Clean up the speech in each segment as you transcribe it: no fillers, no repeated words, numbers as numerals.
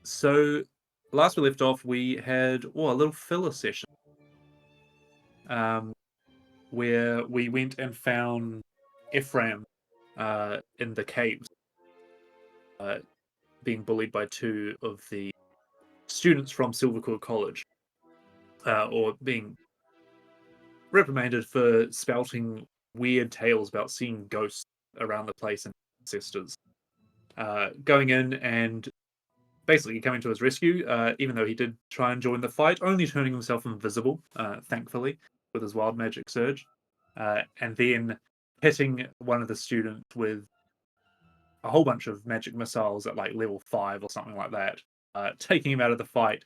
So last we left off, we had a little filler session um, where we went and found Ephraim in the caves, uh, being bullied by two of the students from Silvercore College, or being reprimanded for spouting weird tales about seeing ghosts around the place and ancestors. Going in and basically coming to his rescue, even though he did try and join the fight, only turning himself invisible, thankfully, with his wild magic surge, and then hitting one of the students with a whole bunch of magic missiles at like level 5 or something like that, taking him out of the fight.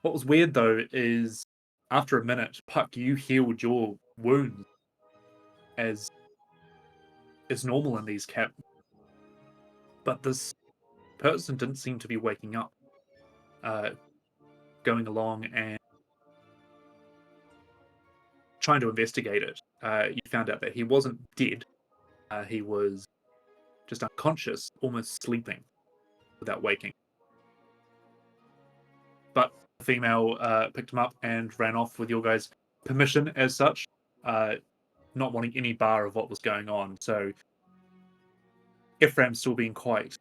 What was weird though is after a minute, Puck, you healed your wounds as is normal in these cabins, but this person didn't seem to be waking up, going along and trying to investigate it. You found out that he wasn't dead. He was just unconscious, almost sleeping without waking. But the female picked him up and ran off with your guys' permission as such, not wanting any bar of what was going on. So Ephraim's still being quite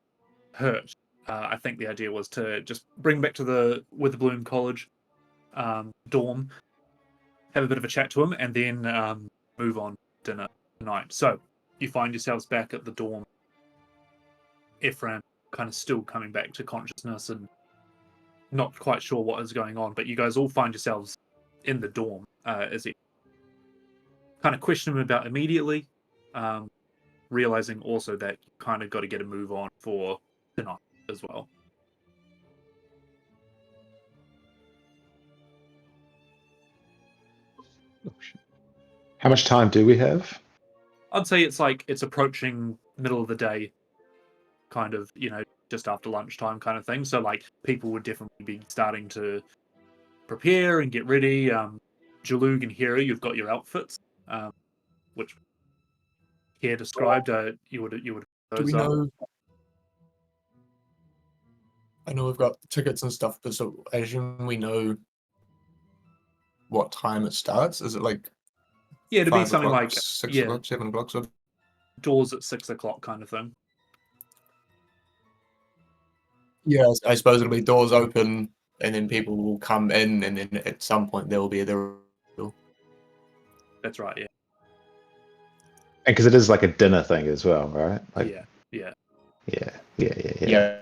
hurt. I think the idea was to just bring back to the Witherbloom College dorm, have a bit of a chat to him, and then move on to dinner tonight. So you find yourselves back at the dorm. Ephraim kind of still coming back to consciousness and not quite sure what is going on, but you guys all find yourselves in the dorm as he kind of question him about immediately, realizing also that you kind of got to get a move on for tonight as well. How much time do we have? I'd say it's approaching middle of the day, kind of, just after lunchtime kind of thing. So like people would definitely be starting to prepare and get ready. Jalug and Hera, you've got your outfits, which Hera described. You would Do those we up. know? I know we've got tickets and stuff, but so I assume we know what time it starts. Is it like Yeah, to be 5 something o'clock, like 6 o'clock, 7 o'clock? So doors at 6 o'clock kind of thing. yeah, I suppose it'll be doors open, and then people will come in, and then at some point there will be a That's right. Yeah. And because it is like a dinner thing as well, right? Like, Yeah. yeah.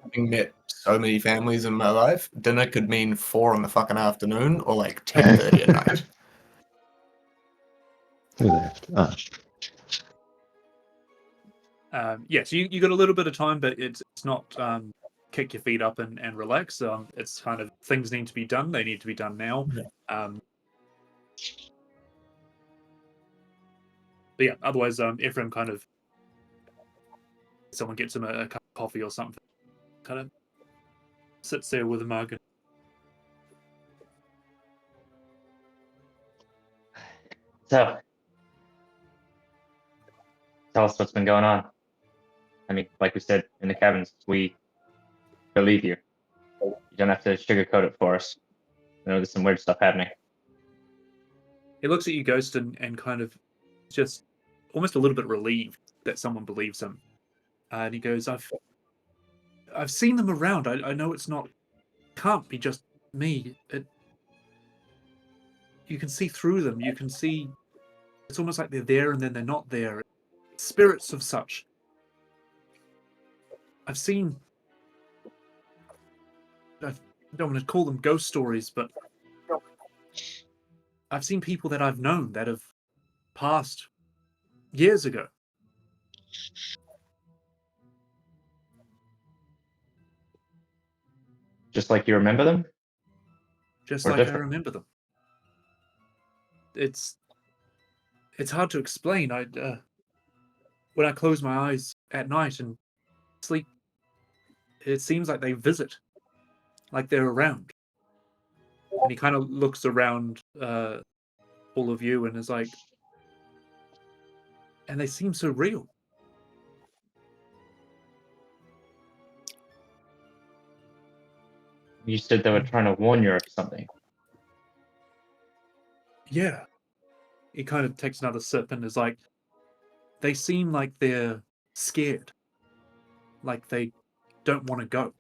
Having met so many families in my life, dinner could mean 4 in the fucking afternoon or like 10:30 at night. Who left? Oh. So you got a little bit of time, but it's not kick your feet up and relax. It's kind of things need to be done. They need to be done now. Yeah. But yeah, otherwise, Ephraim kind of, someone gets him a cup of coffee or something, kind of sits there with a mug. And So, tell us what's been going on. I mean, like we said in the cabins, we believe you. You don't have to sugarcoat it for us. I know there's some weird stuff happening. he looks at you, Ghost, and kind of just almost a little bit relieved that someone believes him. And he goes, I've seen them around. I know it's not, can't be just me. You can see through them. You can see, it's almost like they're there and then they're not there. Spirits of such. I've seen, I don't want to call them ghost stories, but I've seen people that I've known that have passed years ago. Just like you remember them? Just Or like I different? remember them. It's hard to explain. When I close my eyes at night and sleep, it seems like they visit, like they're around. And he kind of looks around all of you and is like, and they seem so real. You said they were trying to warn you of something. Yeah. He kind of takes another sip and is like, they seem like they're scared. Like they don't want to go.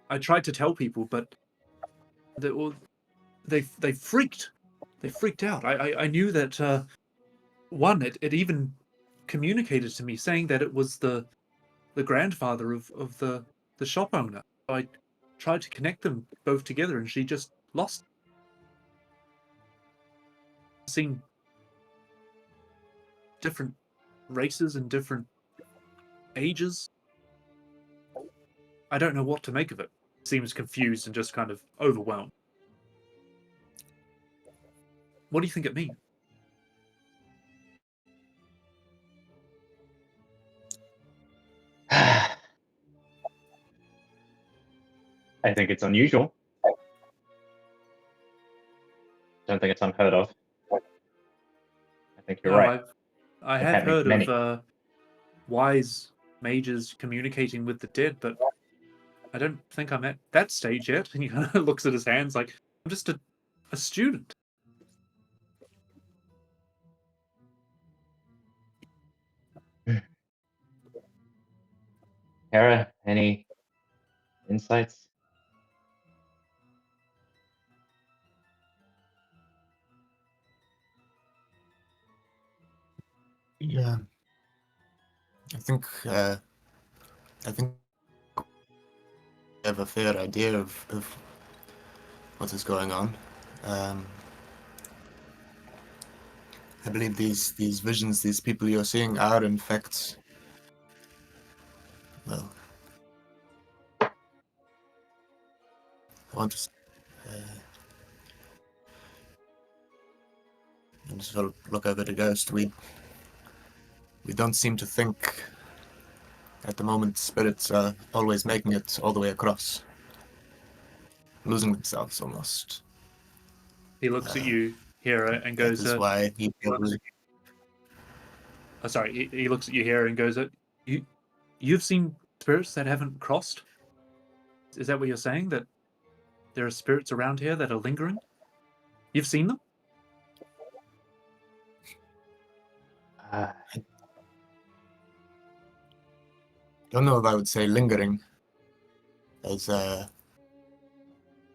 I tried to tell people, but they freaked. They freaked out. I knew that one, it even communicated to me saying that it was the grandfather of the shop owner. I tried to connect them both together, and she just lost. Seen different races and different ages. I don't know what to make of it. Seems confused and just kind of overwhelmed. What do you think it means? I think it's unusual. Don't think it's unheard of. I think you're No, right. I Been have happening to heard many. of wise mages communicating with the dead, but I don't think I'm at that stage yet. And he kind of looks at his hands like, I'm just a student. Kara, any insights? Yeah. I think I have a fair idea of what is going on. Um, I believe these visions, these people you're seeing, are in fact, well, I want to. I just look over the ghost. We don't seem to think at the moment. Spirits are always making it all the way across, losing themselves almost. He looks at you, Hera, and That goes, is why he feels. oh, sorry, he looks at you, Hera, and goes, you've seen spirits that haven't crossed? Is that what you're saying? That there are spirits around here that are lingering? You've seen them? Uh, Don't know if I would say lingering, as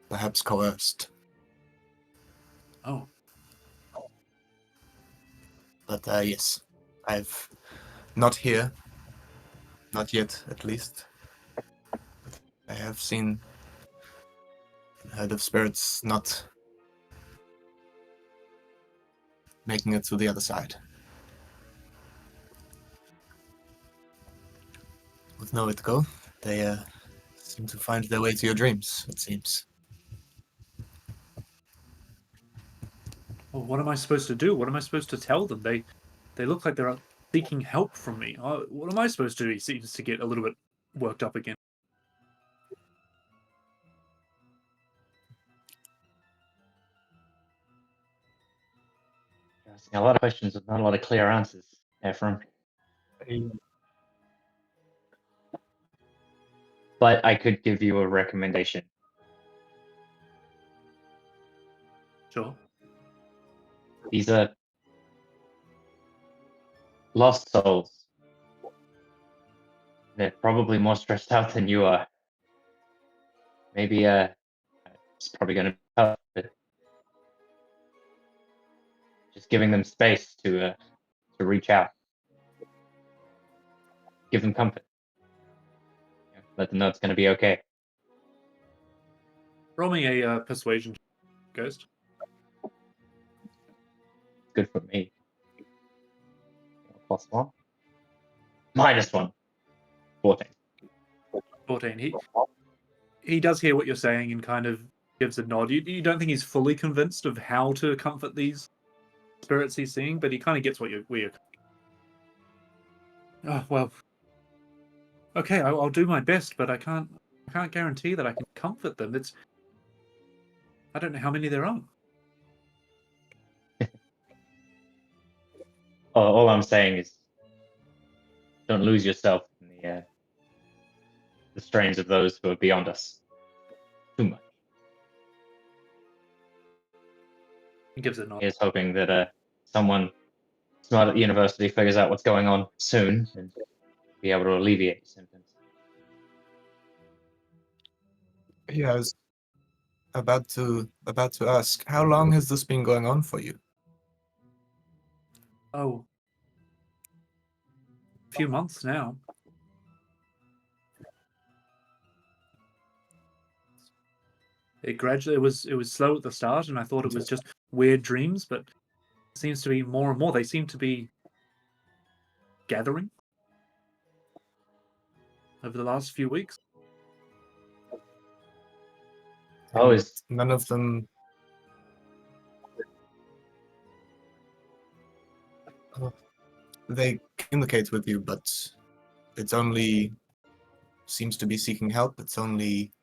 perhaps coerced. Oh, But yes, I've not here, not yet at least. I have seen and heard of spirits not making it to the other side. With nowhere to go, they seem to find their way to your dreams, it seems. well, what am I supposed to do? What am I supposed to tell them? They look like they're seeking help from me. What am I supposed to do? He seems to get a little bit worked up again. you're asking a lot of questions with not a lot of clear answers, Ephraim. But I could give you a recommendation. Sure. These are lost souls. They're probably more stressed out than you are. Maybe it's probably going to be tough, but just giving them space to reach out, give them comfort, let them know it's going to be okay. Roll me a persuasion, Ghost. Good for me. +1, -1, 14. 14. He does hear what you're saying and kind of gives a nod. You don't think he's fully convinced of how to comfort these spirits he's seeing, but he kind of gets where you're. Oh, well, okay, I'll do my best, but I can't guarantee that I can comfort them. I don't know how many there are. All I'm saying is don't lose yourself in the strains of those who are beyond us too much. He gives it a nod. Here's hoping that someone smart at the university figures out what's going on soon and be able to alleviate the symptoms. Yeah, I was about to ask, how long has this been going on for you? Oh, a few months now. It was slow at the start, and I thought it was just weird dreams, but it seems to be more and more. They seem to be gathering over the last few weeks. Oh, is None of them. They communicate with you, but it's only seems to be seeking help. It's only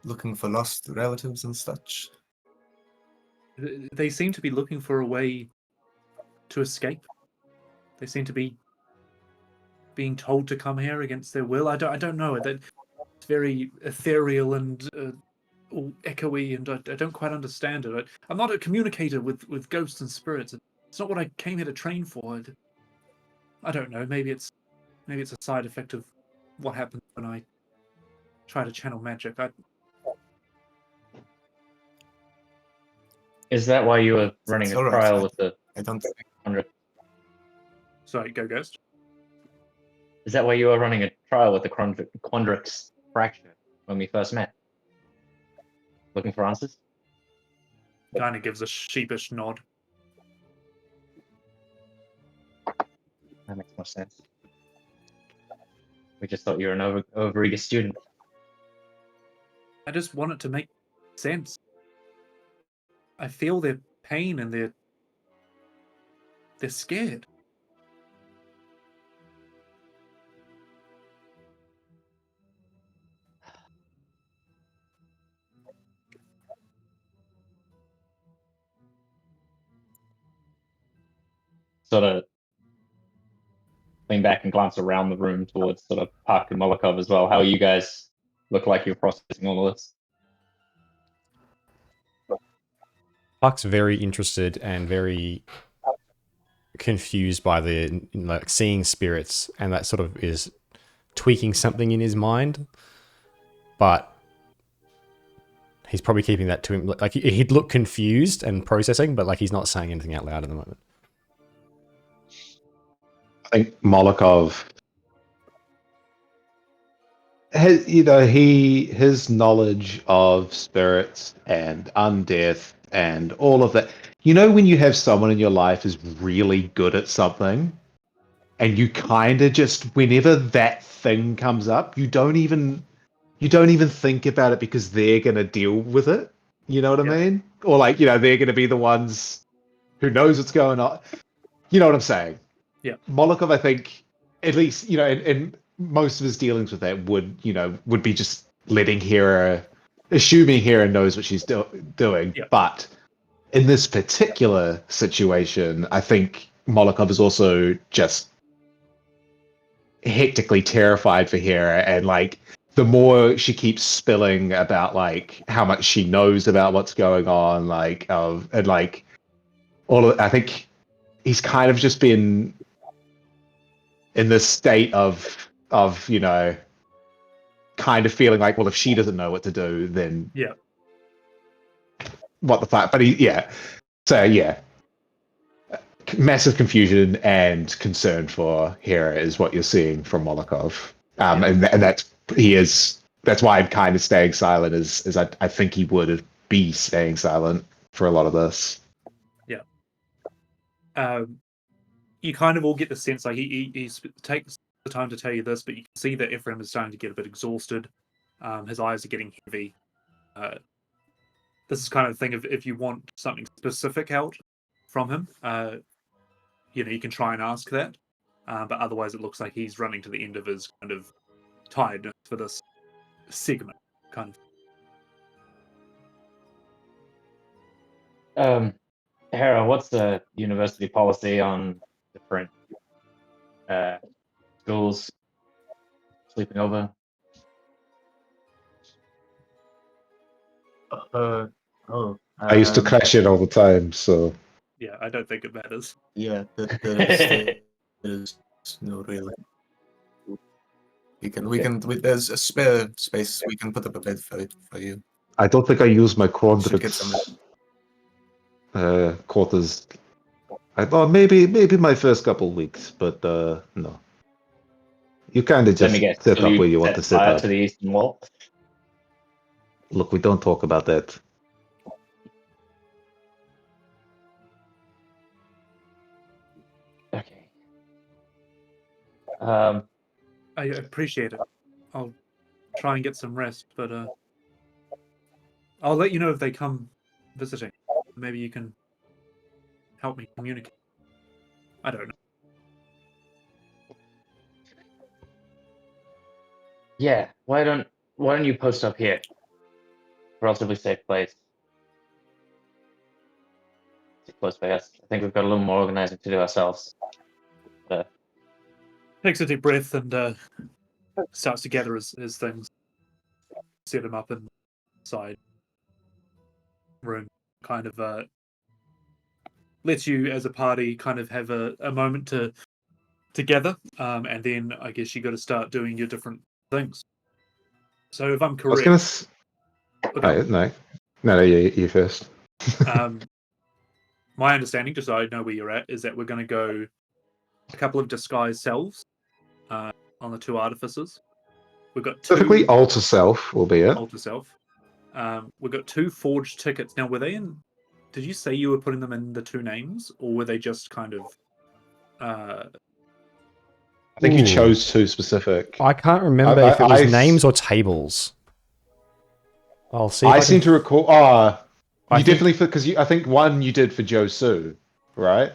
looking for lost relatives and such. They seem to be looking for a way to escape. They seem to be being told to come here against their will. I don't know. It's very ethereal and all echoey, and I don't quite understand it. I'm not a communicator with ghosts and spirits. It's not what I came here to train for. I don't know. Maybe it's a side effect of what happens when I try to channel magic. is that why you were running It's a all right. trial with the I don't think. Sorry, go ghost. Is that why you were running a trial with the Quandrix fracture when we first met? Looking for answers? Kind of gives a sheepish nod. That makes more sense. We just thought you were an overeager student. I just want it to make sense. I feel their pain and they're scared. Sort of lean back and glance around the room towards sort of Park and Molokov as well. How you guys look like you're processing all of this. Puck's very interested and very confused by the like seeing spirits, and that sort of is tweaking something in his mind. But he's probably keeping that to him. Like he'd look confused and processing, but like he's not saying anything out loud at the moment. I think Molokov has, his knowledge of spirits and undeath and all of that. You know, when you have someone in your life is really good at something, and you kind of just, whenever that thing comes up, you don't even think about it because they're gonna deal with it. You know what I mean? Or like, they're gonna be the ones who knows what's going on. You know what I'm saying? Yeah. Molokov, I think, at least, in most of his dealings with that would be just letting Hera, assuming Hera knows what she's doing. Yeah. But in this particular situation, I think Molokov is also just hectically terrified for Hera, and like the more she keeps spilling about like how much she knows about what's going on, and like I think he's kind of just been in this state of kind of feeling like, well, if she doesn't know what to do, then what the fuck? But massive confusion and concern for Hera is what you're seeing from Molokov, and that's why I'm kind of staying silent. Is I think he would be staying silent for a lot of this. Yeah. You kind of all get the sense like he takes the time to tell you this, but you can see that Ephraim is starting to get a bit exhausted. His eyes are getting heavy. This is kind of the thing if you want something specific out from him, you can try and ask that. But otherwise, it looks like he's running to the end of his kind of tiredness for this segment, kind of. Hera, what's the university policy on different schools sleeping over. Oh, I used to crash it all the time, so Yeah, I don't think it matters. yeah, there is no real. There's a spare space. We can put up a bed for you. I don't think I use my Should get some. quarters. I thought maybe my first couple weeks, but no. You kind of Let me just guess. set So up you where you want to set set fire up. to the eastern wall? Look, we don't talk about that. Okay. I appreciate it. I'll try and get some rest, but I'll let you know if they come visiting. Maybe you can help me communicate. I don't know. Yeah. Why don't you post up here? Relatively safe place. It's close by us. I think we've got a little more organizing to do ourselves. Takes a deep breath and starts to gather his things. Set him up inside room. Kind of lets you as a party kind of have a moment together, and then I guess you got to start doing your different things. So if I'm I was correct, gonna. No, you first. My understanding, just so I know where you're at, is that we're going to go a couple of disguised selves on the two artificers. We've got two Typically, alter self will be it. alter self. We've got two forged tickets. Now, were they in? Did you say you were putting them in the two names, or were they just kind of? I think you chose two specific. I can't remember if it was names or tables. I'll see. I seem to recall. You think- definitely because I think one you did for Joe Sue, right?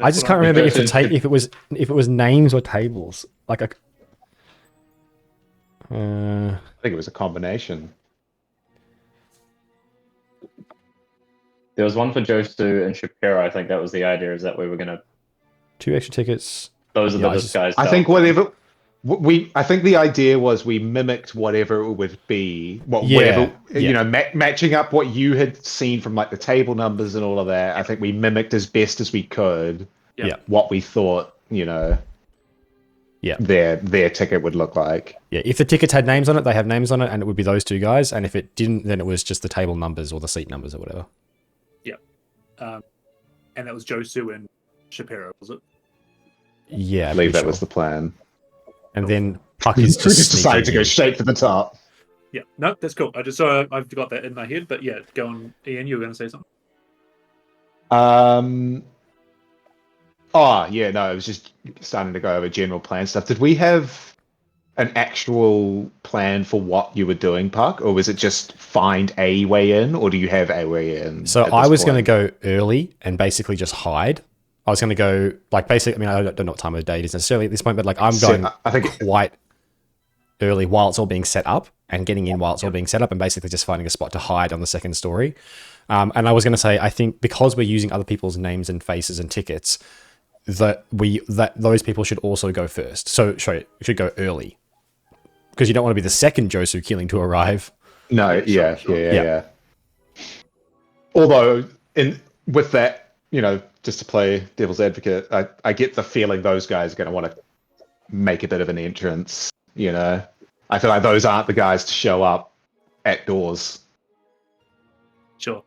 I just can't remember if it was names or tables. Like I think it was a combination. There was one for Josu and Shapiro. I think that was the idea, is that we were going to... 2 extra tickets. Those are the disguised I think selves. whatever... I think the idea was we mimicked whatever it would be. Matching up what you had seen from like the table numbers and all of that. I think we mimicked as best as we could what we thought, their ticket would look like. Yeah, if the tickets had names on it, they have names on it, and it would be those two guys. And if it didn't, then it was just the table numbers or the seat numbers or whatever. Yeah. And that was Josu and Shapiro, was it? Yeah, I believe that was the plan. And then Puck is We just decided to go in. straight to the top. Yeah. No, that's cool. I've got that in my head, but yeah, go on, Ian. You were going to say something. It was just starting to go over general plan stuff. Did we have an actual plan for what you were doing, Puck, or was it just find a way in, or do you have a way in? So I was going to go early and basically just hide. I was going to go I don't know what time of the day it is necessarily at this point, but like I'm going quite early while it's all being set up and getting in while it's all being set up and basically just finding a spot to hide on the second story. And I was going to say, I think because we're using other people's names and faces and tickets, that those people should also go first. So should go early because you don't want to be the second Josu killing to arrive. No, yeah. Although with that, just to play devil's advocate, I get the feeling those guys are going to want to make a bit of an entrance. I feel like those aren't the guys to show up at doors. Sure.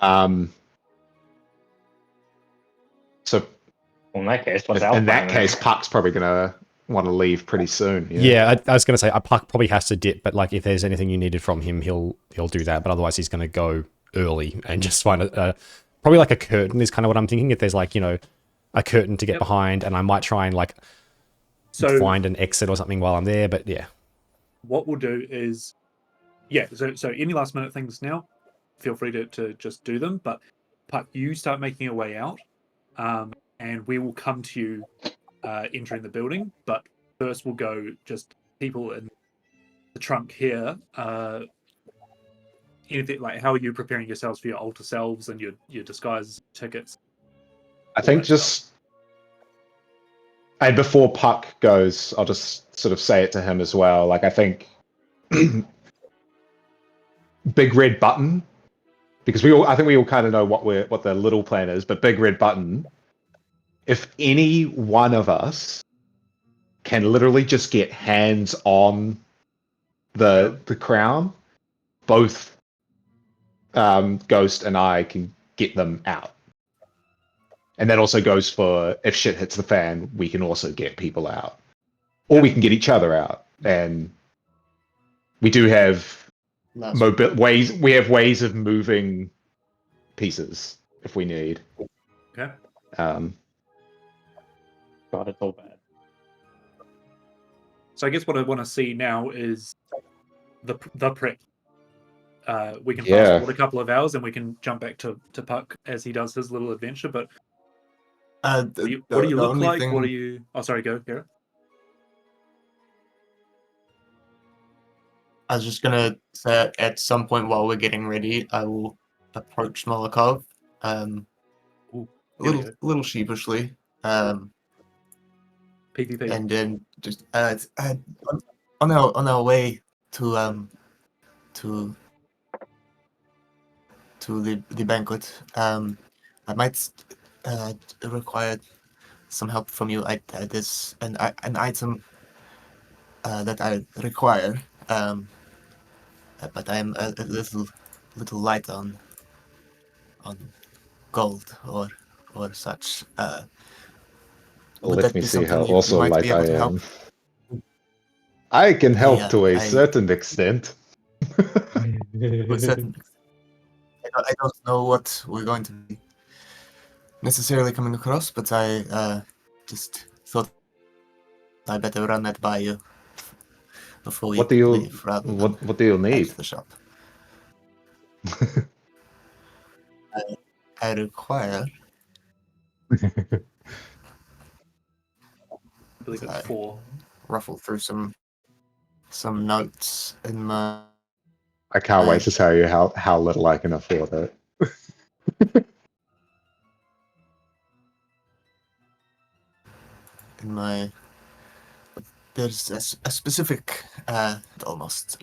So in that case, Puck's probably going to want to leave pretty soon. Yeah, I was going to say, Puck probably has to dip, but like if there's anything you needed from him, he'll do that. But otherwise, he's going to go early and just find probably like a curtain is kind of what I'm thinking. If there's like a curtain to get behind, and I might try and find an exit or something while I'm there. But yeah, what we'll do is So any last minute things now, feel free to just do them. But Puck, you start making your way out, and we will come to you entering the building. But first, we'll go just people in the trunk here. Anything how are you preparing yourselves for your alter selves and your disguise tickets? I think just And before Puck goes, I'll just sort of say it to him as well. Like I think Big Red Button, because I think we all kind of know what the little plan is, but Big Red Button, if any one of us can literally just get hands on the crown, both Ghost and I can get them out. And that also goes for if shit hits the fan, we can also get people out. Or we can get each other out. And we do have ways of moving pieces if we need. Okay. God, it's all bad. So I guess what I want to see now is the prep. We can Yeah. fast forward a couple of hours and we can jump back to Puck as he does his little adventure. But what do you look like? What do you? Oh, sorry, go, Garrett. I was just gonna say at some point while we're getting ready, I will approach Molokov, Ooh, a little sheepishly, PvP. and then just on our way to the banquet. I might require some help from you. There's an item that I require, but I am a little light on gold or such. Would Let that me be see how something you also might light be able I to help? am. I can help to a I- certain extent. To a certain extent. I don't know what we're going to be necessarily coming across, but I just thought I better run that by you before we What do you leave, rather than what do you head need? to the shop. I require. I believe it's I 4. ruffle through some notes in my. I can't wait to tell you how little I can afford it. In my. There's a specific, almost.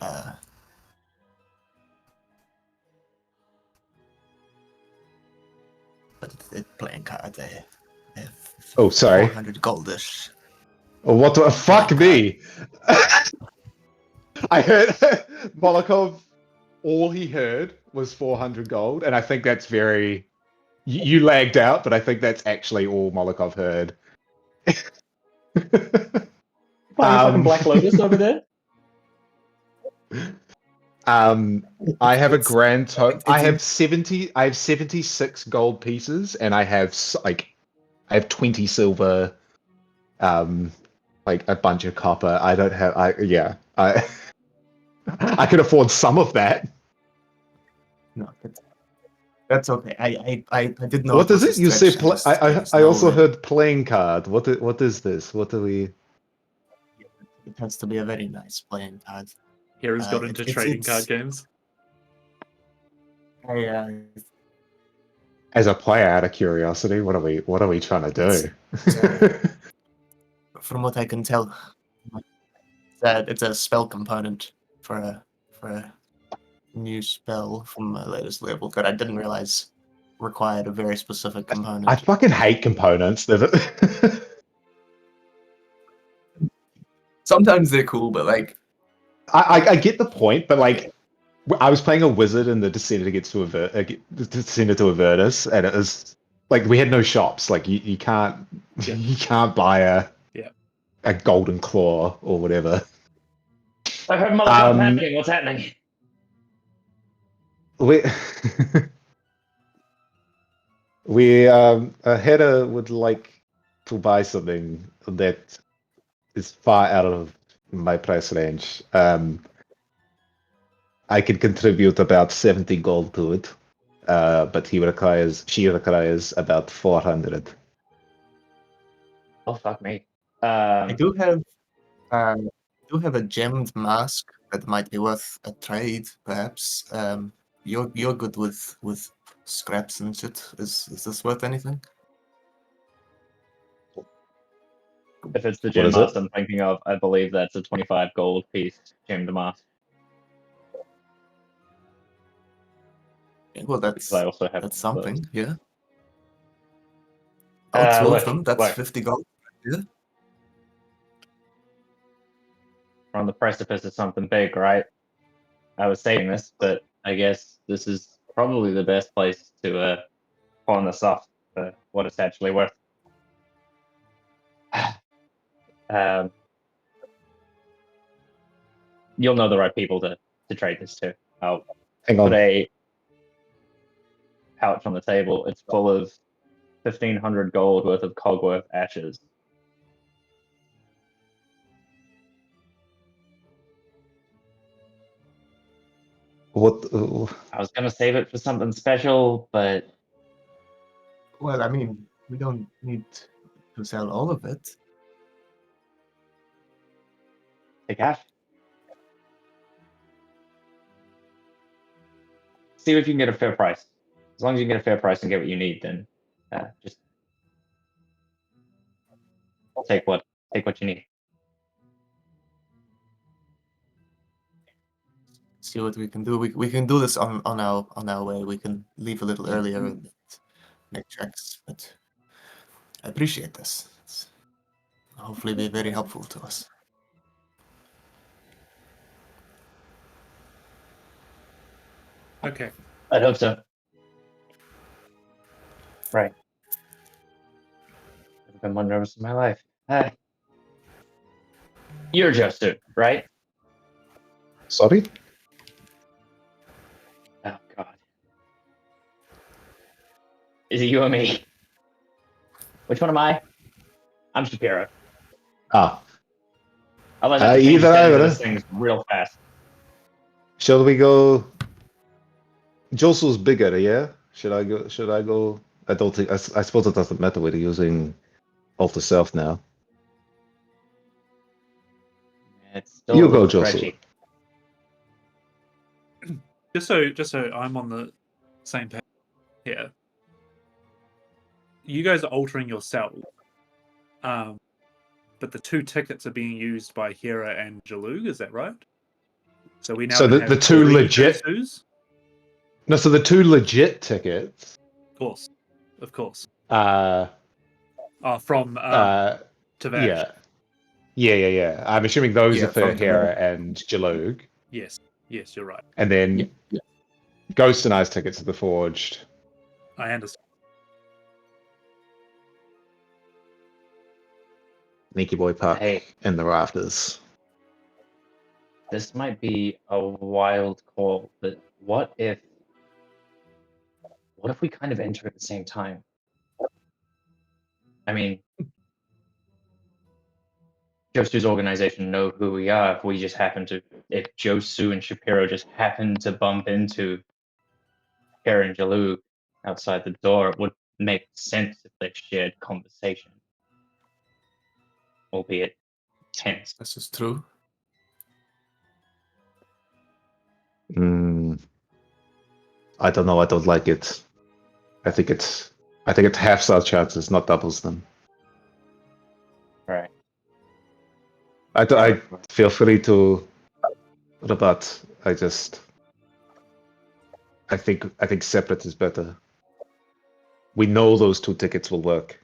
But it's playing card. Oh, sorry. 400 goldish. Oh, what the fuck Playing me? I heard Molokov. All he heard was 400 gold, and I think that's very. You lagged out, but I think that's actually all Molokov heard. Playing fucking Black Lotus over there? I have a It's- grand total. I it's- have 70. I have 76 gold pieces, and I have I have 20 silver. Like a bunch of copper. I don't have. I I could afford some of that. No, that's okay. I did know. What it is was it? a You say? stretch, I just I know also that heard playing card. What is this? What do we? it has to be a very nice playing card. Hero's got into trading card games. As a player, out of curiosity, what are we trying to do? From what I can tell, that it's a spell component for a new spell from my latest level that I didn't realize required a very specific component. I fucking hate components. Sometimes they're cool, but like I get the point, but like I was playing a wizard in the Descender to Avernus, and it was like we had no shops. Like you can't you can't buy a golden claw or whatever. I heard Molotov happening. What's happening? We Hedda would like to buy something that is far out of my price range. I can contribute about 70 gold to it, but she requires about 400. Oh fuck me. I do have a gemmed mask that might be worth a trade, perhaps. You're good with scraps and shit. Is this worth anything? If it's the What gem is it? mask I'm thinking of, I believe that's a 25 gold piece gemmed mask. Yeah, well, Because I also have that's one of those. something. Yeah. Oh, two of Look, them. That's look, 50 gold. Yeah. we're on the precipice of something big, right? I was saying this, but I guess this is probably the best place to pawn this off for what it's actually worth. um, you'll know the right people to trade this to. I'll Hang put on. a pouch on the table. It's full of 1,500 gold worth of cogworth ashes. What? I was gonna save it for something special, but Well, I mean, we don't need to sell all of it. take half. See if you can get a fair price. As long as you can get a fair price and get what you need, then just take what you need. See what we can do. We can do this on our way. We can leave a little earlier and make checks. But I appreciate this. It's hopefully be very helpful to us. Okay. I'd hope so. Right. I've been more nervous in my life. You're Josu, right? Sorry? Oh God. Is it you or me? Which one am I? I'm Shapiro. Ah, Otherwise, I have to change the either settings of either. this thing real fast. Shall we go? Josu's bigger, yeah? Should I go? Should I go? I don't think. I suppose it doesn't matter whether using Alter Self now. It's still a You go, little Josu. stretchy. Just so I'm on the same page here. You guys are altering yourself, but the 2 tickets are being used by Hera and Jalug. Is that right? So we now So can the have two 3 legit. Josus? No, so the 2 legit tickets. Of course. Uh. From Uh. Tavash. Yeah. I'm assuming those are for from Hera and Jalug, Yes, you're right. and then Ghost and I's tickets are the Forged. I understand. Sneaky Boy Puck Hey, in the rafters. this might be a wild call, but what if we kind of enter at the same time? I mean, Josu's organization know who we are. If we just happen to, if Josu and Shapiro just happen to bump into Hera and Jalug outside the door, it would make sense if they shared conversation, albeit tense. This is true. I don't know. I don't like it. I think it halves our chances, not doubles them. Right. I feel free to rebut. I think separate is better. We know those 2 tickets will work.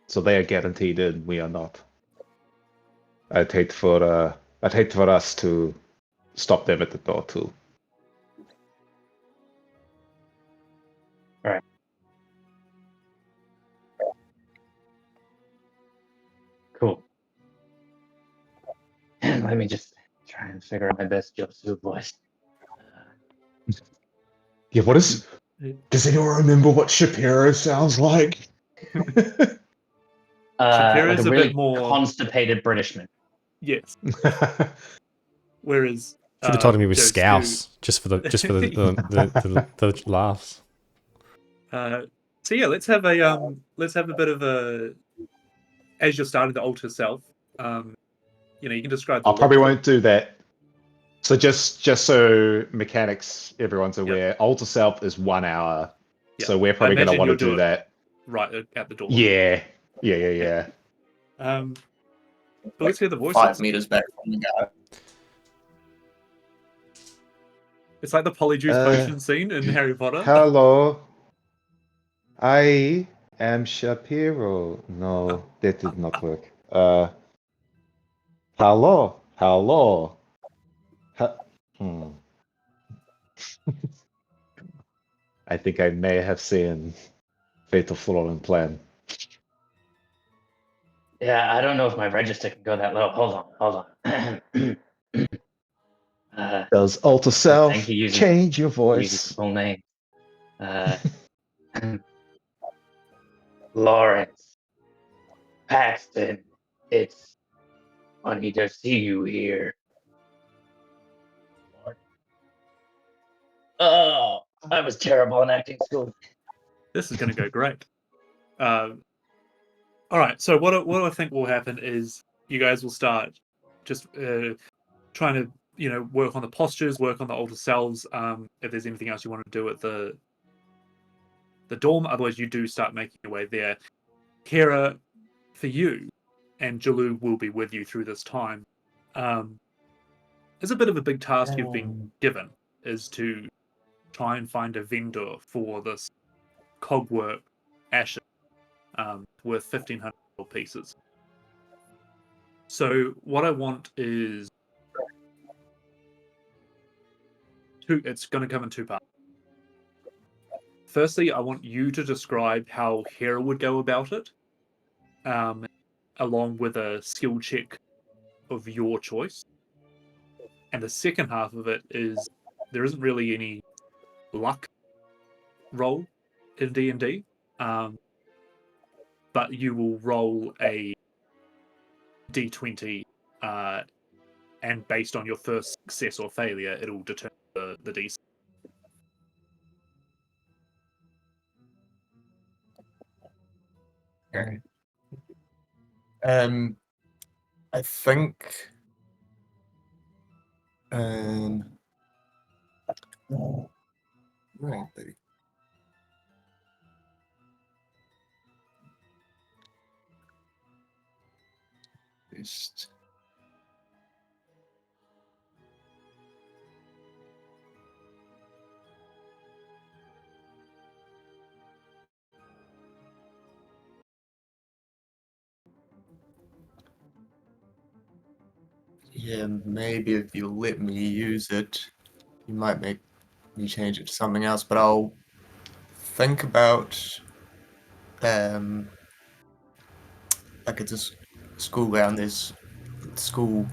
So they are guaranteed in, we are not. I'd hate for us to stop them at the door too. Right. Cool. Let me just try and figure out my best Josu voice. Yeah, what is... Does anyone remember what Shapiro sounds like? Shapiro's like a a really bit more- constipated Britishman. Yes. Whereas Should have told him he was Josu- Scouse just for the laughs. So yeah, let's have a bit of a, as you're starting to alter self. You can describe. I probably won't do that. So just so mechanics, everyone's aware. Alter Self is 1 hour. Yep. So we're probably going to imagine want to you'll do it that right at the door. Yeah. Yeah. But let's hear the voices. 5 meters back from the guy. It's like the Polyjuice potion scene in Harry Potter. Hello. I am Shapiro. No, that did not work. Hello. Hello. Hmm. I think I may have seen Fatal Fallen Plan. Yeah, I don't know if my register can go that low. Hold on. Does Alter Self Thank you, using change your use his voice? full name. Lawrence Paxton. It's funny to see you here. Oh, I was terrible in acting school. This is going to go great. All right. So what I think will happen is you guys will start just trying to work on the postures, work on the alter selves. If there's anything else you want to do at the dorm, otherwise you do start making your way there. Kira, for you, and Jalu will be with you through this time. It's a bit of a big task you've been given, is to try and find a vendor for this cogwork ashes worth 1,500 pieces. So what I want is it's going to come in two parts. Firstly, I want you to describe how Hera would go about it, along with a skill check of your choice. And the second half of it is there isn't really any luck roll in D&D, but you will roll a D20, and based on your first success or failure, it'll determine the DC. Okay. I think. Right, baby. Just. Yeah, maybe if you let me use it, you might make me change it to something else, but I'll think about like it's a school ground, there's school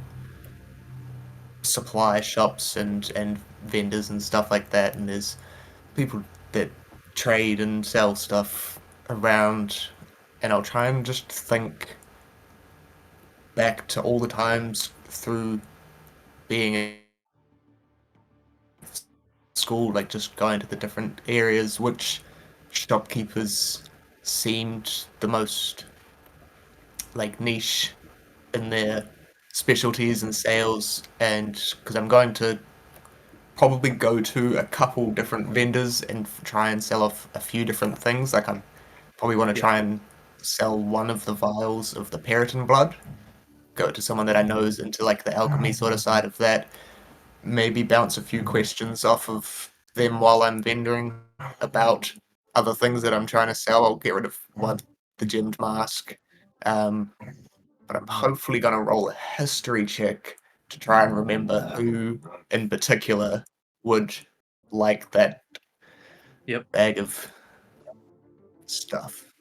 supply shops and vendors and stuff like that, and there's people that trade and sell stuff around, and I'll try and just think back to all the times through being in school, like just going to the different areas, which shopkeepers seemed the most like niche in their specialties and sales, and because I'm going to probably go to a couple different vendors and try and sell off a few different things. Like I probably want to try and sell one of the vials of the Periton blood. Go to someone that I know is into like the alchemy sort of side of that. Maybe bounce a few questions off of them while I'm vendoring about other things that I'm trying to sell. I'll get rid of the gemmed mask. But I'm hopefully going to roll a history check to try and remember who in particular would like that bag of stuff.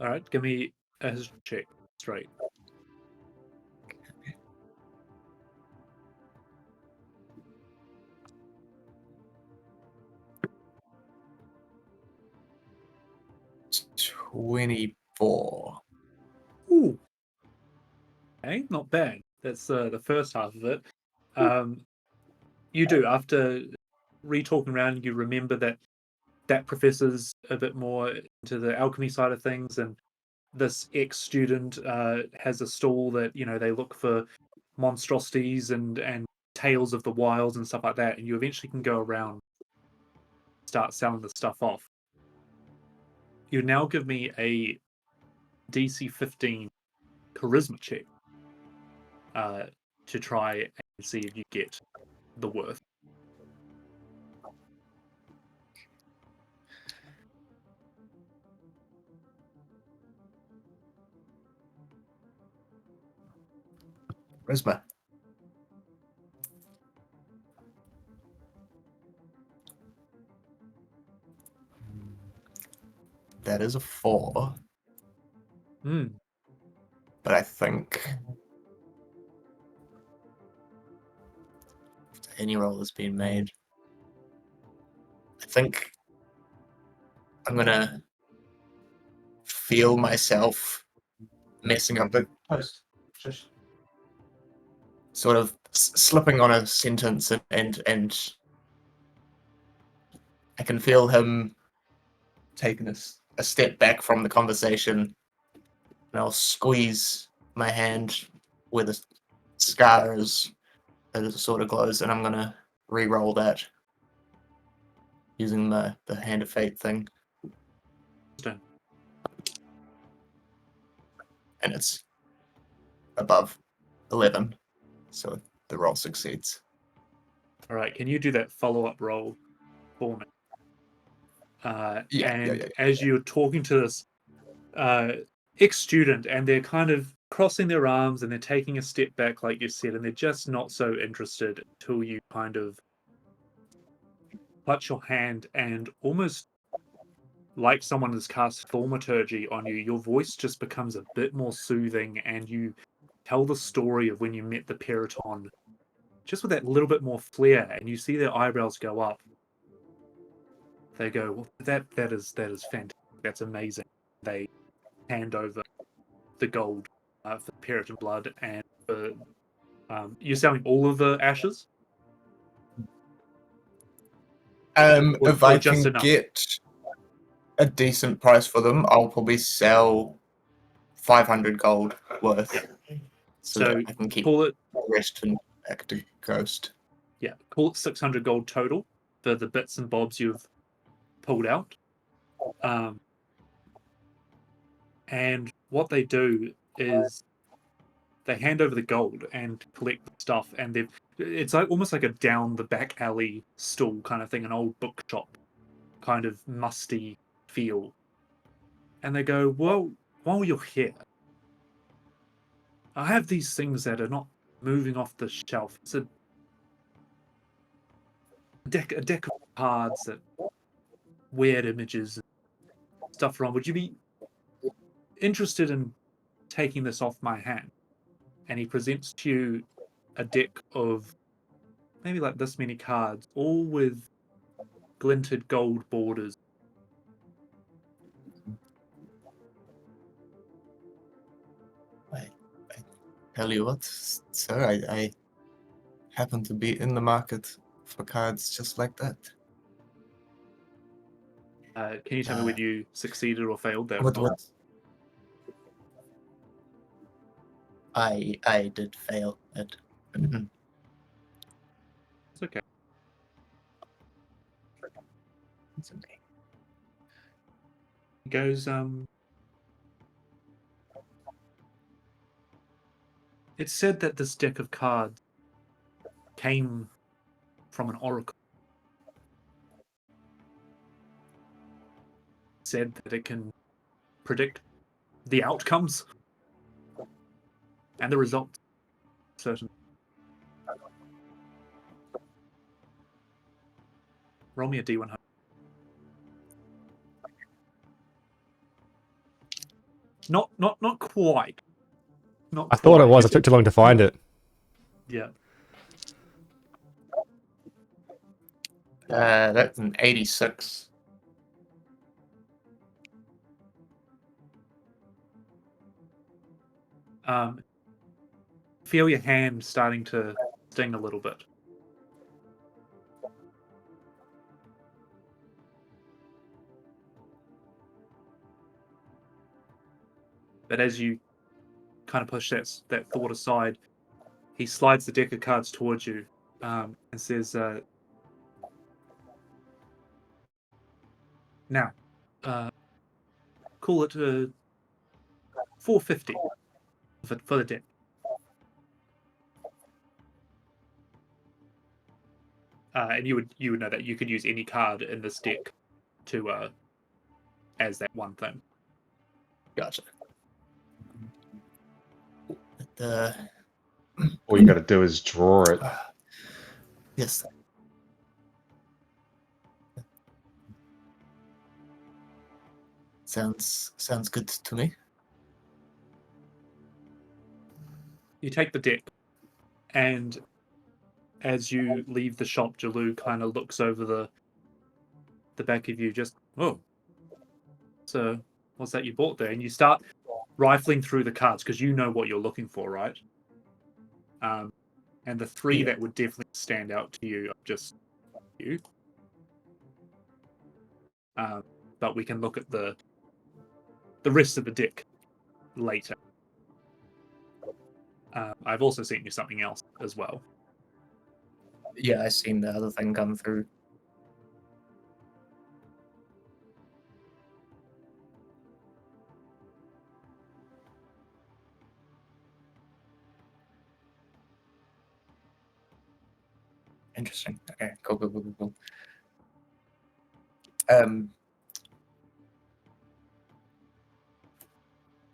All right, give me a history check straight. It's 24. Ooh. Okay, not bad. That's the first half of it. You do, after re-talking around, you remember that professor's a bit more into the alchemy side of things, and this ex-student has a stall that they look for monstrosities and tales of the wilds and stuff like that, and you eventually can go around, start selling the stuff off. You now give me a DC 15 charisma check to try and see if you get the worth. Charisma. That is a 4, Hmm. but I think if any roll has been made, I think I'm gonna feel myself messing up the post. Sort of slipping on a sentence, and I can feel him taking a step back from the conversation, and I'll squeeze my hand where the scar is as it sort of glows, and I'm gonna re-roll that using the Hand of Fate thing, Stone. and it's above 11, so the roll succeeds. All right, can you do that follow-up roll for me? And as you're talking to this ex-student, and they're kind of crossing their arms and they're taking a step back, like you said, and they're just not so interested until you kind of touch your hand, and almost like someone has cast thaumaturgy on you, your voice just becomes a bit more soothing, and you tell the story of when you met the Periton just with that little bit more flair, and you see their eyebrows go up. They go, well, that is fantastic. That's amazing. They hand over the gold for Periton blood, and for you're selling all of the ashes. If Or I just can enough? get a decent price for them, I'll probably sell 500 gold worth, so So that I can keep call it, the rest and back to Ghost. yeah, call it 600 gold total for the bits and bobs you've pulled out. And what they do is they hand over the gold and collect the stuff, and it's like almost like a down the back alley stall kind of thing, an old bookshop kind of musty feel. And they go, well, while you're here, I have these things that are not moving off the shelf. It's a deck of cards that weird images and stuff wrong. Would you be interested in taking this off my hand? And he presents to you a deck of maybe like this many cards, all with glinted gold borders. I tell you what, sir, I happen to be in the market for cards just like that. Can you tell me whether you succeeded or failed that? What? I did fail it. It's okay. It's okay. He goes, it's said that this deck of cards came from an oracle. It said that it can predict the outcomes and the results. Certain. Roll me a D100. Not quite. Not I thought it quite. was. It took too long to find it. Yeah. That's an 86. Feel your hand starting to sting a little bit. But as you kind of push that thought aside, he slides the deck of cards towards you and says, now, call it 450 for the deck. And you would know that you could use any card in this deck to as that one thing. Gotcha. All you got to do is draw it. Yes. Sounds good to me. You take the deck, and as you leave the shop, Jalou kind of looks over the back of you, just, oh, so what's that you bought there? And you start rifling through the cards because you know what you're looking for, right? And the three that would definitely stand out to you are just you. But we can look at the rest of the deck later. I've also sent you something else as well. Yeah, I seen the other thing come through. Interesting. Okay, cool.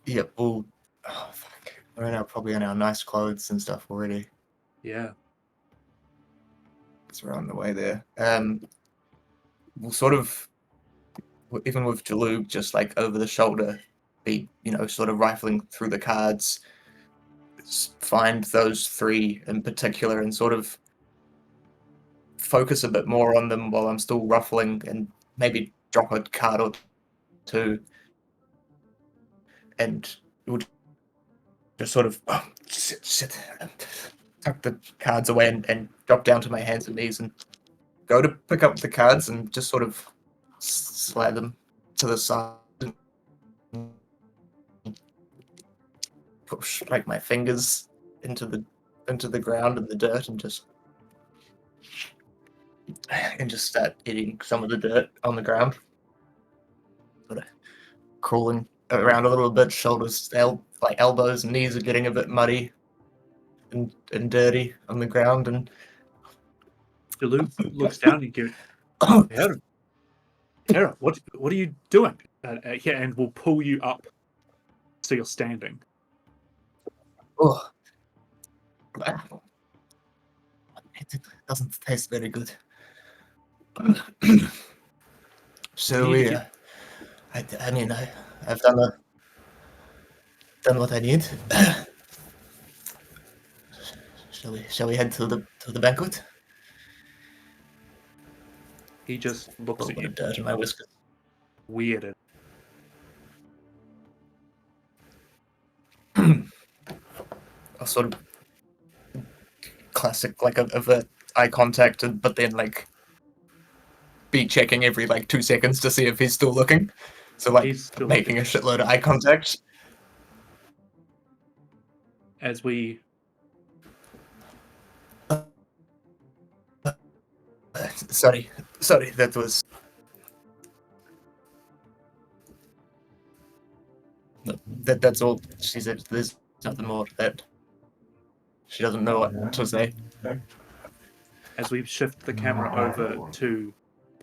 Yeah, well, oh, fuck. We're probably in our nice clothes and stuff already. Yeah. Because we're on the way there. We'll sort of, even with Jalou just like over the shoulder, be, sort of rifling through the cards, find those three in particular and sort of focus a bit more on them while I'm still ruffling and maybe drop a card or two. And we'll just sort of sit, tuck the cards away and drop down to my hands and knees and go to pick up the cards and just sort of slide them to the side and push like my fingers into the ground and the dirt and just start eating some of the dirt on the ground. Sort of crawling around a little bit, shoulders, elbows and knees are getting a bit muddy and dirty on the ground, and Jalou looks down and goes, Hera, what are you doing? Yeah, and we'll pull you up so you're standing. oh, it doesn't taste very good. So I mean, I've done what I need. Shall we head to the banquet? He just looks A at little bit you of dirt in my whiskers. weird. A sort of classic, like of eye contact, but then like be checking every like 2 seconds to see if he's still looking. So like He's still making a shitload of eye contact. As we Sorry, that was. That's all she said. There's nothing more that she doesn't know what to say. as we shift the camera over to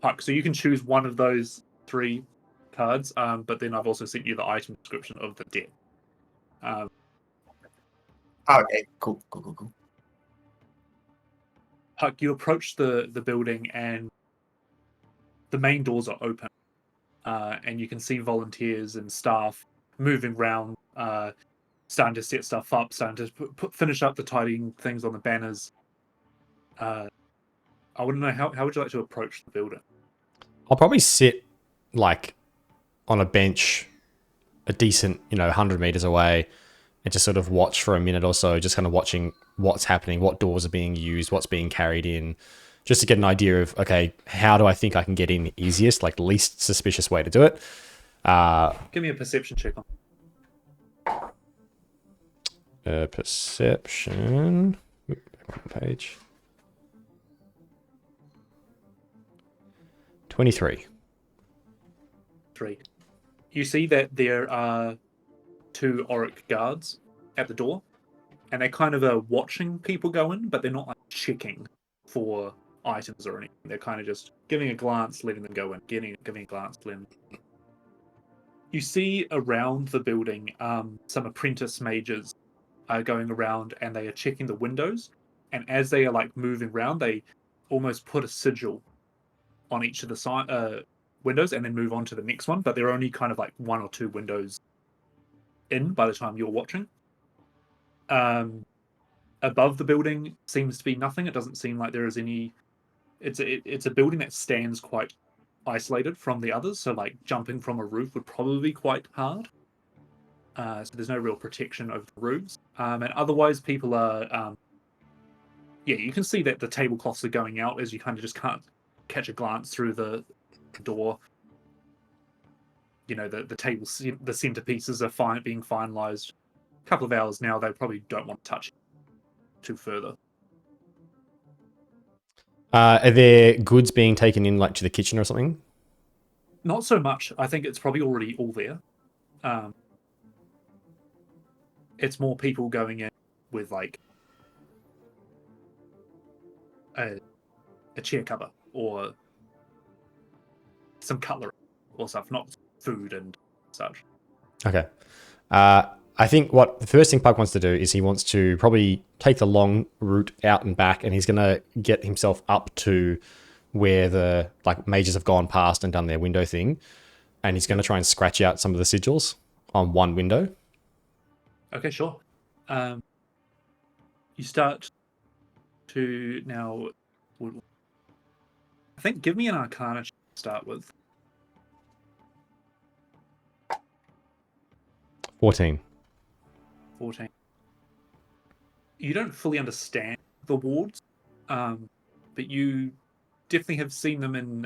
Puck. So you can choose one of those three cards, but then I've also sent you the item description of the deck. Okay, cool. Puck, you approach the building and the main doors are open, and you can see volunteers and staff moving around, starting to set stuff up, starting to finish up the tidying things on the banners. I want to know how would you like to approach the building? I'll probably sit like on a bench a decent, 100 meters away and just sort of watch for a minute or so, just kind of watching what's happening, what doors are being used, what's being carried in, just to get an idea of, okay, how do I think I can get in the easiest, like least suspicious way to do it. Give me a perception check on. Perception. Back on page. 23. 3. You see that there are 2 Auric guards at the door, and they kind of are watching people go in, but they're not like checking for items or anything. They're kind of just giving a glance, letting them go in, giving a glance, letting them. You see around the building some apprentice mages are going around, and they are checking the windows. And as they are like moving around, they almost put a sigil on each of the windows and then move on to the next one. But they're only kind of like 1 or 2 windows in by the time you're watching. Above the building seems to be nothing. It doesn't seem like there is any. It's a building that stands quite isolated from the others. So like jumping from a roof would probably be quite hard. So there's no real protection over the roofs. And otherwise, people are. Yeah, you can see that the tablecloths are going out as you kind of just can't catch a glance through the door. You know, the tables, the centerpieces are being finalized. A couple of hours now, they probably don't want to touch it too further. Are there goods being taken in, like to the kitchen or something? Not so much. I think it's probably already all there. It's more people going in with like a chair cover or some cutlery or stuff, not food and such. Okay. I think what the first thing Puck wants to do is he wants to probably take the long route out and back, and he's going to get himself up to where the like mages have gone past and done their window thing, and he's going to try and scratch out some of the sigils on one window. Okay, sure. You start to now. I think give me an Arcana to start with. 14. 14. You don't fully understand the wards, but you definitely have seen them in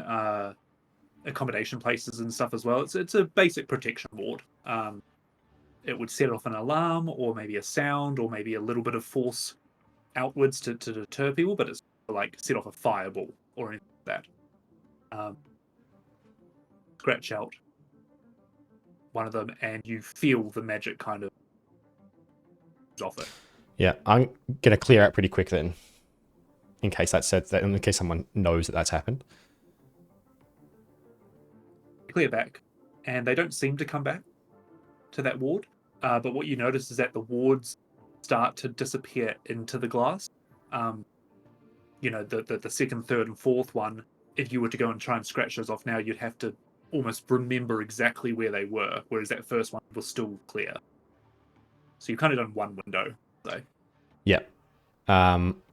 accommodation places and stuff as well. It's a basic protection ward. It would set off an alarm, or maybe a sound, or maybe a little bit of force outwards to deter people, but it's like set off a fireball or anything like that. Scratch out one of them, and you feel the magic kind of off it. Yeah, I'm gonna clear out pretty quick then, in case in case someone knows that that's happened. Clear back, and they don't seem to come back to that ward. But what you notice is that the wards start to disappear into the glass. You know, the second, third, and fourth one. If you were to go and try and scratch those off now, you'd have to almost remember exactly where they were, whereas that first one was still clear. So you've kind of done one window. So. Yeah.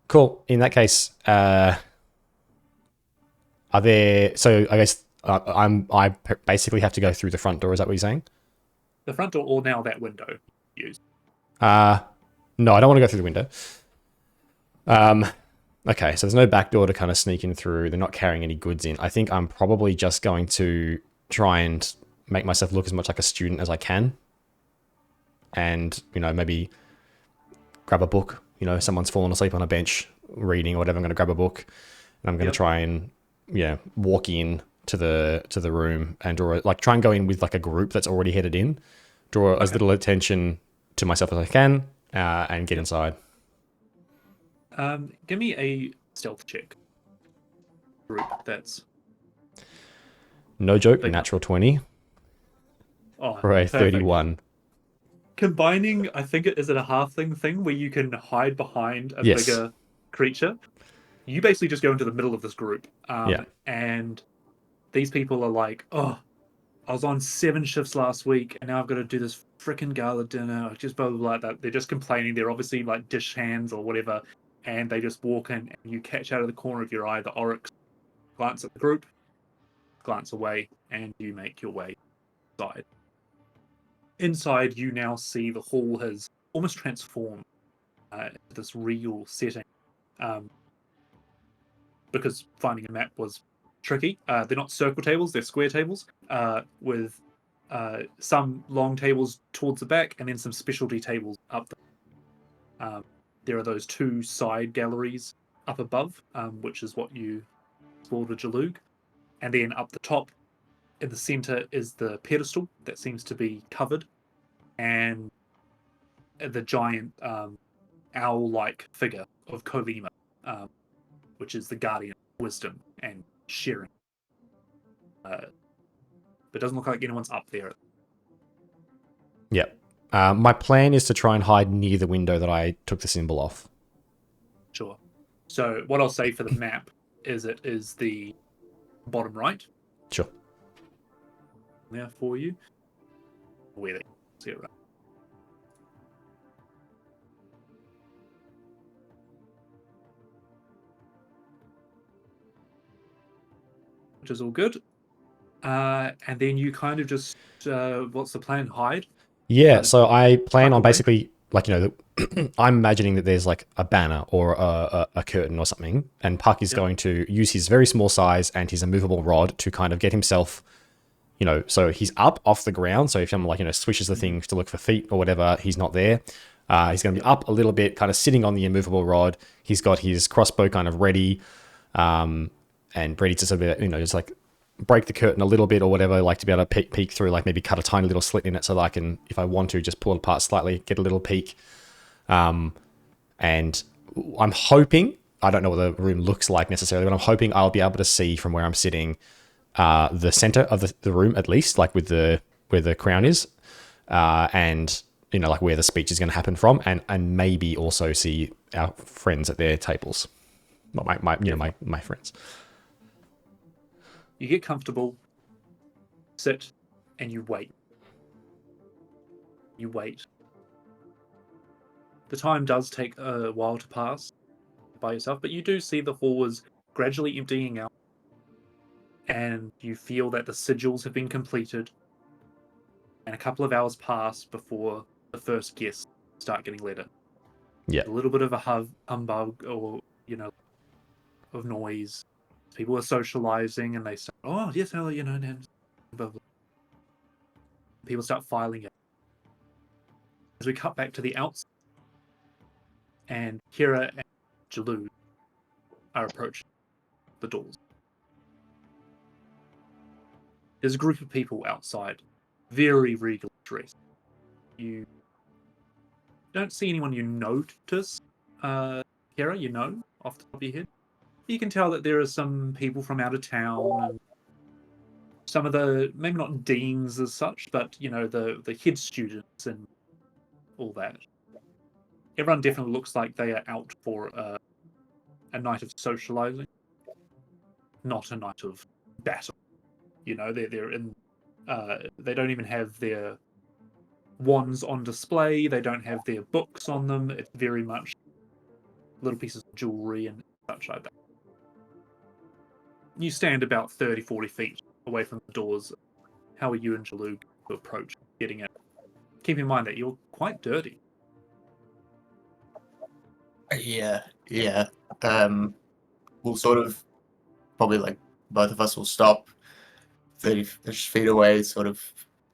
Cool. In that case, are there? So I guess I basically have to go through the front door. Is that what you're saying? The front door, or now that window used? No, I don't want to go through the window. Okay, so there's no back door to kind of sneak in through. They're not carrying any goods in. I think I'm probably just going to try and make myself look as much like a student as I can. And, you know, maybe grab a book. You know, someone's fallen asleep on a bench reading or whatever. I'm going to grab a book, and I'm going to try and, walk in to the room and try and go in with like a group that's already headed in. Draw as little attention to myself as I can, and get inside. Give me a stealth check. Group that's no joke. Natural 20 for a 31. Combining, I think is it a halfling thing where you can hide behind a bigger creature. You basically just go into the middle of this group, and these people are like, "Oh, I was on 7 shifts last week, and now I've got to do this freaking gala dinner." Just blah blah blah. That they're just complaining. They're obviously like dish hands or whatever, and they just walk in, and you catch out of the corner of your eye the Oryx glance at the group, glance away, and you make your way inside. Inside, you now see the hall has almost transformed into this real setting, because finding a map was tricky. They're not circle tables; they're square tables, with some long tables towards the back, and then some specialty tables up there. There are those 2 side galleries up above, which is what you explored with Jalug. And then up the top, in the center, is the pedestal that seems to be covered. and the giant owl-like figure of Kovima, which is the guardian of wisdom and sharing. But it doesn't look like anyone's up there. Yep. My plan is to try and hide near the window that I took the symbol off. Sure. So what I'll say for the map is it is the bottom right. Sure. There for you. Where they see it right. Which is all good. And then you kind of just, what's the plan? Hide? Yeah, so I plan tuck on away? basically, like, I'm imagining that there's like a banner or a curtain or something, and Puck is Yep. going to use his very small size and his immovable rod to kind of get himself, so he's up off the ground. So if someone swishes the thing to look for feet or whatever, he's not there. He's going to be up a little bit, kind of sitting on the immovable rod. He's got his crossbow kind of ready, and ready to sort of, just like break the curtain a little bit or whatever, like to be able to peek through, like maybe cut a tiny little slit in it so that I can, if I want to, just pull it apart slightly, get a little peek. And I'm hoping, I don't know what the room looks like necessarily, but I'm hoping I'll be able to see from where I'm sitting the center of the room, at least, like with where the crown is, and like where the speech is going to happen from, and maybe also see our friends at their tables, my friends. You get comfortable, sit, and you wait. You wait. The time does take a while to pass by yourself, but you do see the hall is gradually emptying out, and you feel that the sigils have been completed, and a couple of hours pass before the first guests start getting let in. Yeah. A little bit of a humbug or, of noise. People are socializing and they say, oh, yes, hello, blah, blah. People start filing in. As we cut back to the outside, and Kira and Jalou are approaching the doors. There's a group of people outside, very regally dressed. You don't see anyone you notice, Kira, off the top of your head. You can tell that there are some people from out of town and some of the, maybe not deans as such, but, the head students and all that. Everyone definitely looks like they are out for a night of socializing, not a night of battle. They're in. They don't even have their wands on display. They don't have their books on them. It's very much little pieces of jewelry and such like that. You stand about 30, 40 feet away from the doors. How are you and Jalou to approach getting in? Keep in mind that you're quite dirty. Yeah. We'll sort of, probably like both of us will stop 30-ish feet away, sort of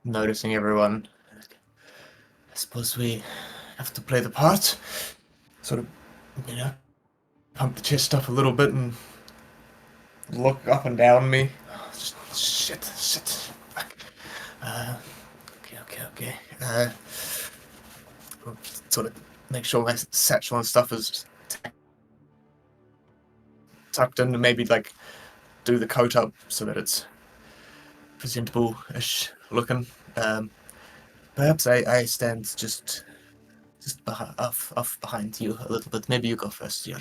noticing everyone. I suppose we have to play the part. Sort of, pump the chest up a little bit and look up and down me. Shit. Fuck. Okay. Sort of make sure my satchel and stuff is tucked in, and maybe like do the coat up so that it's presentable-ish looking. Perhaps I stand just off behind you a little bit. Maybe you go first, here.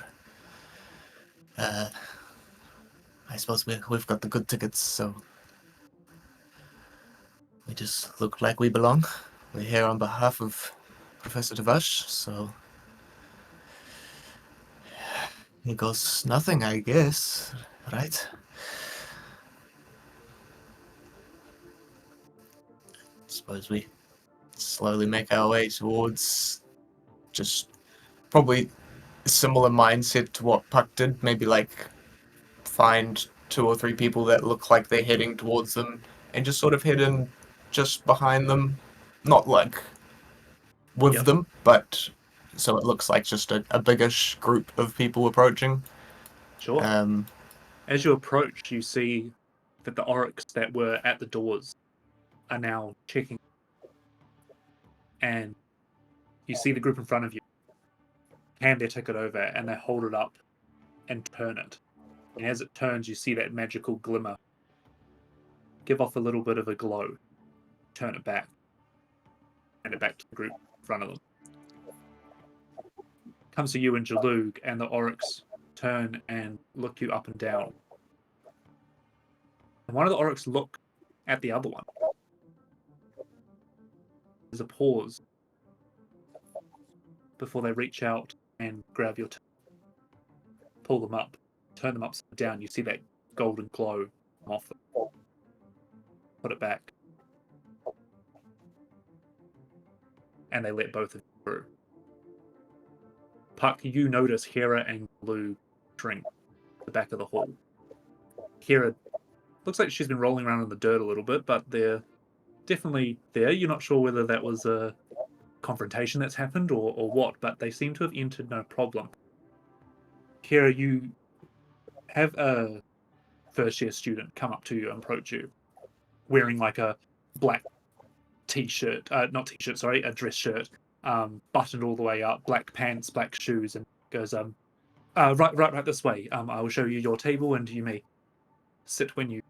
I suppose we've got the good tickets, so we just look like we belong. We're here on behalf of Professor Devash, so here goes nothing, I guess, right? Suppose we slowly make our way towards just probably a similar mindset to what Puck did. Maybe like find 2 or 3 people that look like they're heading towards them and just sort of head in just behind them. Not like with them, but so it looks like just a biggish group of people approaching. Sure. As you approach, you see that the oryx that were at the doors are now checking. and you see the group in front of you hand their ticket over, and they hold it up and turn it. And as it turns, you see that magical glimmer give off a little bit of a glow. Turn it back. Hand it back to the group in front of them. Comes to you and Jalug, and the Oryx turn and look you up and down. And one of the Oryx look at the other one. There's a pause before they reach out and grab your pull them up, turn them upside down. You see that golden glow come off them. Put it back. And they let both of you through. Puck, you notice Hera and Blue shrink the back of the hall. Hera looks like she's been rolling around in the dirt a little bit, but they're definitely there. You're not sure whether that was a confrontation that's happened or what, but they seem to have entered no problem. Hera, you have a first year student come up to you and approach you, wearing like a black t-shirt, not t-shirt, sorry, a dress shirt, buttoned all the way up, black pants, black shoes, and goes, right this way. I will show you your table, and you may sit when you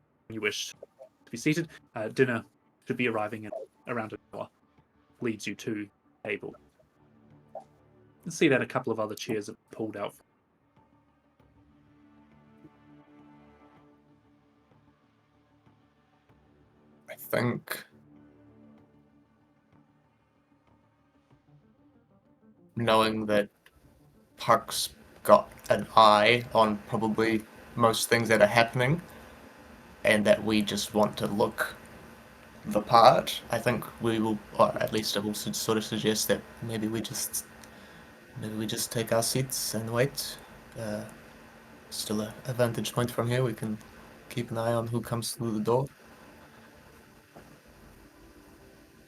wish to be seated. Dinner should be arriving in around an hour. Leads you to the table. You see that a couple of other chairs have pulled out. I think knowing that Puck's got an eye on probably most things that are happening, and that we just want to look the part, I think we will, or at least I will sort of suggest that maybe we just take our seats and wait. Still a vantage point from here. We can keep an eye on who comes through the door.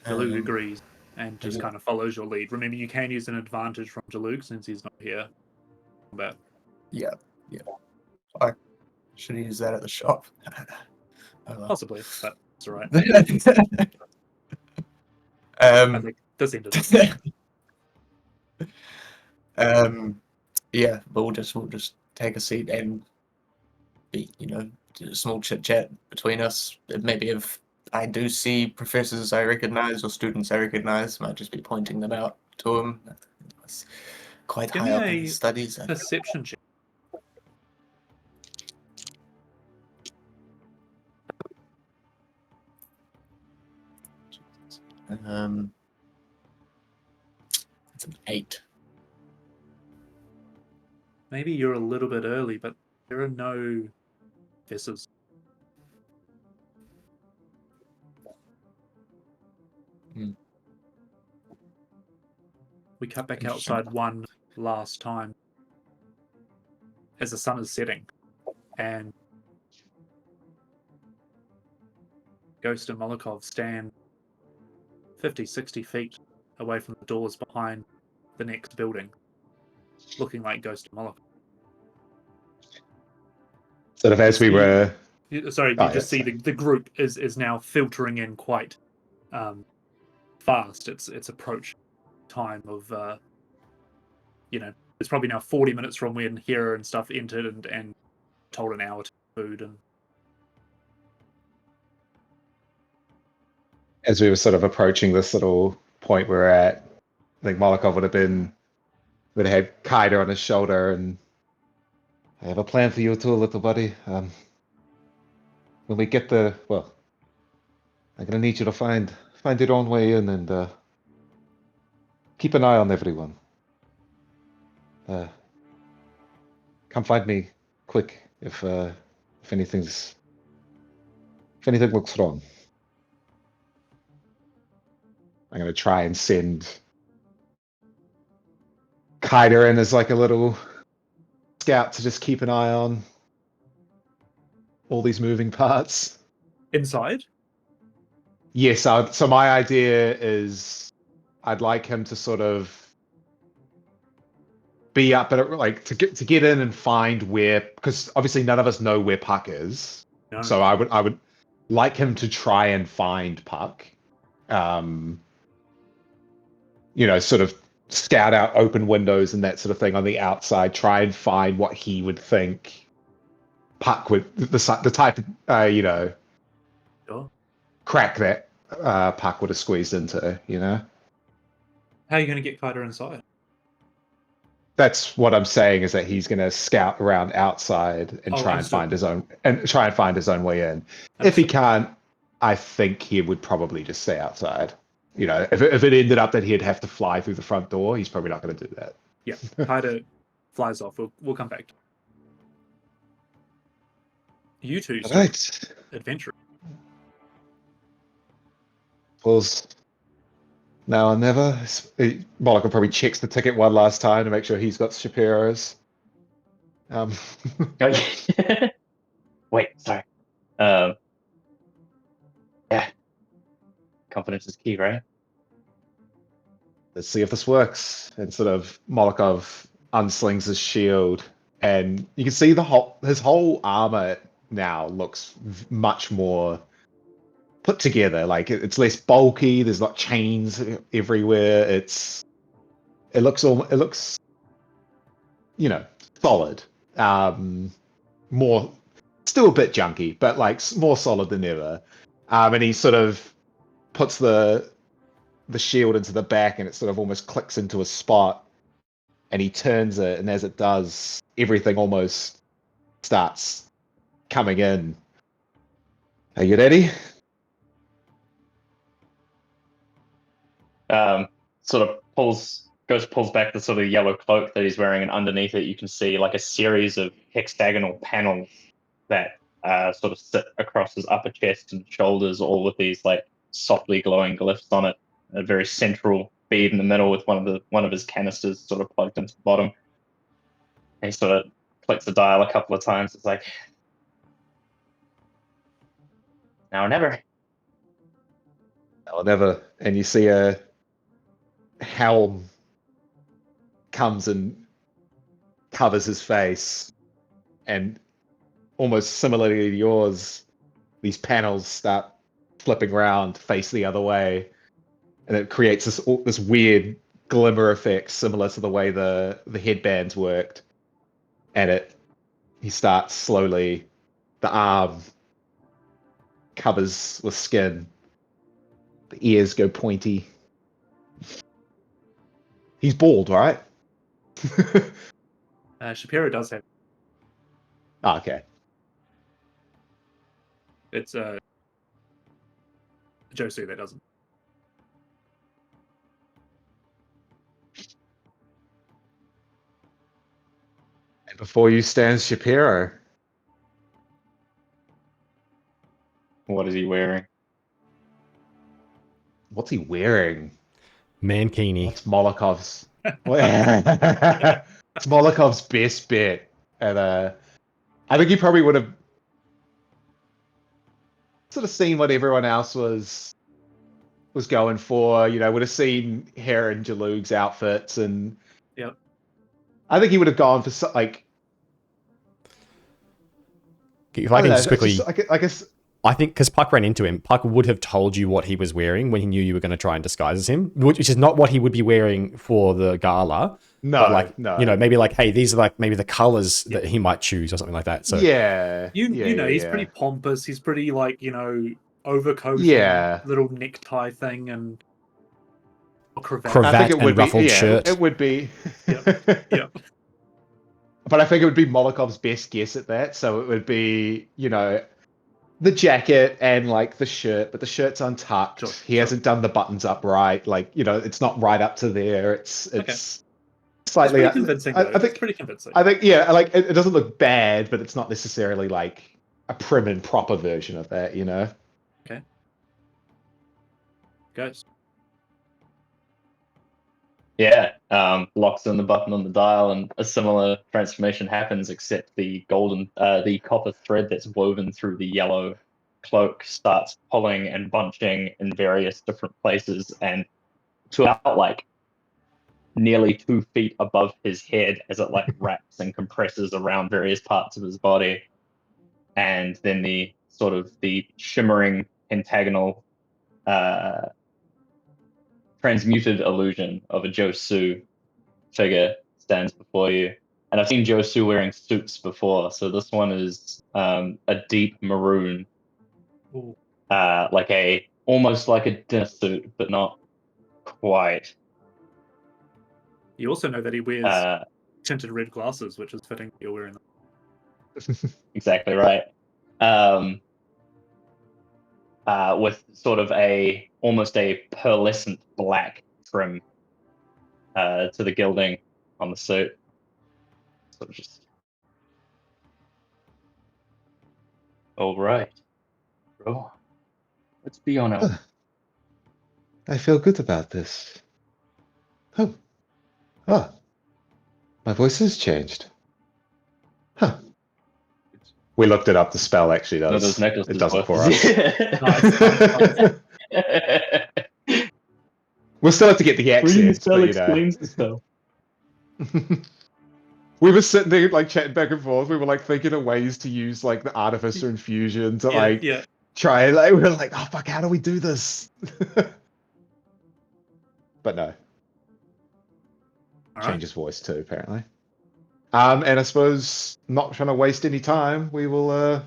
Jalug agrees and just kind of follows your lead. Remember, you can use an advantage from Jalug since he's not here. But yeah. I should use that at the shop. Oh, well. Possibly, but it's all right. I think this ended yeah, but we'll just take a seat and be, do a small chit chat between us. Maybe if I do see professors I recognize or students I recognize, might just be pointing them out to them. It's quite Give high me up in a the studies. perception check. It's an 8. Maybe you're a little bit early, but there are no professors. We cut back outside one last time as the sun is setting, and Ghost and Molokov stand 50, 60 feet away from the doors behind the next building, looking like Ghost and Molokov. Sort of as we were... Sorry, you just see the group is now filtering in quite fast. It's approach time of it's probably now 40 minutes from when Hera and stuff entered and told an hour to food. And as we were sort of approaching this little point we're at, I think Molokov would have had Kaida on his shoulder, and I have a plan for you too, little buddy. When we get there, well, I'm gonna need you to find your own way in and keep an eye on everyone. Come find me quick if anything looks wrong. I'm gonna try and send Kaida in as like a little scout to just keep an eye on all these moving parts. inside? Yes, so my idea is I'd like him to sort of be up at like to get in and find where, because obviously none of us know where Puck is. No. So I would like him to try and find Puck. sort of scout out open windows and that sort of thing on the outside, try and find what he would think Puck would, the type of, Sure. crack that Puck would have squeezed into, How are you going to get Carter inside? That's what I'm saying, is that he's going to scout around outside and Oh, try and find his own way in. If he Understood. can't, I think he would probably just stay outside. If it ended up that he'd have to fly through the front door, he's probably not going to do that. Yeah, Carter flies off. We'll come back. You two still Right. adventure. Pulls now or never. Monica probably checks the ticket one last time to make sure he's got Shapiro's. Wait, sorry. Yeah. Confidence is key, right? Let's see if this works. And sort of Molokov unslings his shield, and you can see his whole armor now looks much more put together. Like it's less bulky. There's not chains everywhere. It looks solid. More, still a bit junky, but like more solid than ever. And he sort of puts the shield into the back, and it sort of almost clicks into a spot, and he turns it, and as it does, everything almost starts coming in. Are you ready? Sort of pulls back the sort of yellow cloak that he's wearing, and underneath it you can see like a series of hexagonal panels that sort of sit across his upper chest and shoulders, all with these like softly glowing glyphs on it. A very central bead in the middle with one of his canisters sort of plugged into the bottom. And he sort of clicks the dial a couple of times. It's like, now or never. Now or never. And you see a helm comes and covers his face, and almost similarly to yours, these panels start flipping around, face the other way, and it creates this weird glimmer effect similar to the way the headbands worked. And he starts slowly, the arm covers with skin, the ears go pointy. He's bald, right? Shapiro does have. Oh, okay. It's Josu that doesn't. And before you stands Shapiro. What is he wearing? What's he wearing? Mankini. What's Molokov's? It's Molokov's best bet, and I think he probably would have sort of seen what everyone else was going for. Would have seen Hera and Jalug's outfits, and Yep. I think he would have gone for like. If I can just quickly, I guess. I think because Puck ran into him, Puck would have told you what he was wearing when he knew you were going to try and disguise as him, which is not what he would be wearing for the gala. No, but like, no. Maybe like, hey, these are like maybe the colors that he might choose or something like that. So yeah, he's pretty pompous. He's pretty like overcoat, little necktie thing, and cravat and ruffled shirt. It would be. Yep. But I think it would be Molokov's best guess at that. So it would be, the jacket and like the shirt, but the shirt's untucked. He hasn't done the buttons up right. Like, it's not right up to there. It's slightly pretty convincing. I think it's pretty convincing. I think like it doesn't look bad, but it's not necessarily like a prim and proper version of that. Okay. Goes. Yeah, locks in the button on the dial, and a similar transformation happens, except the copper thread that's woven through the yellow cloak starts pulling and bunching in various different places, and to about like nearly 2 feet above his head as it like wraps and compresses around various parts of his body. And then the sort of the shimmering pentagonal transmuted illusion of a Josu figure stands before you. And I've seen Josu wearing suits before, so this one is a deep maroon, Ooh. almost like a dinner suit, but not quite. You also know that he wears tinted red glasses, which is fitting. You're wearing them. Exactly right. With sort of almost a pearlescent black trim to the gilding on the suit. Sort of just. All right, bro. Let's be on our. I feel good about this. Oh. Ah. My voice has changed. Huh. We looked it up. The spell actually No, does. those necklaces It does it work. for us. Nice. We'll still have to get the Reading the accents, spell but explains the spell. We were sitting there like chatting back and forth. We were like thinking of ways to use like the artificer infusion to try. Like we were like, oh fuck, how do we do this? But no, All change his voice too apparently. And I suppose not trying to waste any time, we will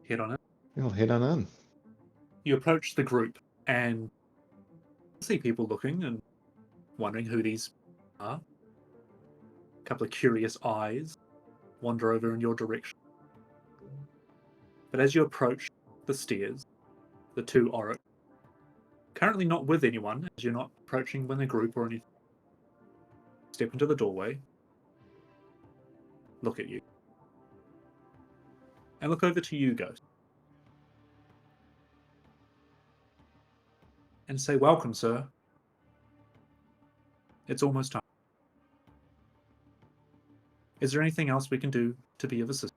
Head on it. we'll head on in. You approach the group and see people looking and wondering who these are. A couple of curious eyes wander over in your direction. But as you approach the stairs, the two Auric, currently not with anyone, as you're not approaching with a group or anything, step into the doorway, look at you, and look over to you, Ghost, and say, "Welcome, sir. It's almost time. Is there anything else we can do to be of assistance?"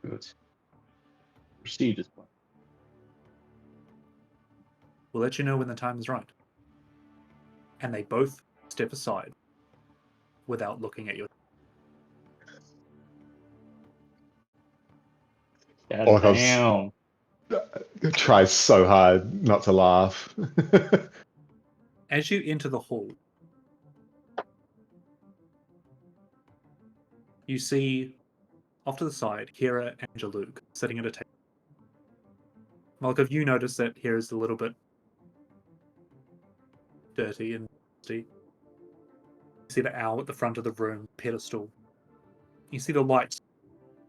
Good. Proceed as well. We'll let you know when the time is right. And they both step aside without looking at you. Damn. Tries so hard not to laugh. As you enter the hall, you see off to the side Kira and Jaluk sitting at a table. Malkov, you notice that here is a little bit dirty and dusty. You see the owl at the front of the room, pedestal. You see the lights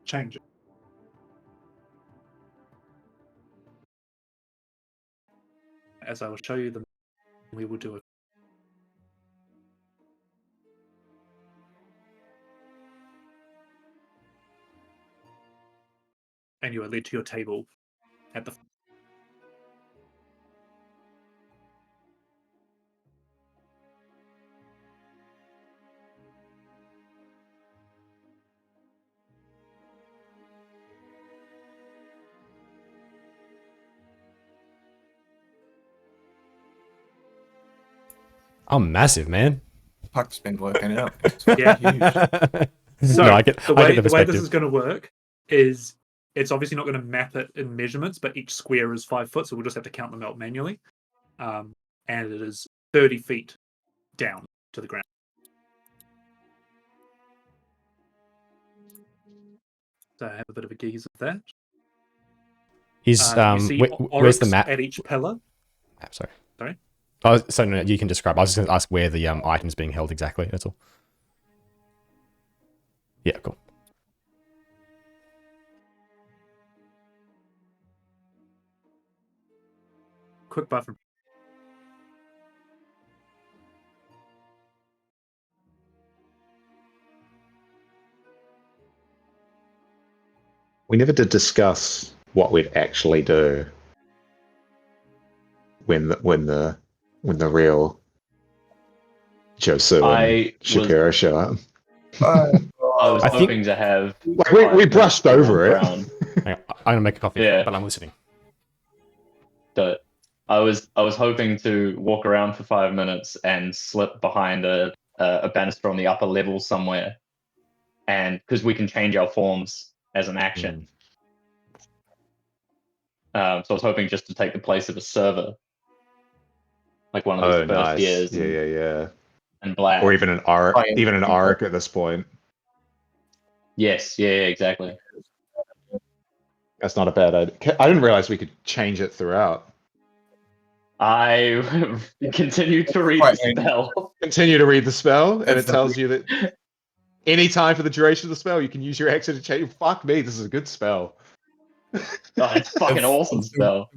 changing. As I will show you them, we will do it. And you are led to your table at the. I'm massive, man. Puck's been working out. Yeah. So No, I get the the way this perspective. is going to work is it's obviously not going to map it in measurements, but each square is 5 foot, so we'll just have to count them out manually. And it is 30 feet down to the ground. So I have a bit of a gaze of that. Is You see where's the oryx map? at each pillar. Sorry. Sorry? Oh, so no, you can describe. I was just going to ask where the item's being held exactly. That's all. Yeah, cool. Quick buffer. We never did discuss what we'd actually do when the real Josu and Shapiro show up. I was I think- hoping to have. Like we brushed over it. Around. Hang on, I'm going to make a coffee, Yeah. but I'm listening. But I was hoping to walk around for 5 minutes and slip behind a banister on the upper level somewhere, and because we can change our forms as an action. So I was hoping just to take the place of a server, like one of these Oh, first nice. years. Yeah. And black. Or even an arc, Fine. even an arc at this point. Yes, yeah, exactly. That's not a bad idea. I didn't realize we could change it throughout. I continue to read Right, the spell. Continue to read the spell, and If it tells you that any time for the duration of the spell, you can use your action to change. Fuck me, this is a good spell. Oh, it's fucking awesome spell.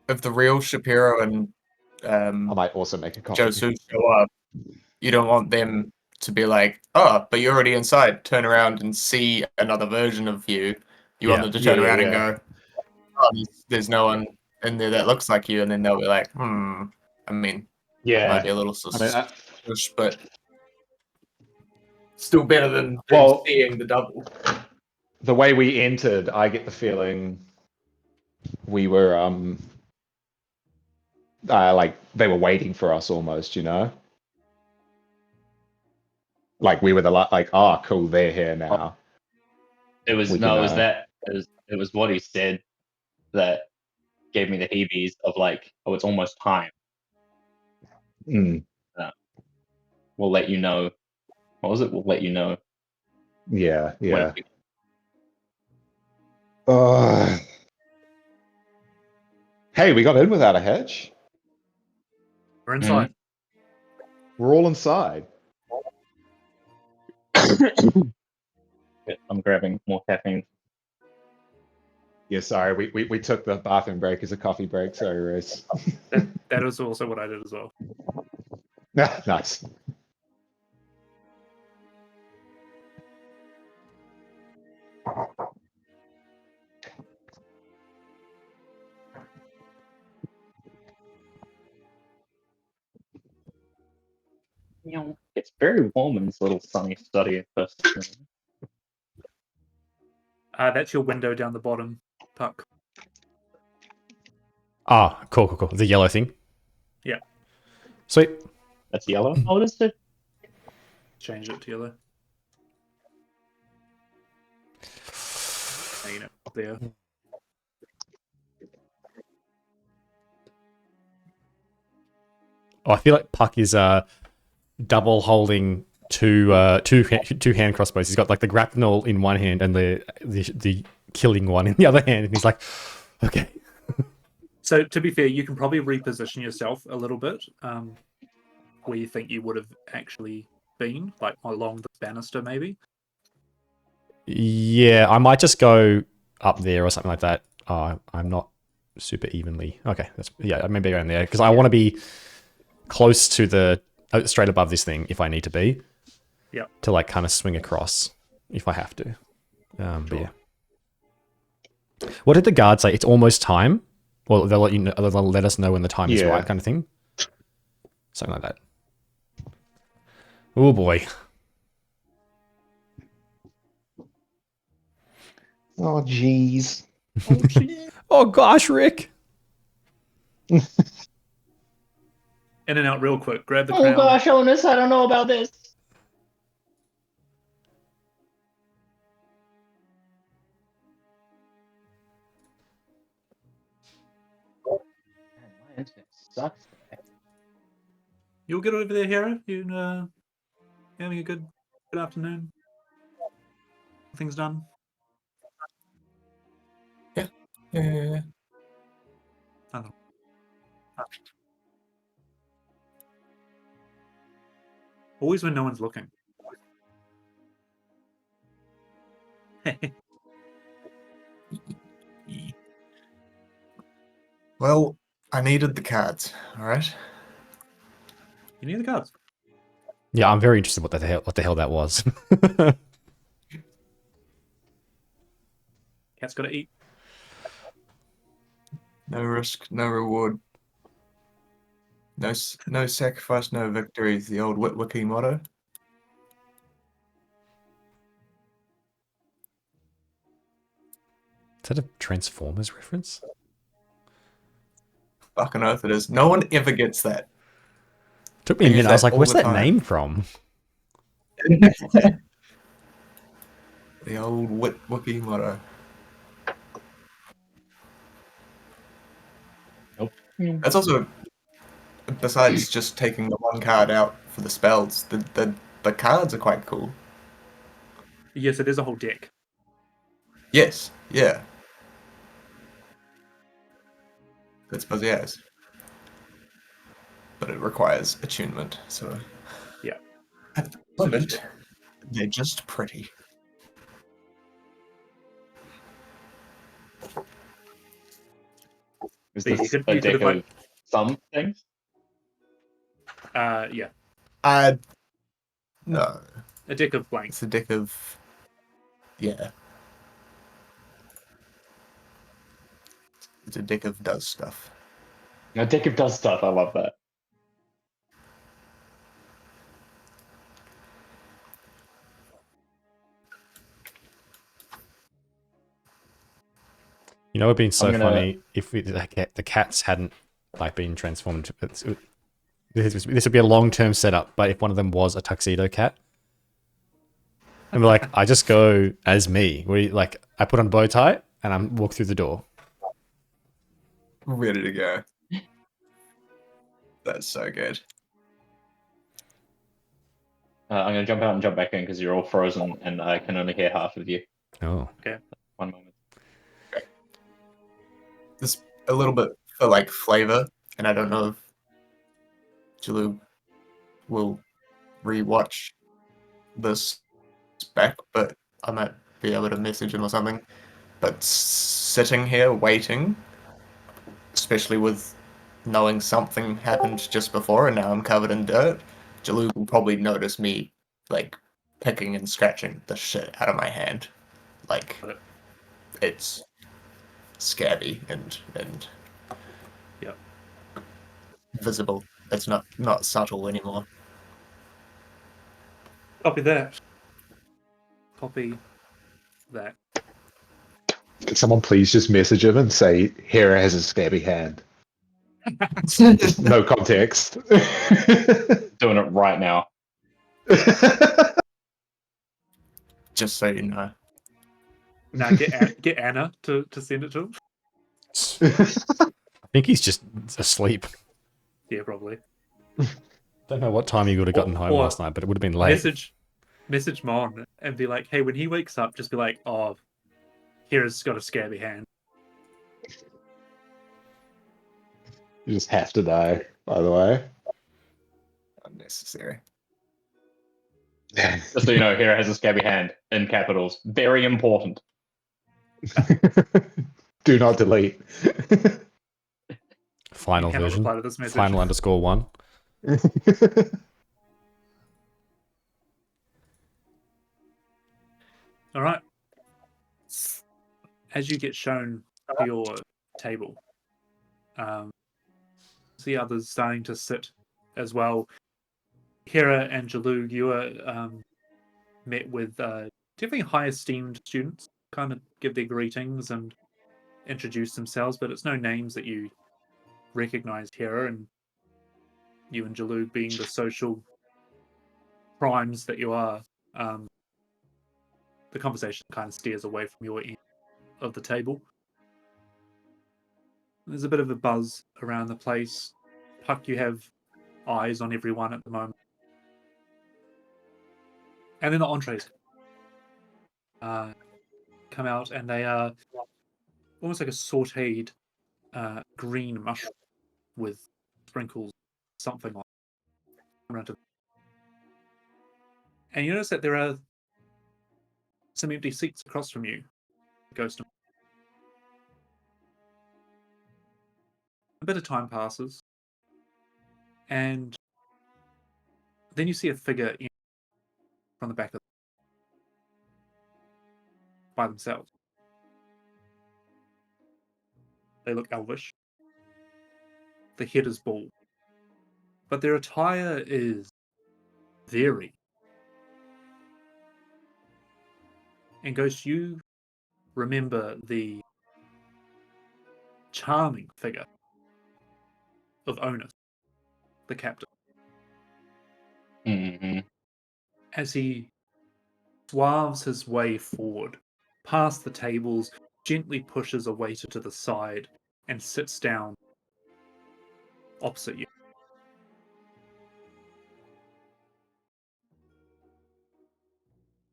If the real Shapiro and I might also make a copy. Josu show up, you don't want them to be like, oh, but you're already inside. Turn around and see another version of you. You want Yeah. them to turn Yeah, around and yeah. go, oh, there's no one in there that looks like you, and then they'll be like, I mean, might be a little suspicious, but still better than Well- seeing the double. The way we entered, I get the feeling we were like they were waiting for us almost, you know? Like we were like, oh cool, they're here now. It was We no, can, it was that. It was what he said that gave me the heebies of like, oh, it's almost time. Mm, We'll let you know. What was it? We'll let you know. yeah. When it- Hey, we got in without a hitch. We're inside. We're all inside. I'm grabbing more caffeine. Yeah, sorry, we took the bathroom break as a coffee break. Sorry, Reese. That is also what I did as well. Nice. You know, it's very warm in this little sunny study. First, That's your window down the bottom, Puck. Ah, cool. The yellow thing. Yeah. Sweet. that's yellow. Oh, what is it? Change it to yellow. You know, there. Oh, I feel like Puck is double holding two hand crossbows. He's got like the grapnel in one hand and the killing one in the other hand, and he's like, okay. So to be fair, you can probably reposition yourself a little bit, where you think you would have actually been, like along the banister, maybe. Yeah, I might just go up there or something like that. I'm not super evenly. Okay, maybe around there because I want to be close to the straight above this thing if I need to be. Yeah. To like kind of swing across if I have to. But yeah. What did the guard say? It's almost time. Well, they'll let you know. They'll let us know when the time is right, kind of thing. Something like that. Oh boy. Oh jeez. Oh gosh, Rick. In and out real quick. Grab the Oh crown. gosh, Onus, I don't know about this. Man, my internet sucks. You'll get over there, Hera. You having a good afternoon. Things done. Yeah. Always when no one's looking. Well, I needed the cards, alright? You need the cards. Yeah, I'm very interested what the hell that was. Cat's got to eat. No risk, no reward. No sacrifice, no victory is the old Witwicky motto. Is that a Transformers reference? Fucking oath it is. No one ever gets that. Took me a I use minute. I was that like, all where's the that time. name from? The old Wookiee motto. Nope. That's also, besides just taking the one card out for the spells, the cards are quite cool. Yes, it is a whole deck. Yes, yeah. That's fuzzy eyes. But it requires attunement, so Yeah. at the So moment, they're just pretty. Is But you this could- a you could deck have, like- of some things? yeah, No. a deck of blanks. It's a deck of... Yeah. It's a deck of does stuff. A deck of does stuff. I love that. You know, it'd been so I'm gonna- funny if the cats hadn't like been transformed. This would be a long-term setup, but if one of them was a tuxedo cat, and like I just go as me, where like I put on a bow tie and I walk through the door. Ready to go. That's so good. I'm gonna jump out and jump back in because you're all frozen and I can only hear half of you. Oh, One moment. Just a little bit for like flavor, and I don't know if Jalu will rewatch this back, but I might be able to message him or something. But sitting here waiting, especially with knowing something happened just before and now I'm covered in dirt, Jalu will probably notice me like picking and scratching the shit out of my hand. Like it's scabby and Yep. visible. It's not subtle anymore. Copy that. Copy that. Can someone please just message him and say Hera has a scabby hand? No context. Doing it right now. Just so you know. Now get Anna to send it to him. I think he's just asleep. Yeah, probably. Don't know what time he would have gotten home Or last night, but it would have been late. Message Mon and be like, hey, when he wakes up, just be like, oh, Hera's got a scabby hand. You just have to die, by the way. Unnecessary. Just so you know, Hera has a scabby hand in capitals. Very important. Do not delete. Final You cannot version. reply to this message. Final _1. All right. As you get shown to your table, see others starting to sit as well. Hera and Jalu, you are met with definitely high esteemed students. Kind of give their greetings and introduce themselves, but it's no names that you recognize Hera, and you and Jalu being the social primes that you are. The conversation kind of steers away from your end of the table. There's a bit of a buzz around the place. Puck, you have eyes on everyone at the moment. And then the entrees come out, and they are almost like a sauteed green mushroom with sprinkles, something like that. And you notice that there are some empty seats across from you, Ghost. A bit of time passes, and then you see a figure from the back of by themselves. They look elvish. The head is bald, but their attire is very. And Ghost, you remember the charming figure of Onus, the captain, Mm-hmm. as he swaves his way forward, past the tables, gently pushes a waiter to the side, and sits down opposite you.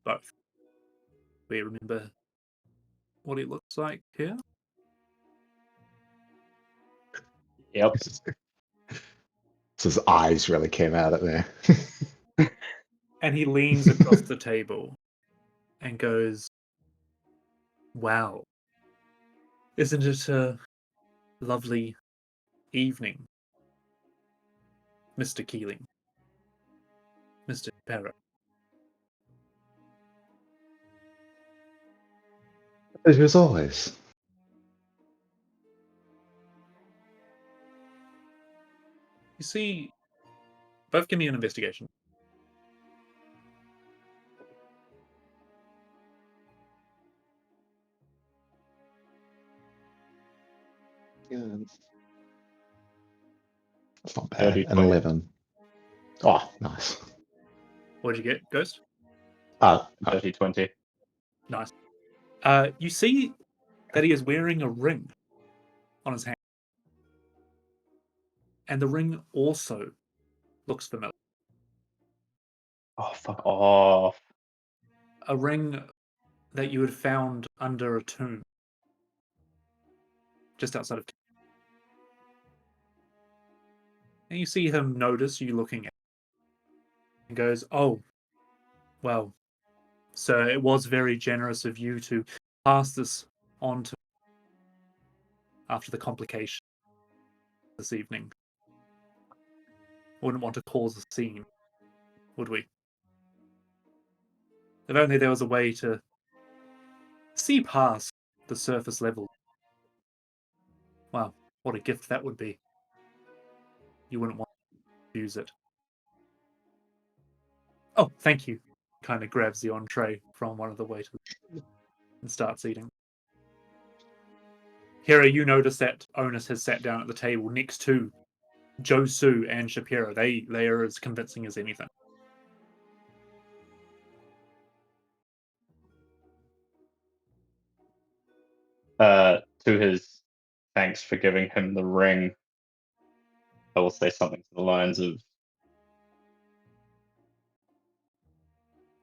Both. We remember what he looks like here? Yep. So his eyes really came out at me. And he leans across the table and goes, "Wow, isn't it a lovely evening, Mr. Keeling, Mr. Parrot?" As always. You see, both give me an investigation. Yeah. That's not bad. Dirty An 20. 11. Oh, nice. What did you get, Ghost? Dirty 20. Nice. You see that he is wearing a ring on his hand. And the ring also looks familiar. Oh, fuck off. A ring that you had found under a tomb just outside of. And you see him notice you looking at it and goes, "Oh, well, sir, it was very generous of you to pass this on to after the complication this evening. Wouldn't want to cause a scene, would we? If only there was a way to see past the surface level. Wow, what a gift that would be. You wouldn't want to use it." "Oh, thank you." Kind of grabs the entree from one of the waiters and starts eating. Hera, you notice that Onus has sat down at the table next to Josu and Shapiro. They are as convincing as anything. To his thanks for giving him the ring, I will say something to the lines of,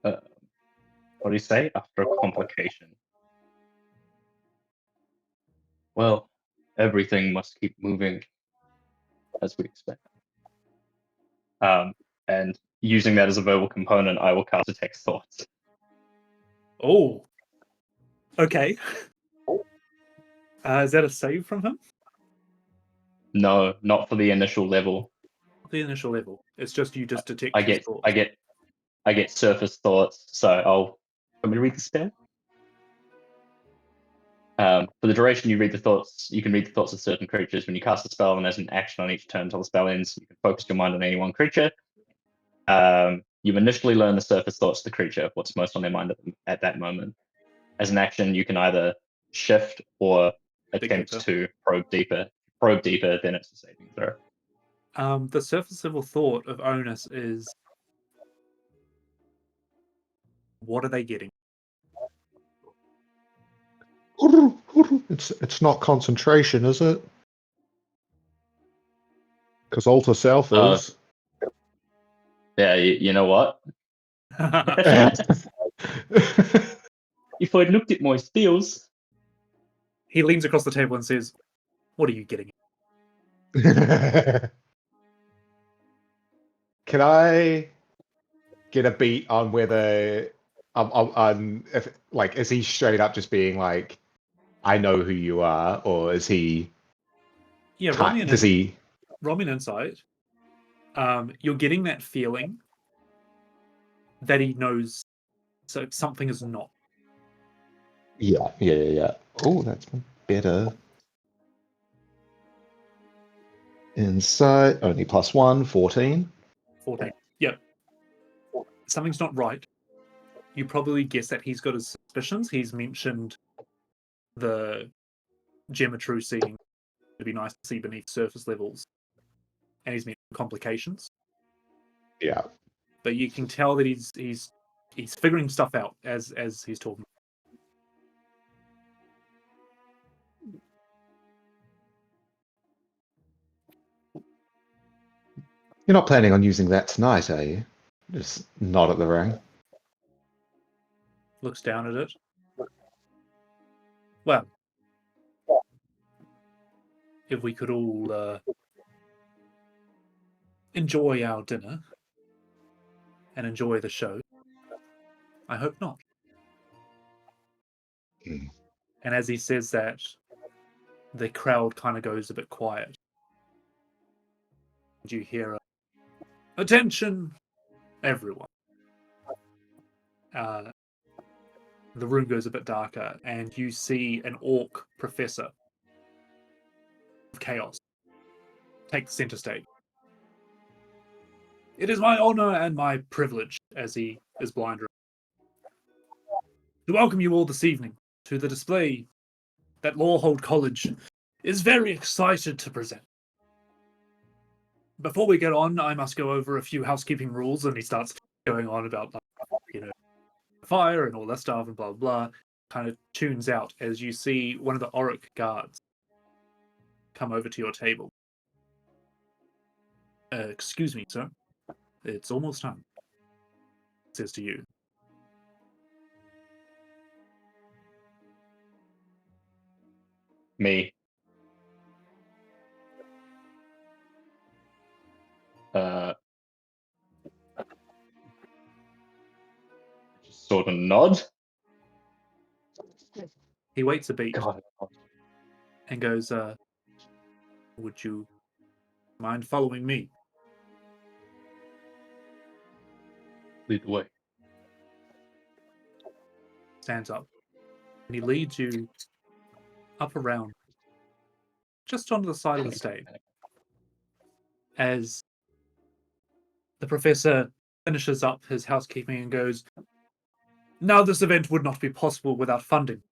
what do you say? After a complication. Well, everything must keep moving as we expect. And using that as a verbal component, I will cast Detect Thoughts. Oh, okay. Is that a save from him? No, not for the initial level. The initial level. It's just you just detect I his get thoughts. I get surface thoughts, so I'll let me read the spell. For the duration you read the thoughts, you can read the thoughts of certain creatures. When you cast a spell and as an action on each turn until the spell ends, you can focus your mind on any one creature. You initially learn the surface thoughts of the creature, what's most on their mind at that moment. As an action, you can either shift or attempt deeper. to probe deeper. Probe deeper, then it's a saving throw. The surface level thought of Onus is, what are they getting? It's not concentration, is it? Because Alter Self is. Yeah, you know what? If I'd looked at my spells, He leans across the table and says, "What are you getting?" Can I get a beat on whether if like is he straight up just being like, I know who you are, or is he? Yeah, Does he? roll me an insight. You're getting that feeling that he knows, so something is not. Yeah. Oh, that's better. Insight only +1, 14. 14. Yep. Something's not right. You probably guess that he's got his suspicions. He's mentioned the geometry seeing to be nice to see beneath surface levels, and he's mentioned complications. Yeah. But you can tell that he's he's figuring stuff out as he's talking. You're not planning on using that tonight, are you? Just nod at the ring. Looks down at it. Well, if we could all enjoy our dinner and enjoy the show, I hope not. Hmm. And as he says that, the crowd kind of goes a bit quiet. And you hear attention, everyone. The room goes a bit darker, and you see an orc professor of chaos take the center stage. It is my honor and my privilege, as he is blind, to welcome you all this evening to the display that Lorehold College is very excited to present. Before we get on, I must go over a few housekeeping rules, and he starts going on about, fire and all that stuff and blah, blah, blah. Kind of tunes out as you see one of the Auric guards come over to your table. Excuse me, sir. It's almost time. Says to you. Me. Just sort of nod. He waits a beat God. and goes, would you mind following me? Lead the way. Stands up. And he leads you up around, just onto the side of the stage. As the professor finishes up his housekeeping and goes, now this event would not be possible without funding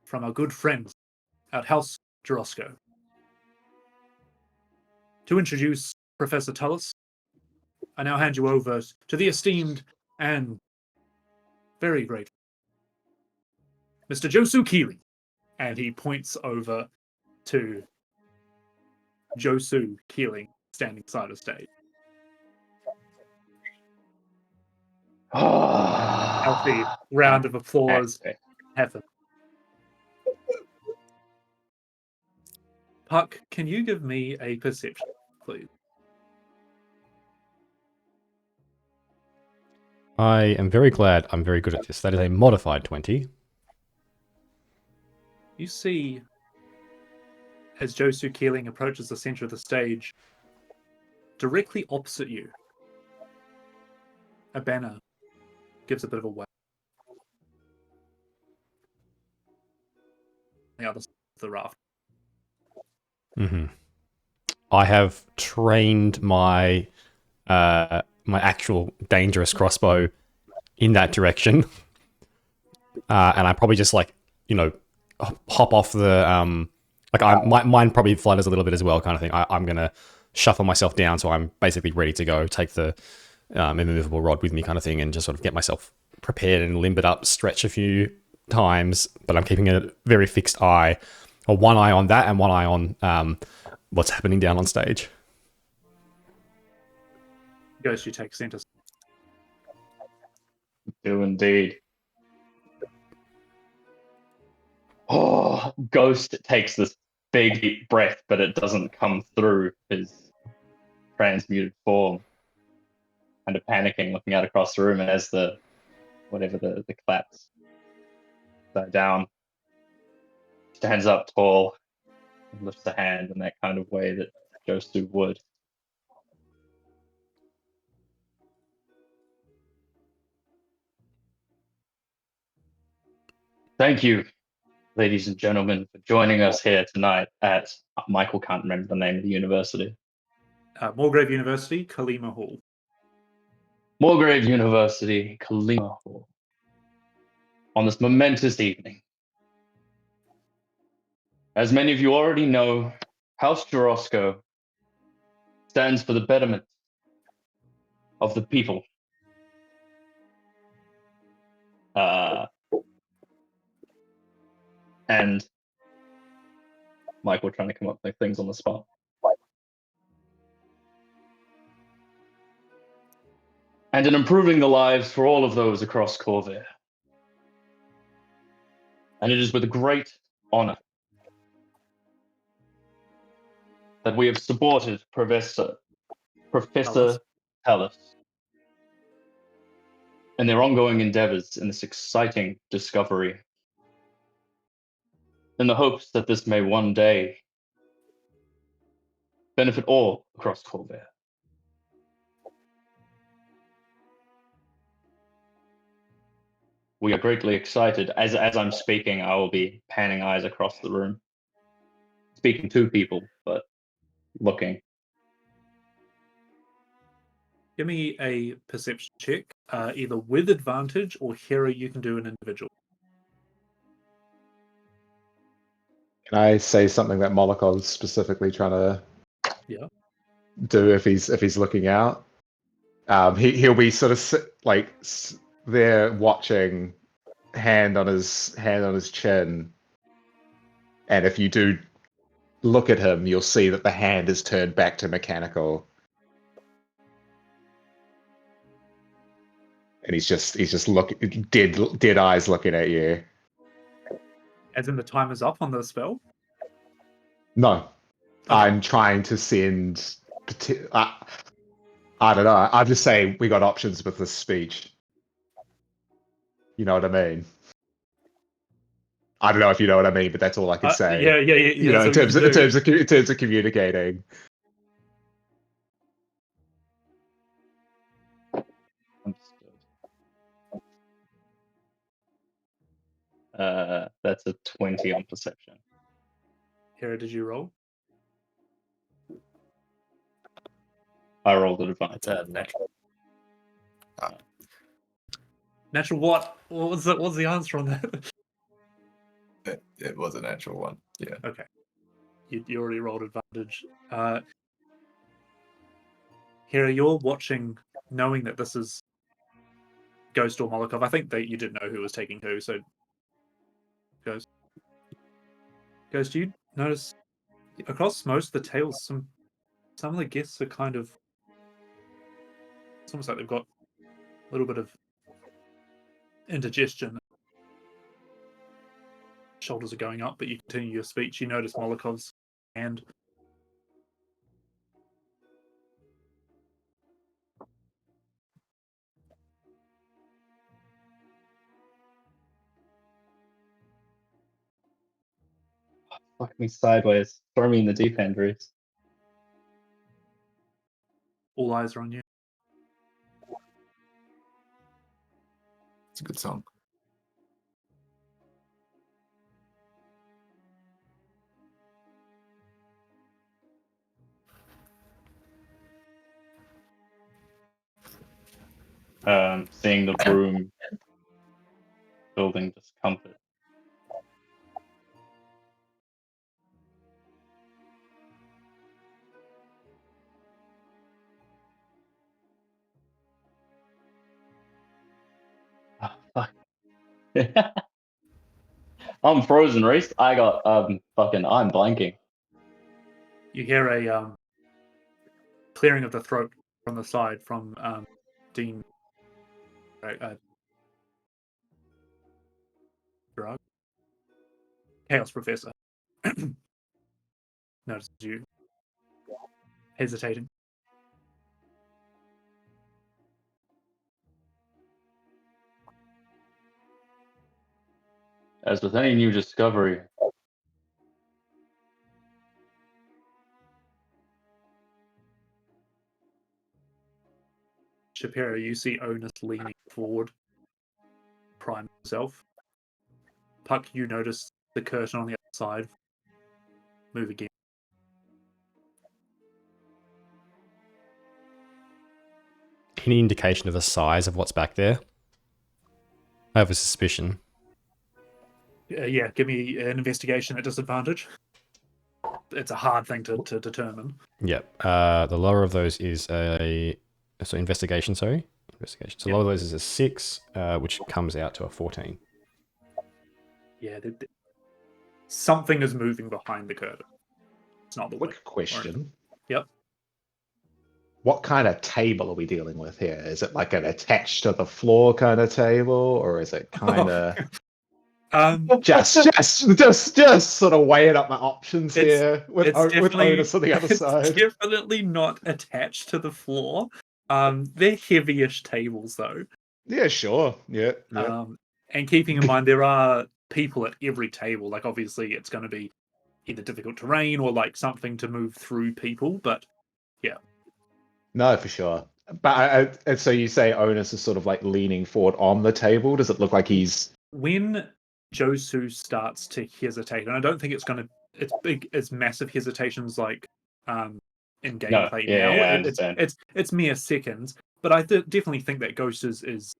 from our good friends at House Jarosco. To introduce Professor Tullis, I now hand you over to the esteemed and very grateful Mr. Josu Keeley. And he points over to Josu Keeling standing side of stage. Healthy round of applause. Heaven. Puck, can you give me a perception, please? I am very glad I'm very good at this. That is a modified 20. You see, as Josu Keeling approaches the center of the stage, directly opposite you, a banner gives a bit of a wave. The other side of the raft. Mm-hmm. I have trained my my actual dangerous crossbow in that direction, and I probably just hop off the mine probably flutters a little bit as well, kind of thing. I'm gonna shuffle myself down so I'm basically ready to go. Take the immovable rod with me, kind of thing, and just sort of get myself prepared and limbered up, stretch a few times, but I'm keeping a very fixed eye, or one eye on that and one eye on what's happening down on stage. Ghost, you take center. Do indeed. Oh, Ghost takes this big deep breath, but it doesn't come through his transmuted form. Kind of panicking, looking out across the room, and as the claps die down, stands up tall and lifts a hand in that kind of way that Josu would. Thank you, ladies and gentlemen, for joining us here tonight at, Michael can't remember the name of the university. Mulgrave University, Kalima Hall. Mulgrave University, Kalima Hall. On this momentous evening. As many of you already know, House Jarosco stands for the betterment of the people. And Michael trying to come up with things on the spot. And in improving the lives for all of those across Khorvaire. And it is with great honor that we have supported Professor Hellas in their ongoing endeavors in this exciting discovery, in the hopes that this may one day benefit all across Khorvaire. We are greatly excited. As I'm speaking, I will be panning eyes across the room, speaking to people, but looking. Give me a perception check, either with advantage or hero you can do an individual. Can I say something that Molokov's specifically trying to Yeah. do if he's looking out? He'll be sort of there watching, hand on his chin, and if you do look at him, you'll see that the hand is turned back to mechanical, and he's just looking dead eyes looking at you. As in the time is up on the spell? No, Okay. I'm trying to send. I don't know. I'm just saying we got options with this speech. You know what I mean? I don't know if you know what I mean, but that's all I can say. Yeah. You know, in terms of communicating. Understood. That's a 20 on perception. Hera, did you roll? I rolled an advantage. It's a natural. Natural what? What's the answer on that? It was a natural one. Yeah. Okay. You already rolled advantage. Hera, you're watching, knowing that this is Ghost or Molotov. I think that you did know who was taking who, so Ghost, you notice across most of the tails, some of the guests are kind of, it's almost like they've got a little bit of indigestion. Shoulders are going up, but you continue your speech. You notice Molokov's hand. Fuck me sideways. Throw me in the deep end, Reese. All eyes are on you. It's a good song. Seeing the room building discomfort. Oh, fuck. I'm frozen, Reese. I got I'm blanking. You hear a clearing of the throat from the side from Dean. Drug. Chaos Professor. Notices you hesitating. As with any new discovery, Shapiro, you see Onus leaning forward, prime himself. Puck, you notice the curtain on the other side move again. Any indication of the size of what's back there? I have a suspicion. Yeah, give me an investigation at disadvantage. It's a hard thing to determine. Yep. The lower of those is investigation, sorry. Investigation. So Yep. lower those is a 6, which comes out to a 14. Yeah, something is moving behind the curtain. It's not the wind. Quick question. Yep. What kind of table are we dealing with here? Is it like an attached to the floor kind of table, or is it kind of just sort of weighing up my options It's- here with it's definitely Onus on the other it's side? definitely not attached to the floor. They're heavyish tables though. Yeah, sure. Yeah. And keeping in mind there are people at every table. Like obviously it's going to be either difficult terrain or like something to move through people. But No, for sure. But and so you say Onus is sort of like leaning forward on the table. Does it look like he's? when Josu starts to hesitate, and I don't think it's massive hesitations like in No, gameplay yeah, now. yeah, I understand. It's mere seconds, but I definitely think that Ghost is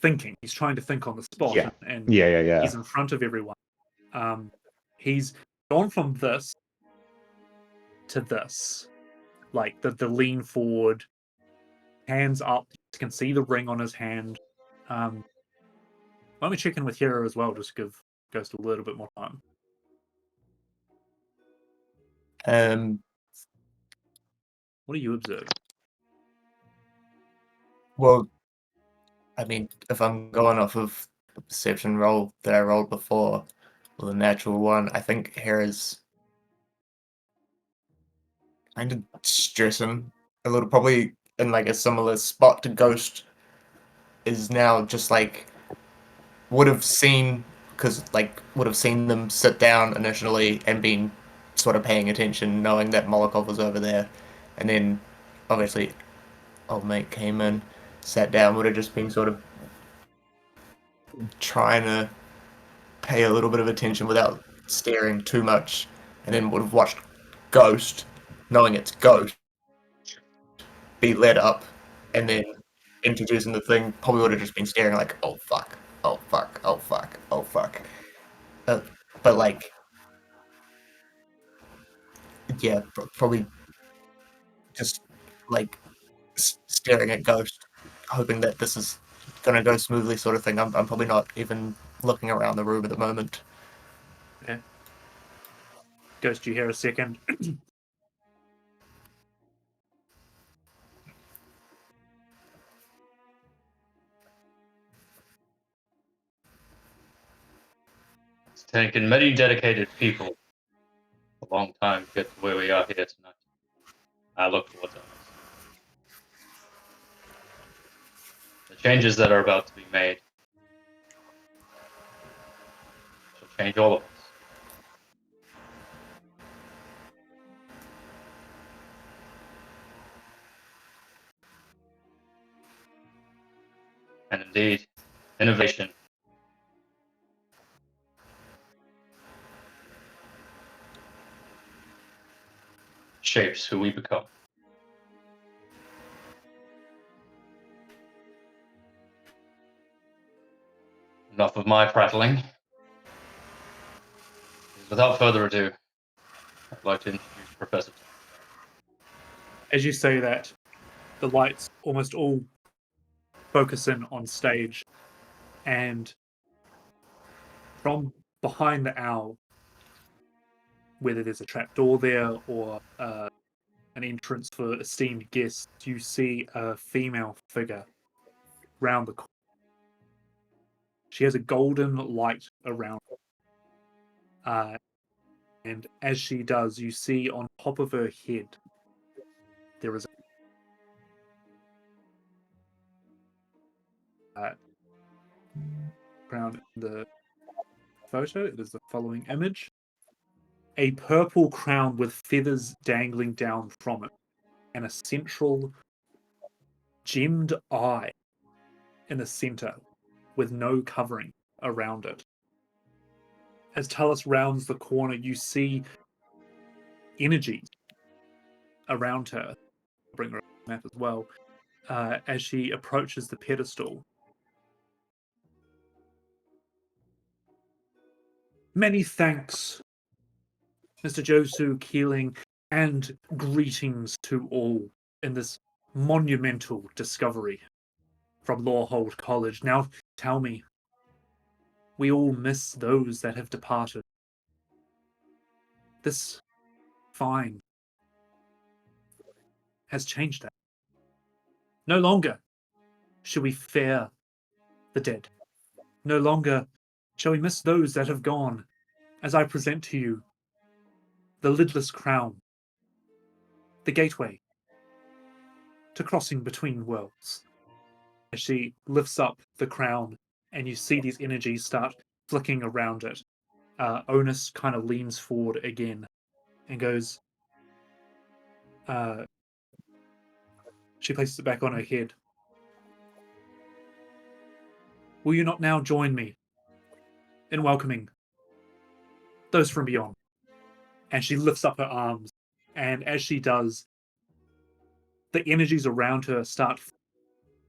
thinking. He's trying to think on the spot, Yeah. and Yeah. he's in front of everyone. He's gone from this to this, like the lean forward, hands up. You can see the ring on his hand. Why don't we check in with Hero as well, just to give Ghost a little bit more time. What do you observe? Well, I mean, if I'm going off of the perception roll that I rolled before, with a natural one, I think Hera's kind of stressing a little, probably in like a similar spot to Ghost is now, just like would have seen them sit down initially and been sort of paying attention, knowing that Molokov was over there, and then obviously old mate came in, sat down, would have just been sort of trying to pay a little bit of attention without staring too much, and then would have watched Ghost, knowing it's Ghost, be led up, and then introducing the thing, probably would have just been staring like, oh fuck, oh fuck, oh fuck, oh fuck. But like, yeah, probably just like staring at Ghost, hoping that this is gonna go smoothly, sort of thing. I'm probably not even looking around the room at the moment. Okay. Ghost, you hear a second? It's taken many dedicated people a long time to get to where we are here tonight. I look towards us. The changes that are about to be made shall change all of us. And indeed, innovation shapes who we become. Enough of my prattling. Without further ado, I'd like to introduce Professor. As you say that, the lights almost all focus in on stage, and from behind the owl, whether there's a trapdoor there or an entrance for esteemed guests, you see a female figure round the corner. She has a golden light around her. And as she does, you see on top of her head there is a crown in the photo. It is the following image: a purple crown with feathers dangling down from it, and a central gemmed eye in the center with no covering around it. As Talus rounds the corner, you see energy around her. I'll bring her up on the map as well. As she approaches the pedestal. Many thanks, Mr. Josu Keeling, and greetings to all in this monumental discovery. from Lawhold College. Now tell me, we all miss those that have departed. This fine has changed that. No longer shall we fear the dead. No longer shall we miss those that have gone, as I present to you the lidless crown, the gateway to crossing between worlds. As she lifts up the crown, and you see these energies start flicking around it, Onus kind of leans forward again and goes, she places it back on her head. Will you not now join me in welcoming those from beyond? And she lifts up her arms, and as she does, the energies around her start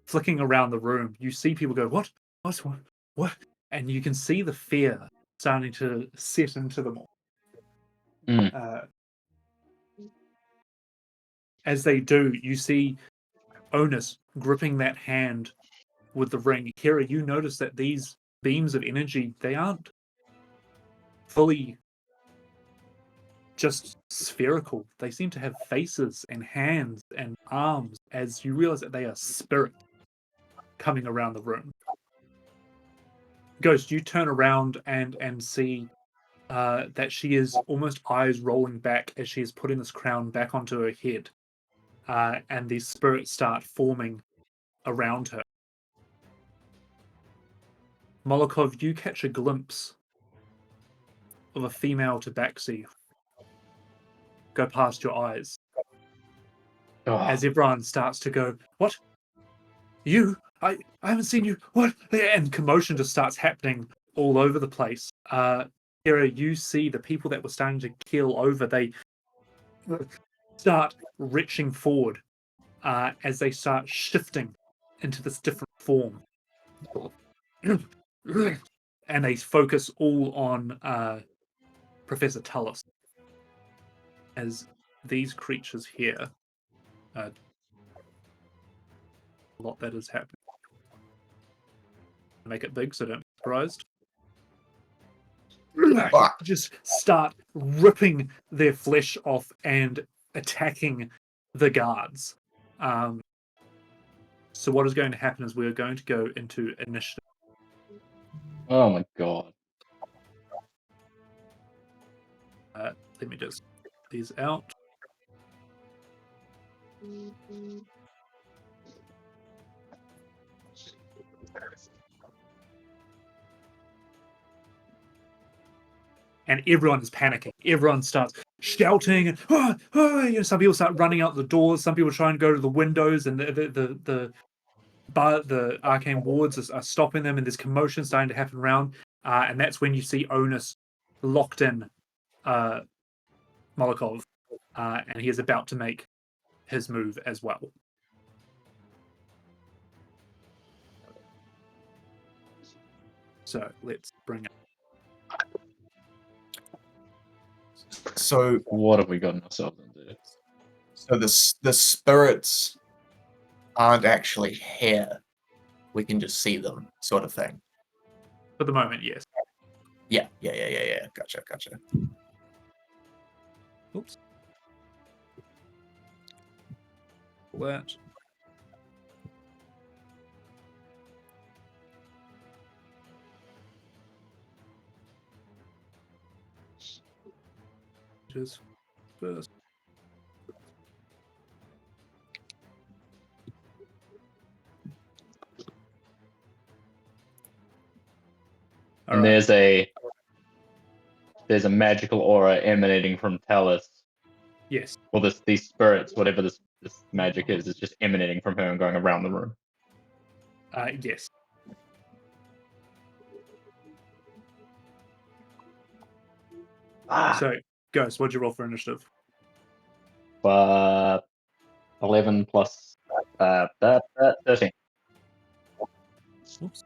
flicking around the room. You see people go, what? What? And you can see the fear starting to set into them all. As they do, you see Onus gripping that hand with the ring. Kira, you notice that these beams of energy, they aren't fully just spherical. They seem to have faces and hands and arms, as you realize that they are spirit coming around the room. Ghost, you turn around and see that she is almost eyes rolling back as she is putting this crown back onto her head. And these spirits start forming around her. Molokov, you catch a glimpse of a female tabaxi go past your eyes. As everyone starts to go, what? You? I haven't seen you. What? And commotion just starts happening all over the place. Kira, you see the people that were starting to keel over, they start reaching forward as they start shifting into this different form. And they focus all on Professor Tullis. As these creatures here, a lot that is happening. Make it big so don't be surprised. Just start ripping their flesh off and attacking the guards. So what is going to happen is we're going to go into initiative. Oh my god. Let me just get these out. And everyone is panicking. Everyone starts shouting. Some people start running out the doors. Some people try and go to the windows, and the arcane wards are stopping them, and there's commotion starting to happen around. And that's when you see Onus locked in Molokov, and he is about to make his move as well. So let's bring it. So What have we gotten ourselves into? So the spirits aren't actually here. We can just see them, sort of thing. For the moment, yes. Yeah. Gotcha. Oops. That. Just first. And there's a magical aura emanating from Talus. Yes. Well, these spirits, whatever this magic is just emanating from her and going around the room. Yes. So, Ghost, what'd you roll for initiative? 11 plus 13. Oops.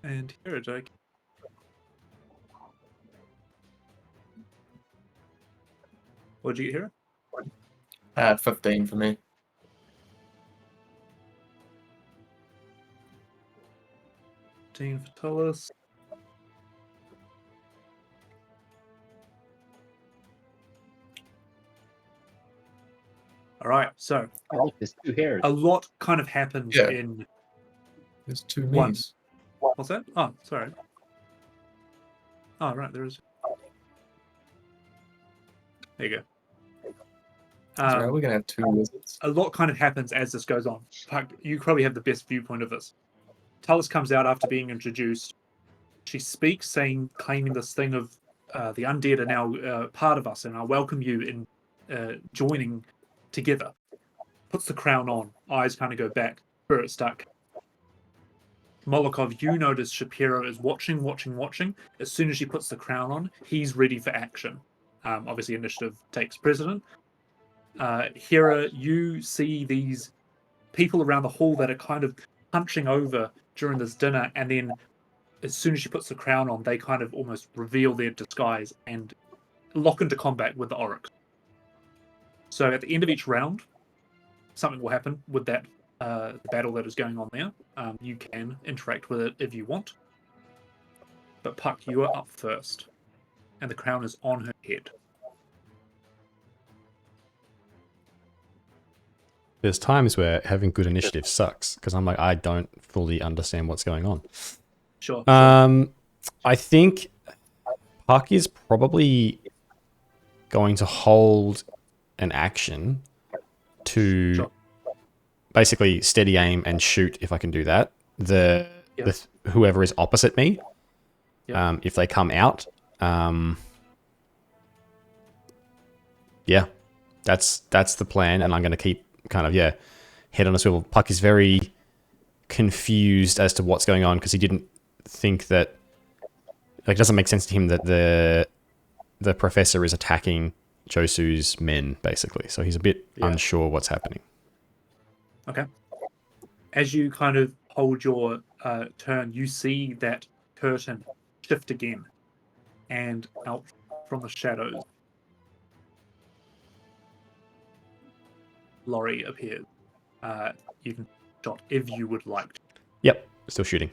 And here, Jake. What did you get here? 15 for me. 15 for Tullus. All right, so Oh, look, there's 2 hairs. a lot kind of happens Yeah. in There's 2 One. me's. what's that? Oh, sorry. Oh, right, there is. There you go. So we're gonna have 2 wizards. A lot kind of happens as this goes on. Puck, you probably have the best viewpoint of this. Tullus comes out after being introduced. She speaks, claiming this thing of the undead are now part of us, and I welcome you in joining together. Puts the crown on. Eyes kind of go back. Spirit stuck. Molokov, you notice Shapiro is watching. As soon as she puts the crown on, he's ready for action. Obviously, initiative takes precedent. Hera, you see these people around the hall that are kind of punching over during this dinner, and then as soon as she puts the crown on, they kind of almost reveal their disguise and lock into combat with the Oryx. So at the end of each round, something will happen with that battle that is going on there. You can interact with it if you want. But Puck, you are up first, and the crown is on her head. There's times where having good initiative sucks because I'm like, I don't fully understand what's going on. Sure. I think Puck is probably going to hold an action to basically steady aim and shoot if I can do that. Whoever is opposite me, if they come out, yeah, that's the plan, and I'm going to keep kind of head on a swivel. Puck is very confused as to what's going on because he didn't think that, like, it doesn't make sense to him that the professor is attacking Josu's men, basically. So he's a bit unsure what's happening. Okay. As you kind of hold your turn, you see that curtain shift again, and out from the shadows, Laurie appears. You can shot if you would like to. Yep, still shooting.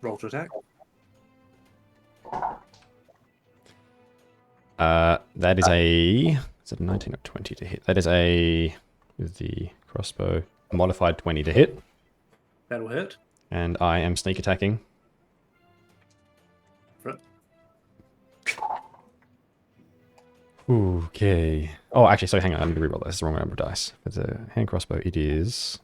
Roll to attack. That is a 19 or 20 to hit? That is with the crossbow, modified 20 to hit. That'll hit. And I am sneak attacking. Okay. Oh, actually, sorry, hang on. I need to reroll that. That's the wrong number of dice. For the hand crossbow, it is...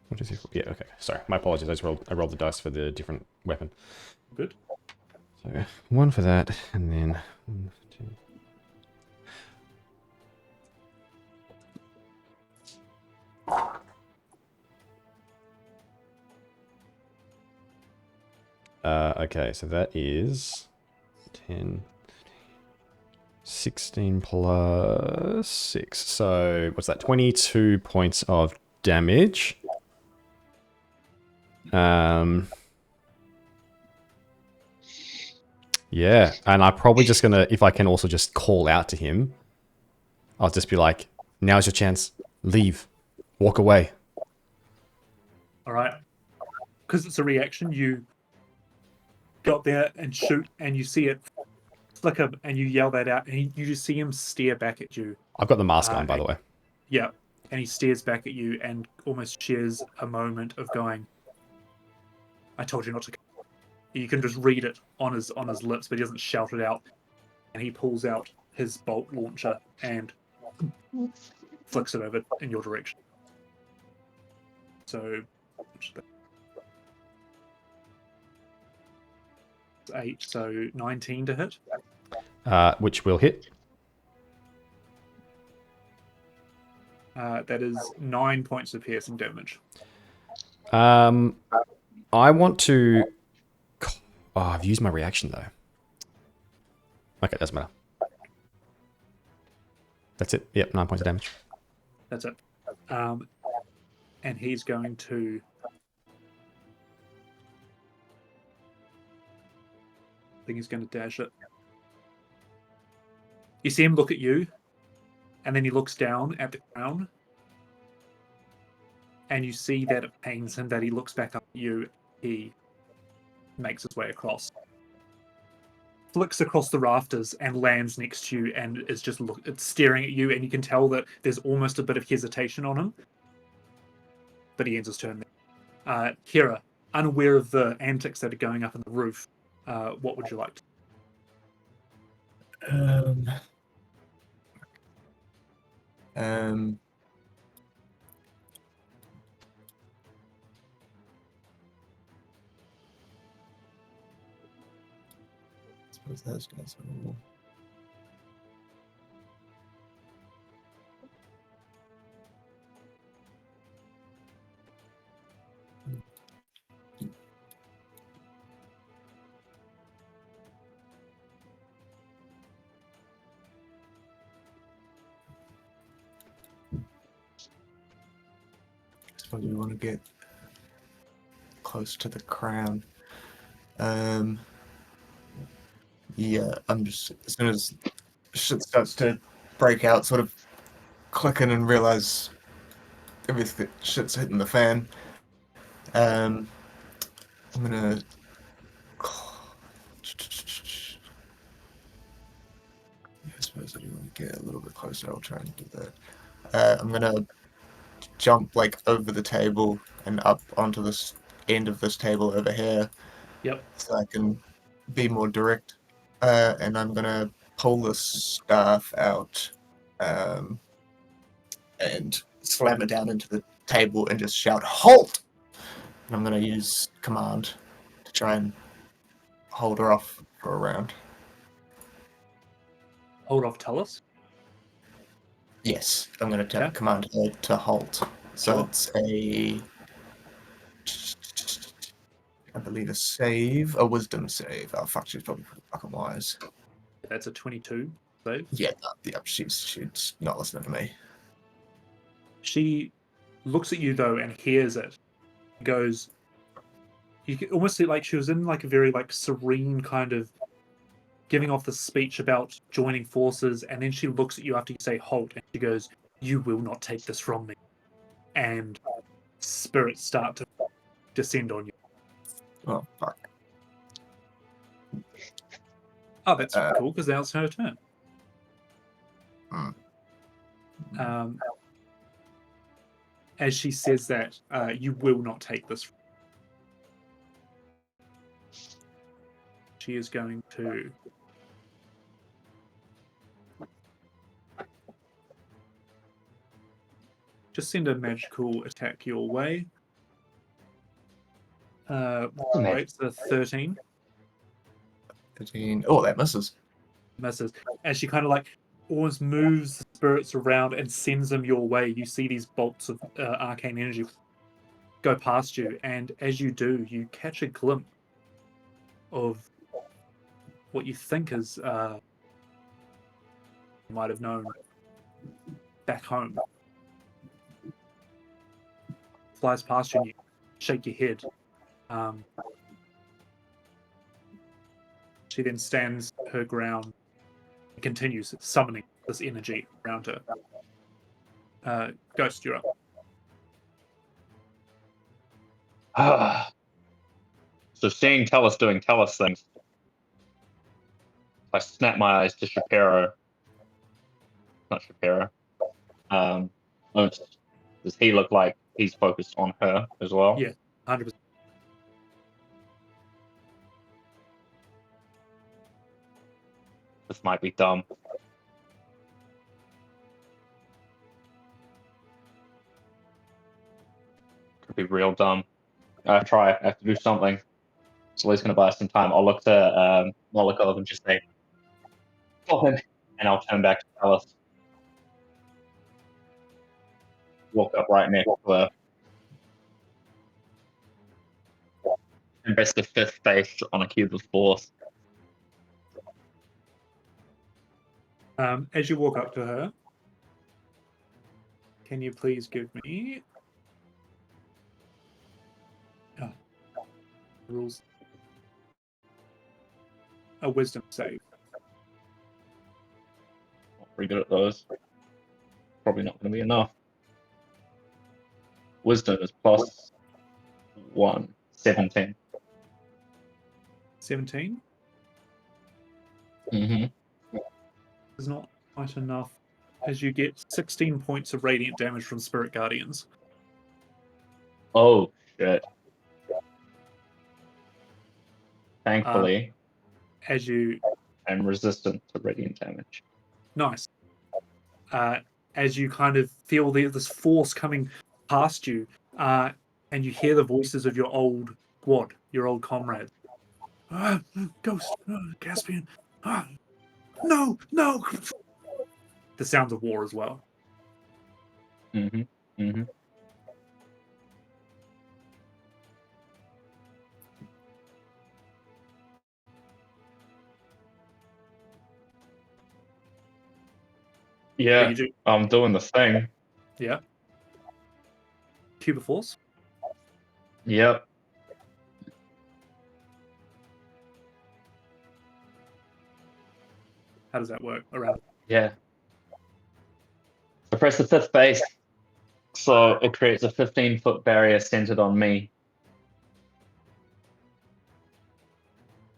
What is it? Yeah, okay. Sorry, my apologies. I rolled the dice for the different weapon. Good. So, 1 for that, and then... 1, 2... Okay, so that is 10, 16 plus 6. So, what's that? 22 points of damage. Yeah, and I'm probably just gonna, if I can also just call out to him, I'll just be like, now's your chance. Leave. Walk away. All right. Because it's a reaction, you go up there and shoot, and you see it flicker, and you yell that out, and you just see him stare back at you. I've got the mask on, by the way. Yeah, and he stares back at you and almost shares a moment of going, I told you not to. You can just read it on his lips, but he doesn't shout it out. And he pulls out his bolt launcher and flicks it over in your direction. So, 8, so 19 to hit. Which will hit. That is 9 points of piercing damage. I want to... Oh, I've used my reaction, though. Okay, doesn't matter. That's it. Yep, 9 points of damage. That's it. And he's going to think he's going to dash it. You see him look at you, and then he looks down at the ground, and you see that it pains him that he looks back up at you. He makes his way across, flicks across the rafters, and lands next to you, and is just it's staring at you, and you can tell that there's almost a bit of hesitation on him. But he ends his turn there. Kira, unaware of the antics that are going up on the roof, what would you like to Um, I suppose those guys are all... I suppose we want to get close to the crown. Yeah, I'm just, as soon as shit starts to break out, sort of clicking and realize everything shit's hitting the fan. I'm gonna. Yeah, I suppose I do want to get a little bit closer. I'll try and do that. I'm gonna jump like over the table and up onto this end of this table over here. Yep. So I can be more direct. And I'm gonna pull the staff out, and slam it down into the table and just shout "Halt!" And I'm gonna use command to try and hold her off for a round. hold off Tullus? Yes, I'm gonna Yeah. command her to halt. So Sure. it's a, I believe, a wisdom save. Oh fuck, she's probably fucking wise. That's a 22 save. Yeah, she's not listening to me. She looks at you though and hears it. Goes. You can almost see like she was in like a very like serene kind of giving off the speech about joining forces, and then she looks at you after you say halt, and she goes, "You will not take this from me." And spirits start to descend on you. Oh fuck. Oh, that's cool because now it's her turn. Hmm. As she says that, you will not take this. She is going to just send a magical attack your way. Right, it's a 13. 13. Oh, that misses. Misses. As she kind of like almost moves the spirits around and sends them your way, you see these bolts of arcane energy go past you, and as you do, you catch a glimpse of what you think is you might have known back home. Flies past you and you shake your head. She then stands her ground and continues summoning this energy around her. Ghost, you're up. So seeing Tellus doing Tellus things, I snap my eyes to Shapiro. Not Shapiro. Does he look like he's focused on her as well? Yeah, 100%. This might be dumb. Could be real dumb. I have to do something. So he's gonna buy some time. I'll look to Molokov and just say, "Stop him," and I'll turn back to Tellus. Walk up right next to her. And press the fifth face on a cube of force. As you walk up to her, can you please give me rules? a wisdom save. Not very good at those. Probably not going to be enough. Wisdom is plus 1, 17. 17 Mm-hmm. is not quite enough, as you get 16 points of radiant damage from Spirit Guardians. Oh, shit. Thankfully, As you I'm resistant to radiant damage. Nice. As you kind of feel this force coming past you, and you hear the voices of your old squad, your old comrades. Ghost, Caspian, no, no. The sounds of war as well. Mm-hmm. Mm-hmm. Yeah, You do, I'm doing the thing. yeah. Cube of Force. Yep. How does that work around? Yeah. I press the 5th base, so it creates a 15-foot barrier centered on me.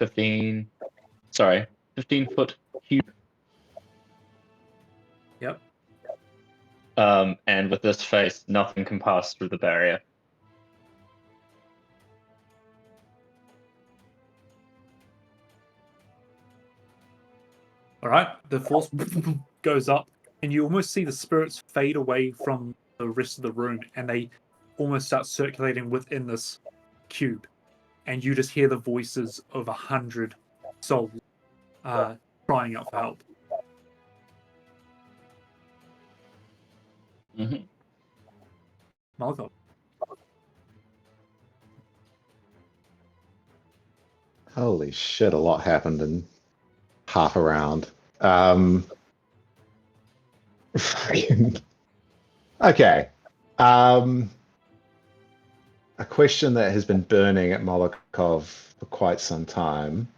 15-foot cube. Yep. And with this face, nothing can pass through the barrier. All right. The force goes up, and you almost see the spirits fade away from the rest of the room, and they almost start circulating within this cube. And you just hear the voices of 100 souls crying out for help. Mm-hmm. Malcolm. Holy shit, a lot happened in half a round. Okay. A question that has been burning at Molokov for quite some time,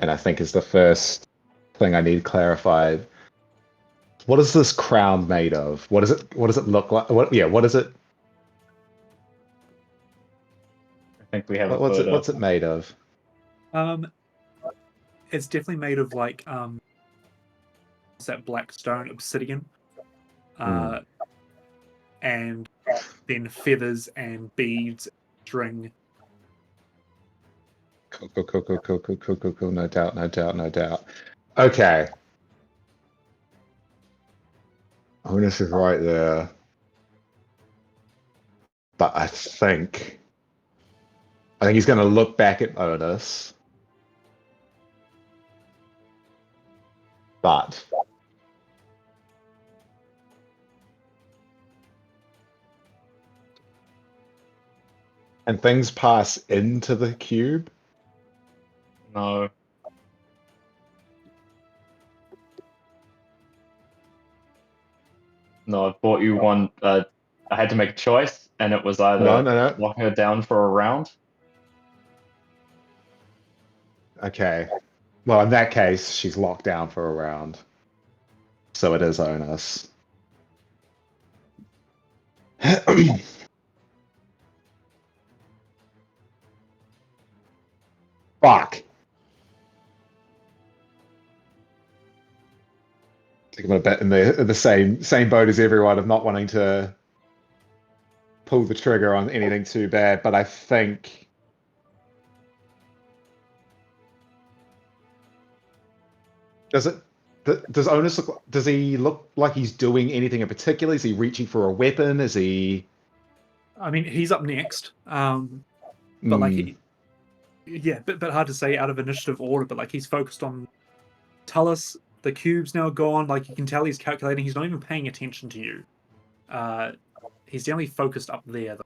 and I think is the first thing I need clarified. What is this crown made of? What does it look like? What is it? I think we have a What's photo. it made of? It's definitely made of like what's that black stone, obsidian, and then feathers and beads, string. Cool. No doubt. Okay. Onus is right there. But I think he's going to look back at Onus. But and things pass into the cube. No. No, I bought you one. I had to make a choice, and it was either No. locking her down for a round. Okay. Well, in that case, she's locked down for a round. So it is Onus. Fuck. I think I'm a bit in the same boat as everyone of not wanting to pull the trigger on anything too bad, but I think does Onus does he look like he's doing anything in particular? Is he reaching for a weapon? Is he I mean, he's up next, but like but hard to say out of initiative order. But like he's focused on Tullus. The cube's now gone. Like you can tell he's calculating. He's not even paying attention to you. He's definitely focused up there. Though.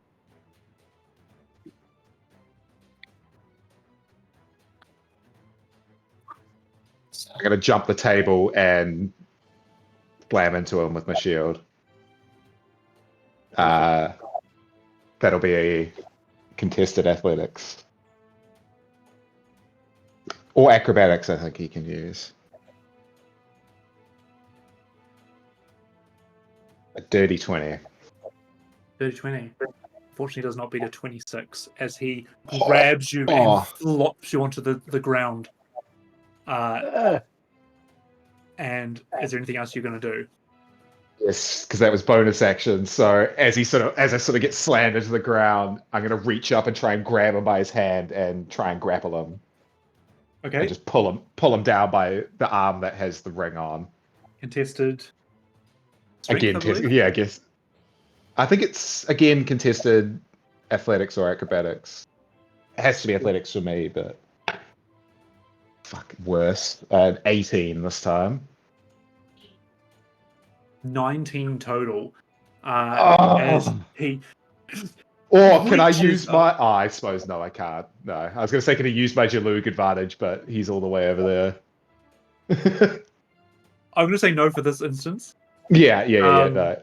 I'm gonna jump the table and slam into him with my shield. That'll be a contested athletics. Or acrobatics, I think he can use. A dirty 20. 30-20. Fortunately, does not beat a 26 as he grabs you and Oh. flops you onto the ground. And is there anything else you're going to do? Yes, because that was bonus action. So as I sort of get slammed into the ground, I'm gonna reach up and try and grab him by his hand and try and grapple him. Okay. And just pull him down by the arm that has the ring on. Contested. Strength, Again, I believe? yeah, I guess. I think it's again contested athletics or acrobatics. It has to be athletics for me, but fuck worse. 18 this time. 19 total. Oh. As he. Or can I reaches use up- my? Oh, I suppose no, I can't. No, I was going to say, can I use my Jalug advantage? But he's all the way over there. I'm going to say no for this instance. Yeah. Um, No.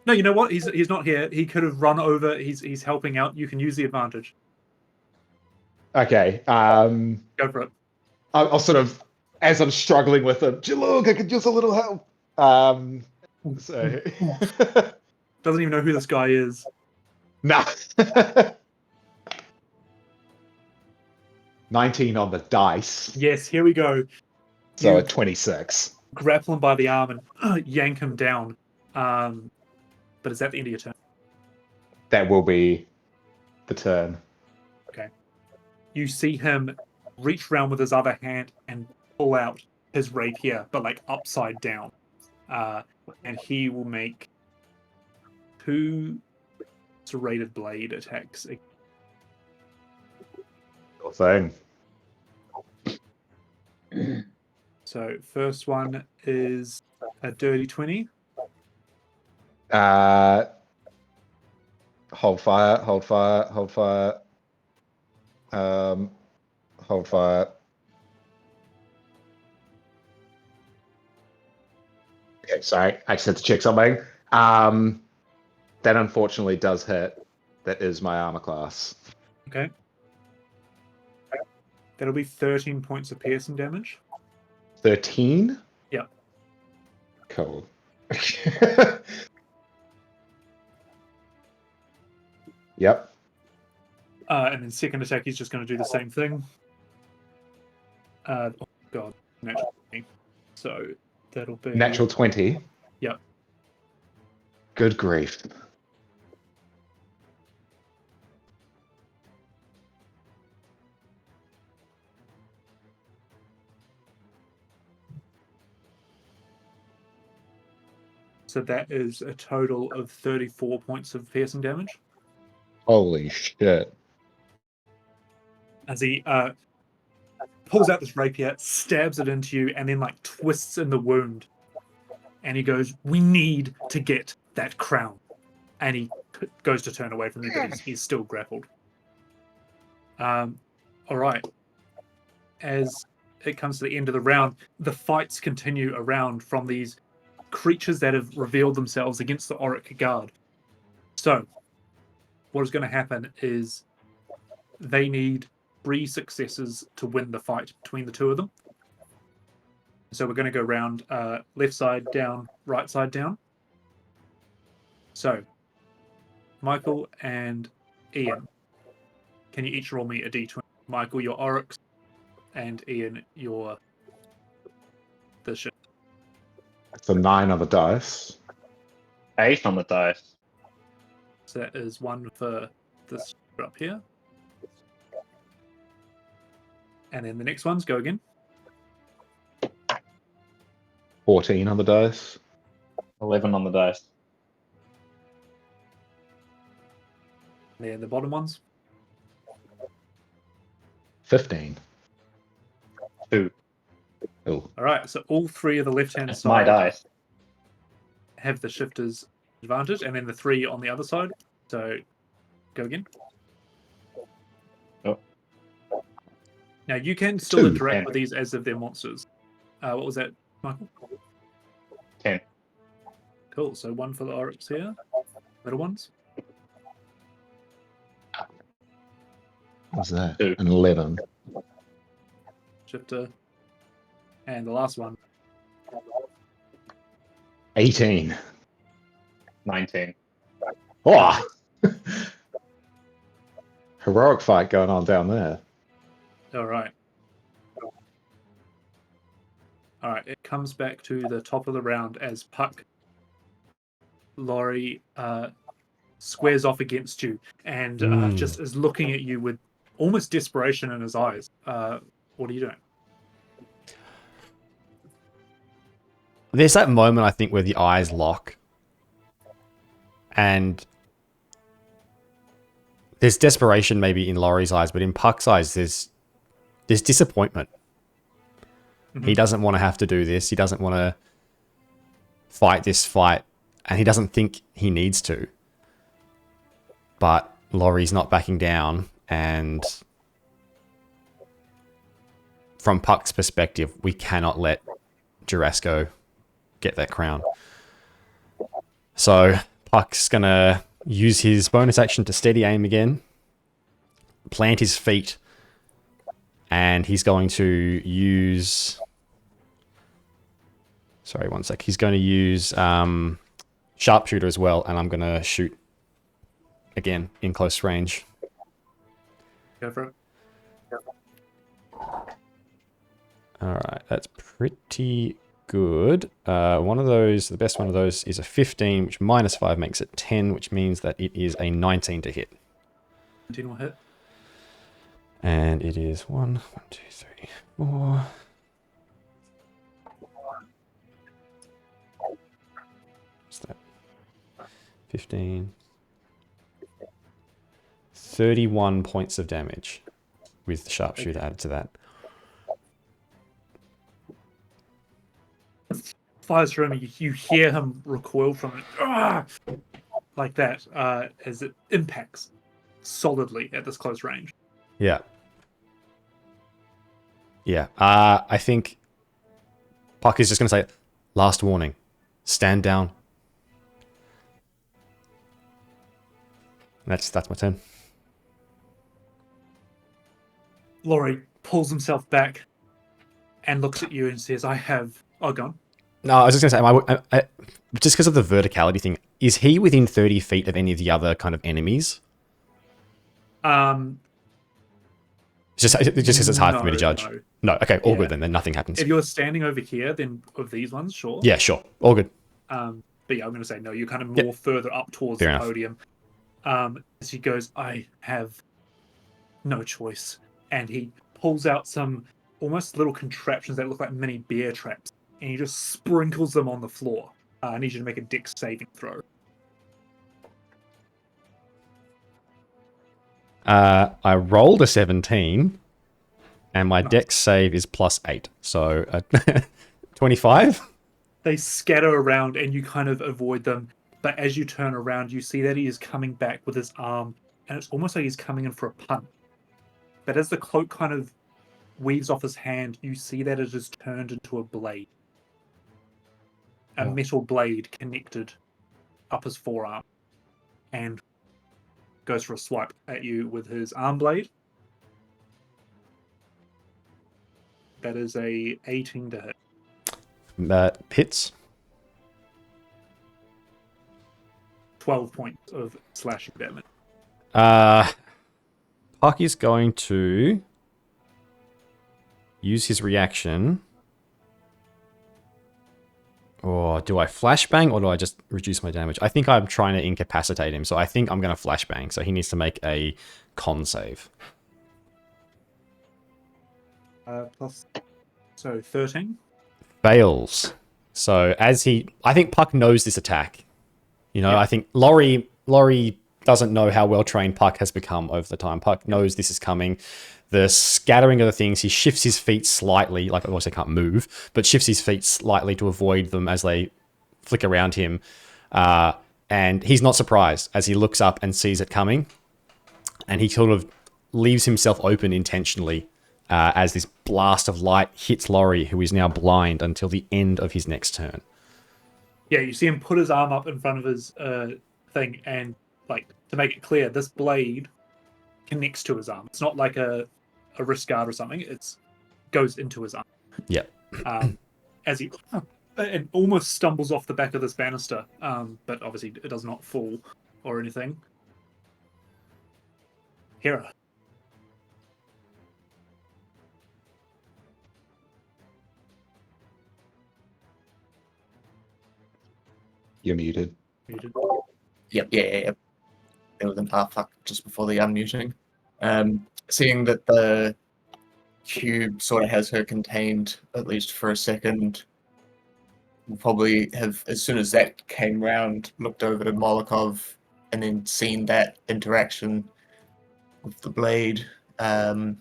No, you know what? He's not here. He could have run over. He's helping out. You can use the advantage. Okay. Go for it. I'll sort of, as I'm struggling with him, Jalug, I could use a little help. So. Doesn't even know who this guy is. Nah. 19 on the dice. Yes, here we go. So You a 26. grapple him by the arm and yank him down. But is that the end of your turn? That will be the turn. You see him reach around with his other hand and pull out his rapier, but like upside down. And he will make 2 serrated blade attacks. Sure thing. So first one is a dirty 20. Hold fire. Hold fire. Okay, sorry. I just had to check something. That unfortunately does hit. That is my armor class. Okay. That'll be 13 points of piercing damage. 13? Yeah. Cool. Yep. And then second attack, he's just going to do the same thing. Oh god, natural 20. So that'll be Natural 20? Yep. Good grief. So that is a total of 34 points of piercing damage. Holy shit. As he pulls out this rapier, stabs it into you, and then like twists in the wound. And he goes, "We need to get that crown." And he goes to turn away from you, but he's still grappled. All right. As it comes to the end of the round, the fights continue around from these creatures that have revealed themselves against the Auric Guard. So, what is going to happen is they need 3 successes to win the fight between the two of them. So we're going to go round left side down, right side down. So, Michael and Ian, can you each roll me a d20? Michael, your Oryx, and Ian, your the ship. It's a 9 on the dice. 8 on the dice. So that is 1 for this up here. And then the next ones, go again. 14 on the dice. 11 on the dice. And then the bottom ones. 15. 2. Oh. All right, so all 3 of the left-hand That's my side dice. have the shifter's advantage, and then the 3 on the other side. So go again. Oh. Now you can still 2. interact with these as if they're monsters. What was that, Michael? 10. Cool. So 1 for the Oryx here. Middle ones. What's that? 2. An 11. shifter. And the last one. 18. 19. Oh! Heroic fight going on down there. All right. All right. It comes back to the top of the round as Puck, Laurie, squares off against you and just is looking at you with almost desperation in his eyes. What are you doing? There's that moment, I think, where the eyes lock. And there's desperation maybe in Laurie's eyes, but in Puck's eyes, there's disappointment. Mhm. He doesn't want to have to do this. He doesn't want to fight this fight. And he doesn't think he needs to. But Laurie's not backing down. And from Puck's perspective, we cannot let Jurasco get that crown. So Puck's going to use his bonus action to steady aim again, plant his feet, and he's going to use... Sorry, one sec. He's going to use sharpshooter as well, and I'm going to shoot again in close range. Go for it. All right, that's pretty good. One of those, the best one of those is a 15, which minus 5 makes it 10, which means that it is a 19 to hit. 19 will hit. And it is 1, 2, 3, 4. What's that? 15. 31 points of damage with the sharpshooter added to that. Fires through him. You hear him recoil from it. Ah! Like that as it impacts solidly at this close range. Yeah. Yeah. I think Puck is just going to say, last warning, stand down. That's my turn. Laurie pulls himself back and looks at you and says, I have... Oh, gone. No, I was just going to say, just because of the verticality thing, is he within 30 feet of any of the other kind of enemies? Just because it's hard for me to judge. No, okay, all good then. Then nothing happens. If you're standing over here, then of these ones, sure. Yeah, sure. All good. But yeah, I'm going to say no. You're kind of more further up towards Fair the enough. podium. As he goes, I have no choice. And he pulls out some almost little contraptions that look like mini bear traps. And he just sprinkles them on the floor. I need you to make a dex saving throw. I rolled a 17, and my dex save is +8, so 25. They scatter around, and you kind of avoid them. But as you turn around, you see that he is coming back with his arm, and it's almost like he's coming in for a punch. But as the cloak kind of weaves off his hand, you see that it is turned into a blade. A metal blade connected up his forearm, and goes for a swipe at you with his arm blade. That is a 18 to hit. That hits. 12 points of slashing damage. Puck is going to use his reaction. Or do I flashbang, or do I just reduce my damage? I think I'm trying to incapacitate him, so I think I'm going to flashbang. So he needs to make a con save. So 13. Fails. So I think Puck knows this attack. You know, I think Laurie doesn't know how well trained Puck has become over the time. Puck knows this is coming. The scattering of the things, he shifts his feet slightly, like of course he can't move, but shifts his feet slightly to avoid them as they flick around him. And he's not surprised as he looks up and sees it coming. And he sort of leaves himself open intentionally as this blast of light hits Laurie, who is now blind until the end of his next turn. Yeah, you see him put his arm up in front of his thing, and like to make it clear, this blade connects to his arm. It's not like a wrist guard or something. It's goes into his arm. Yep. As he and almost stumbles off the back of this banister, but obviously it does not fall or anything. Hera. You're muted. Muted. Yep. There was an fuck just before the unmuting. Seeing that the cube sort of has her contained, at least for a second, we'll probably have, as soon as that came round, looked over to Molokov and then seen that interaction with the blade. And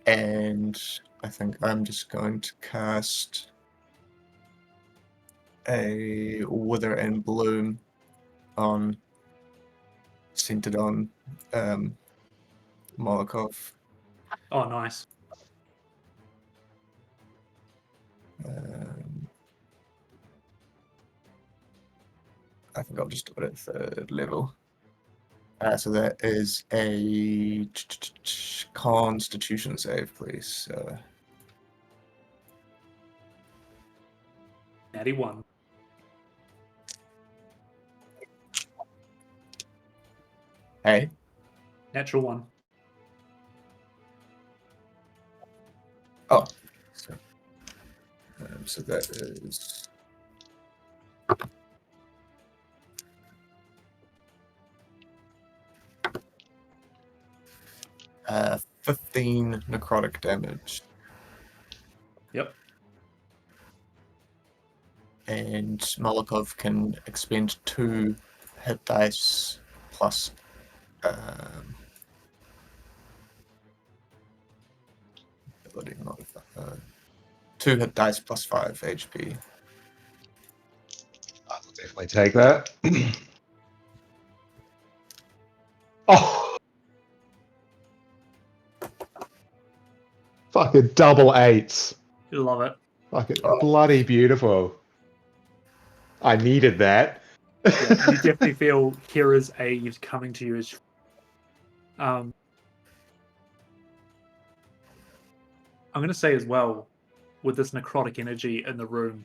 I think I'm just going to cast a Wither and Bloom on, centered on Molokov. Oh, nice. I think I'll just do it at third level. So that is a Constitution save, please. Natty 1. Hey. Natural 1. Oh. So that is... 15 necrotic damage. Yep. And Molokov can expend 2 hit dice plus ability modifier. 2 hit dice plus 5 HP. I'll definitely take that. Oh! Fucking double 8s. You love it. Fucking bloody beautiful. I needed that. Yeah, you definitely feel Hera's aid coming to you as I'm going to say as well, with this necrotic energy in the room,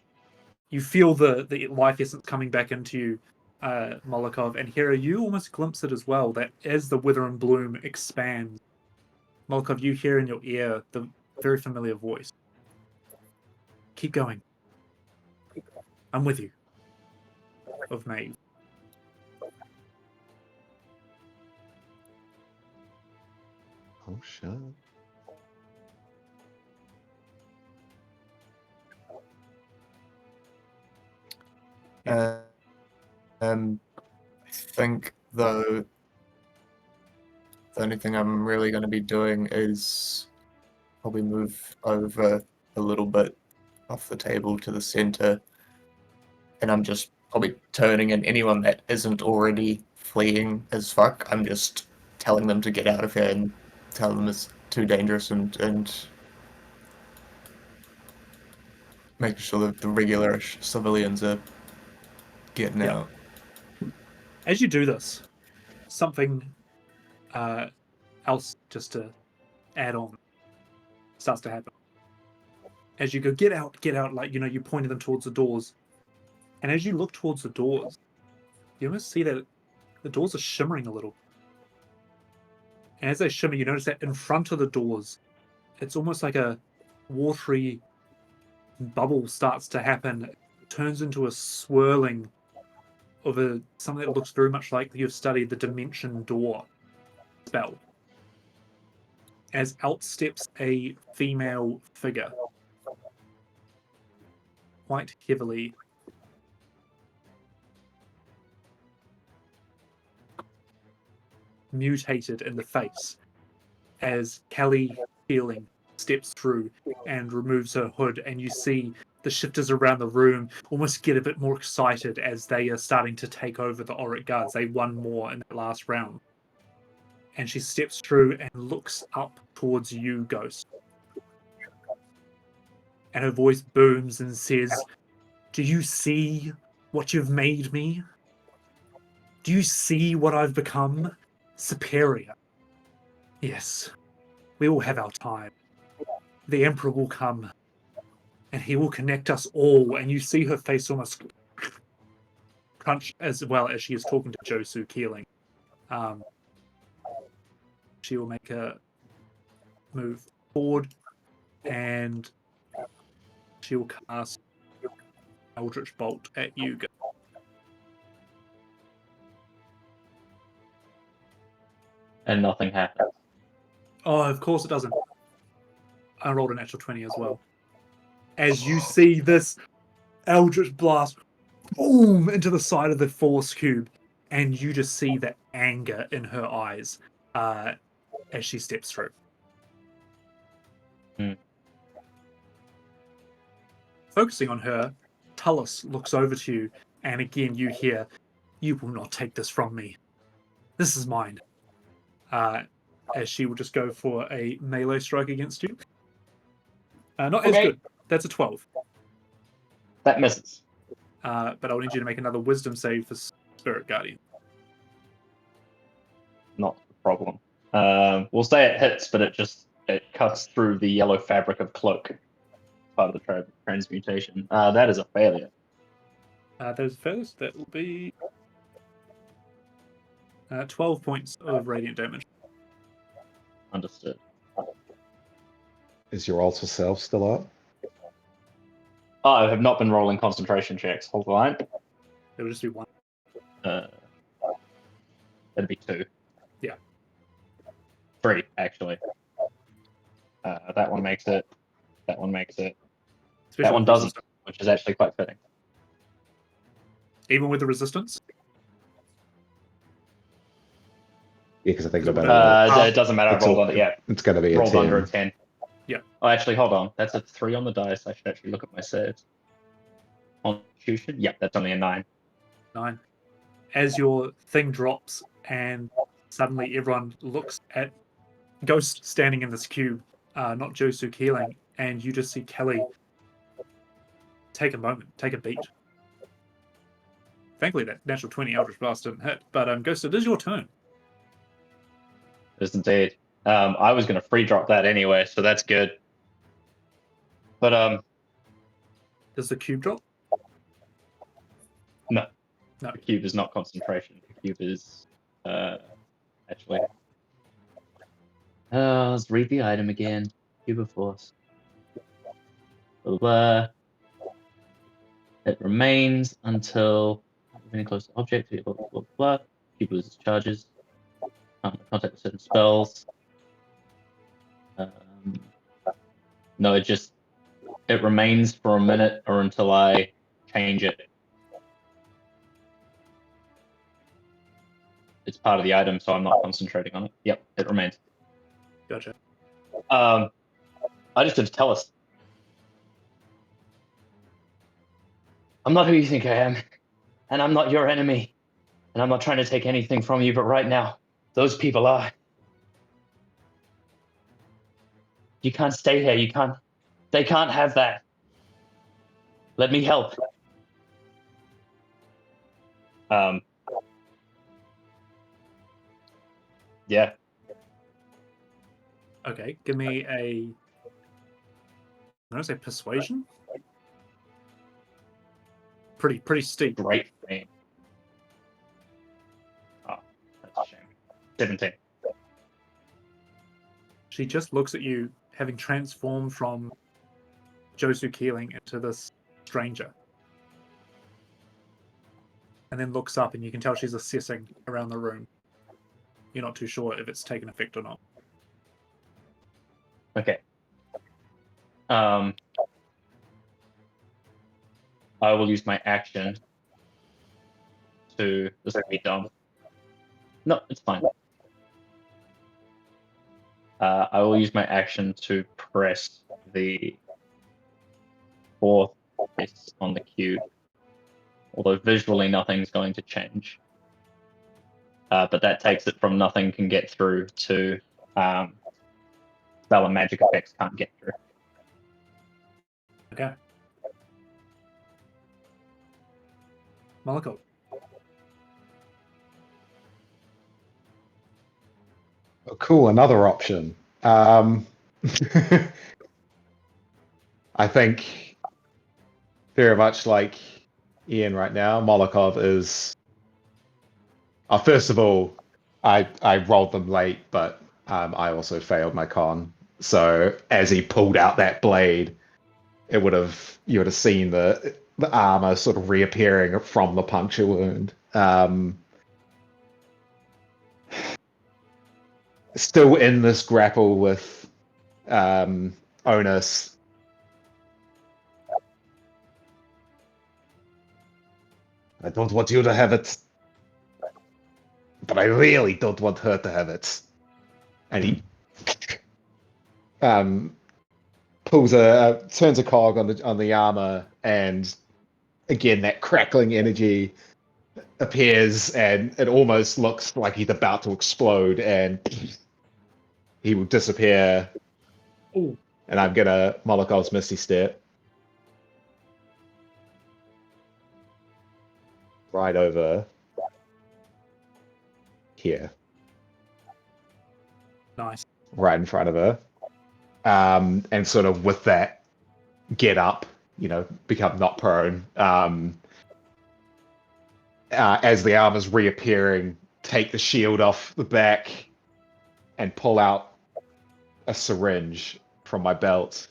you feel the life essence coming back into you, Molokov, and Hera, you almost glimpse it as well, that as the Wither and Bloom expands, Molokov, you hear in your ear the very familiar voice. Keep going. I'm with you. Of Maeve. Oh, shit. I think, though, the only thing I'm really going to be doing is probably move over a little bit off the table to the center, and I'm just probably turning, and anyone that isn't already fleeing as fuck, I'm just telling them to get out of here and tell them it's too dangerous, and making sure that the regular civilians are getting out. As you do this, something else just to add on starts to happen. As you go, get out, like, you pointed them towards the doors. And as you look towards the doors, you almost see that the doors are shimmering a little. And as they shimmer, you notice that in front of the doors, it's almost like a watery bubble starts to happen. It turns into a swirling of something that looks very much like you've studied the Dimension Door spell. As out steps a female figure, quite heavily. Mutated in the face, as Kelly Feeling steps through and removes her hood, and you see the shifters around the room almost get a bit more excited as they are starting to take over the Auric Guards. They won more in that last round. And she steps through and looks up towards you, Ghost. And her voice booms and says, "Do you see what you've made me? Do you see what I've become? Superior. Yes, we all have our time. the Emperor will come, and he will connect us all. And you see her face almost crunch as well as she is talking to Josu Keeling. She will make a move forward, and she will cast Eldritch Bolt at you. And nothing happens. Oh, of course it doesn't. I rolled a natural 20 as well. As you see this Eldritch Blast boom into the side of the Force Cube, and you just see the anger in her eyes as she steps through. Focusing on her, Tullus looks over to you, and again you hear, "You will not take this from me. This is mine." As she will just go for a melee strike against you. Not as good. That's a 12. That misses. But I'll need you to make another wisdom save for Spirit Guardian. Not a problem. We'll say it hits, but it cuts through the yellow fabric of cloak. Part of the transmutation. That is a failure. Those first, that will be 12 points of radiant damage. Understood. Is your alter self still up? I have not been rolling concentration checks. Hold on. It will just be one. That'd be 2. Yeah. 3, actually. That one makes it. That one makes it. Especially that one with doesn't, resistance. which is actually quite fitting. Even with the resistance? Yeah, because I think about it doesn't matter. I rolled on it. Yeah, it's going to be a rolled 10. under a 10. Yeah. Oh, actually, hold on. That's a 3 on the dice. I should actually look at my saves. Constitution. Yep, that's only a 9. 9. As your thing drops, and suddenly everyone looks at Ghost standing in this cube, not Josu Keeling, and you just see Kelly take a moment, take a beat. Thankfully, that natural 20 Eldritch Blast didn't hit. But Ghost, it is your turn. It is indeed. I was going to free drop that anyway, so that's good. But Does the cube drop? No. No. The cube is not concentration. The cube is actually. Let's read the item again. Cube of Force. Blah, blah. It remains until getting close to the object. Blah, blah, blah, blah. Cube loses charges. Contact with certain spells. No, it remains for a minute or until I change it. It's part of the item, so I'm not concentrating on it. Yep, it remains. Gotcha. I just have to tell us. I'm not who you think I am, and I'm not your enemy, and I'm not trying to take anything from you, but right now, those people are. You can't stay here. They can't have that. Let me help. Yeah. Okay, give me a. I'm gonna say persuasion. Pretty steep. Great thing. Oh, that's a shame. 17. She just looks at you, having transformed from Josu Keeling into this stranger. And then looks up, and you can tell she's assessing around the room. You're not too sure if it's taken effect or not. Okay. I will use my action to. This will be dumb. No, it's fine. I will use my action to press the 4th place on the cube. Although visually nothing's going to change. But that takes it from nothing can get through to spell and magic effects can't get through. Okay. Malako. Oh, cool, another option. I think very much like Ian right now, Molokov is. First of all, I rolled them late, but I also failed my con. So as he pulled out that blade, you would have seen the armor sort of reappearing from the puncture wound. Still in this grapple with Onus. I don't want you to have it, but I really don't want her to have it. And he turns a cog on the armor, and again that crackling energy appears, and it almost looks like he's about to explode, and he will disappear. Ooh. And I'm gonna Molokov's Misty Step right over here, Nice. right in front of her, and sort of with that, get up, become not prone. As the armor's reappearing, take the shield off the back and pull out a syringe from my belt.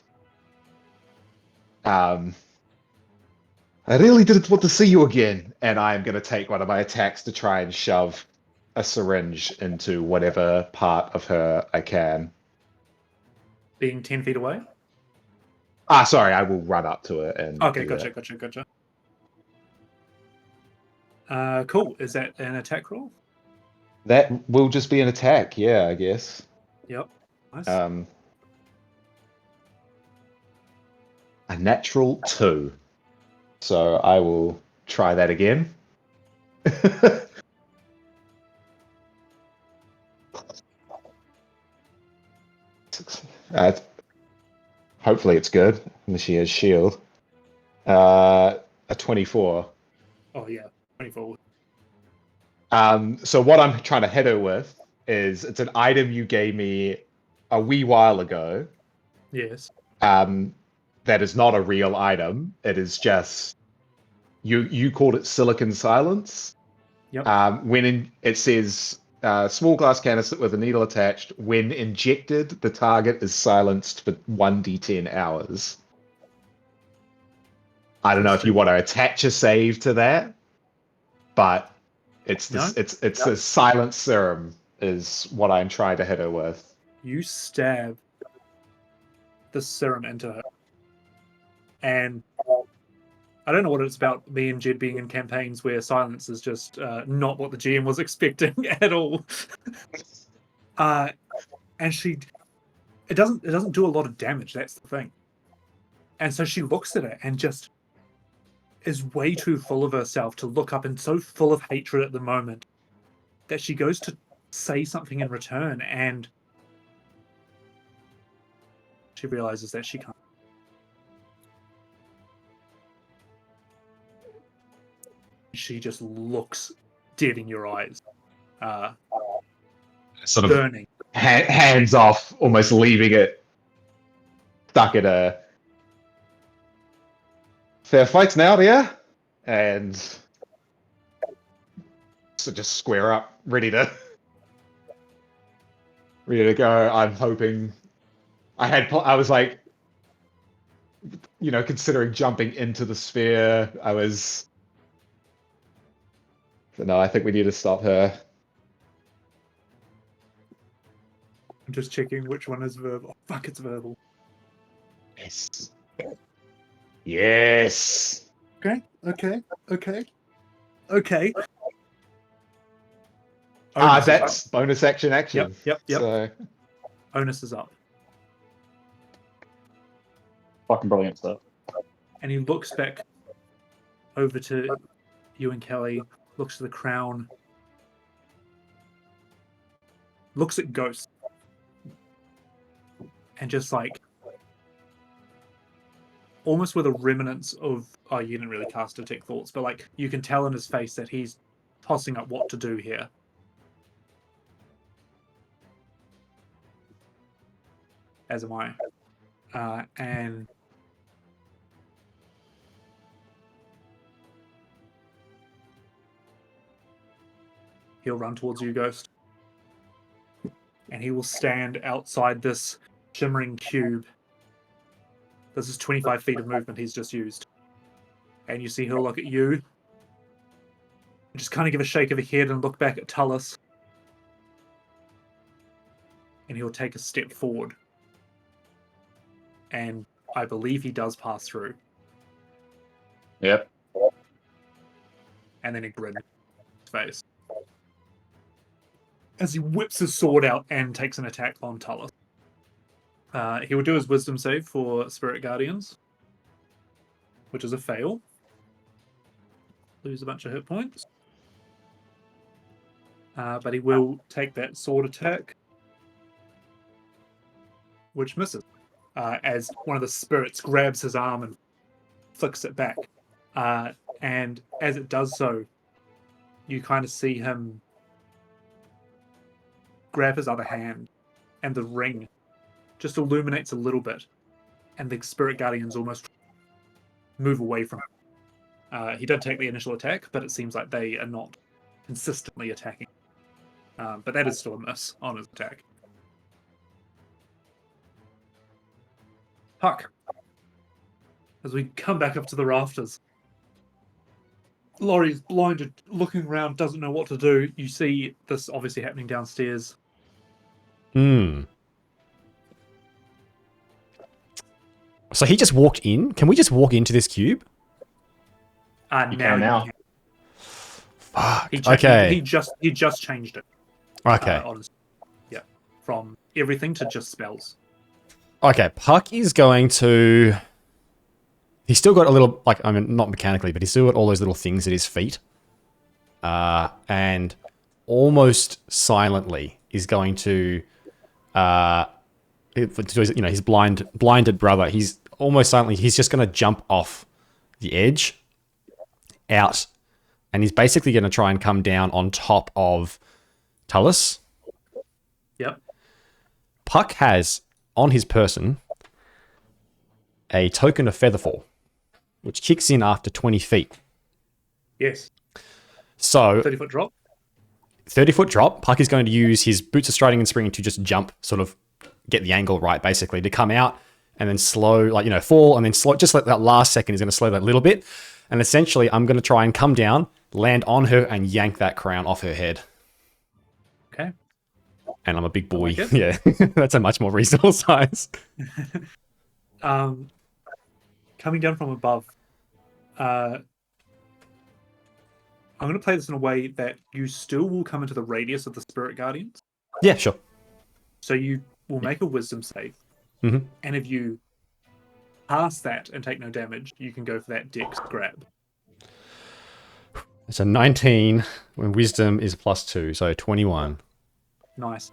I really didn't want to see you again, and I am going to take one of my attacks to try and shove a syringe into whatever part of her I can. Being 10 feet away? Sorry, I will run up to it and Okay, do gotcha, that. gotcha. Cool. Is that an attack roll? That will just be an attack, yeah, I guess. Yep. Nice. A natural 2. So I will try that again. Hopefully it's good. And she has shield. A 24. Oh, yeah. 24. So what I'm trying to hit her with is it's an item you gave me a wee while ago. Yes. That is not a real item. It is just you called it silicon silence. Yep. It says small glass canister with a needle attached. When injected, the target is silenced for 1d10 hours. I don't know if you want to attach a save to that, but it's a silence serum is what I'm trying to hit her with. You stab the serum into her. And I don't know what it's about me and Jed being in campaigns where silence is just not what the GM was expecting at all. And it doesn't do a lot of damage, that's the thing. And so she looks at it and just is way too full of herself to look up, and so full of hatred at the moment that she goes to say something in return, and she realizes that she can't. She just looks dead in your eyes, Sort of burning. Hands off, almost leaving it stuck at a fair fights now, dear, and so just square up, ready to go. I'm hoping I was like, considering jumping into the sphere. But no, I think we need to stop her. I'm just checking which one is verbal. Oh, fuck, it's verbal. Yes. Yes. Okay. That's bonus action. Yep. So Onus is up. Fucking brilliant stuff. And he looks back over to you and Kelly, looks at the crown, looks at Ghost, and just like, almost with a remnants of, oh, you didn't really cast Detect Thoughts, but like, you can tell in his face that he's tossing up what to do here. As am I. And he'll run towards you, Ghost. And he will stand outside this shimmering cube. This is 25 feet of movement he's just used. And you see he'll look at you. Just kind of give a shake of the head and look back at Tullus. And he'll take a step forward. And I believe he does pass through. Yep. And then a grin on his face. As he whips his sword out and takes an attack on Tullus. He will do his wisdom save for Spirit Guardians, which is a fail. Lose a bunch of hit points. But he will take that sword attack, which misses. As one of the spirits grabs his arm and flicks it back. And as it does so, you kind of see him grab his other hand, and the ring just illuminates a little bit, and the Spirit Guardians almost move away from him. He did take the initial attack, but it seems like they are not consistently attacking. But that is still a miss on his attack. Puck. As we come back up to the rafters. Laurie's blinded, looking around, doesn't know what to do. You see this obviously happening downstairs. So he just walked in? Can we just walk into this cube? Now. Fuck. He just changed it. Okay. Yeah. From everything to just spells. Okay, Puck is going to... He's still got a little, like, I mean, not mechanically, but he's still got all those little things at his feet. And almost silently is going to, his blinded brother, he's almost silently, he's just going to jump off the edge out, and he's basically going to try and come down on top of Tullus. Yep. Puck has on his person a token of Featherfall, which kicks in after 20 feet. Yes. So 30-foot drop. 30-foot drop. Puck is going to use his boots of striding and springing to just jump, sort of get the angle right, basically, to come out and then slow, fall and then slow. Just like that last second, he's going to slow that little bit. And essentially, I'm going to try and come down, land on her, and yank that crown off her head. Okay. And I'm a big boy. Like yeah, that's a much more reasonable size. Coming down from above, I'm going to play this in a way that you still will come into the radius of the Spirit Guardians. Yeah, sure. So you will make a wisdom save. Mm-hmm. And if you pass that and take no damage, you can go for that dex grab. It's a 19 when wisdom is +2, so 21. Nice.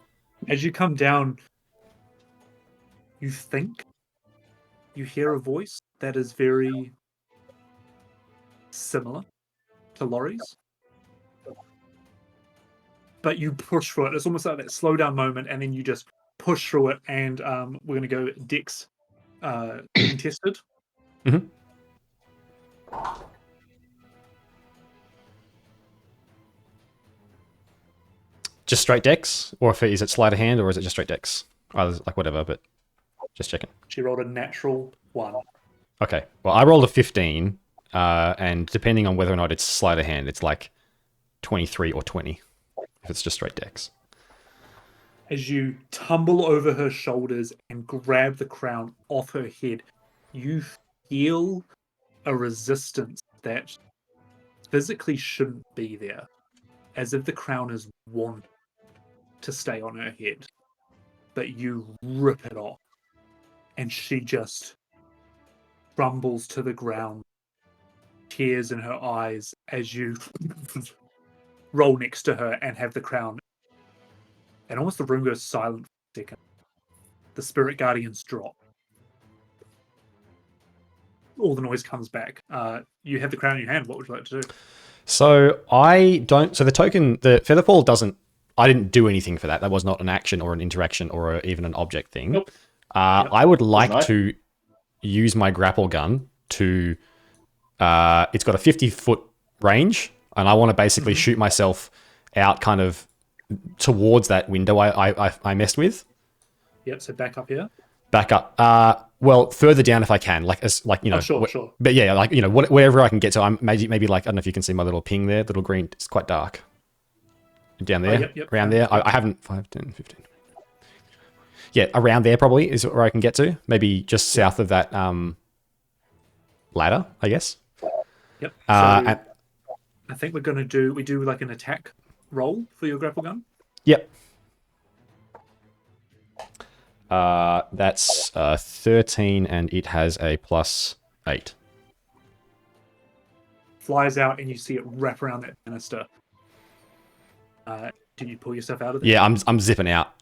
As you come down, you think you hear a voice that is very similar to Laurie's. But you push through it. It's almost like that slow down moment, and then you just push through it, and we're going to go dex contested. Mm-hmm. Just straight dex? Or is it sleight of hand, or is it just straight dex? Like whatever, but just checking. She rolled a natural 1. Okay. Well, I rolled a 15, and depending on whether or not it's sleight of hand, it's like 23 or 20 if it's just straight dex. As you tumble over her shoulders and grab the crown off her head, you feel a resistance that physically shouldn't be there, as if the crown is wanting to stay on her head. But you rip it off, and she just crumbles to the ground, tears in her eyes as you roll next to her and have the crown. And almost the room goes silent for a second. The Spirit Guardians drop. All the noise comes back. You have the crown in your hand. What would you like to do? So the token, the Featherfall doesn't, I didn't do anything for that. That was not an action or an interaction or even an object thing. Nope. I would like to use my grapple gun to, it's got a 50-foot range, and I want to basically shoot myself out kind of towards that window I messed with. Yep. So back up here. Back up. Well, further down if I can, Oh, sure. But yeah, whatever I can get to. I'm maybe like, I don't know if you can see my little ping there, little green. It's quite dark. Down there, Yep. around there. I haven't 5, 10, 15. Yeah, around there probably is where I can get to. Maybe just south of that ladder, I guess. Yep. So And, I think we do like an attack roll for your grapple gun. yep. That's 13, and it has a +8. Flies out, and you see it wrap around that banister. Did you pull yourself out of there? Yeah, I'm zipping out.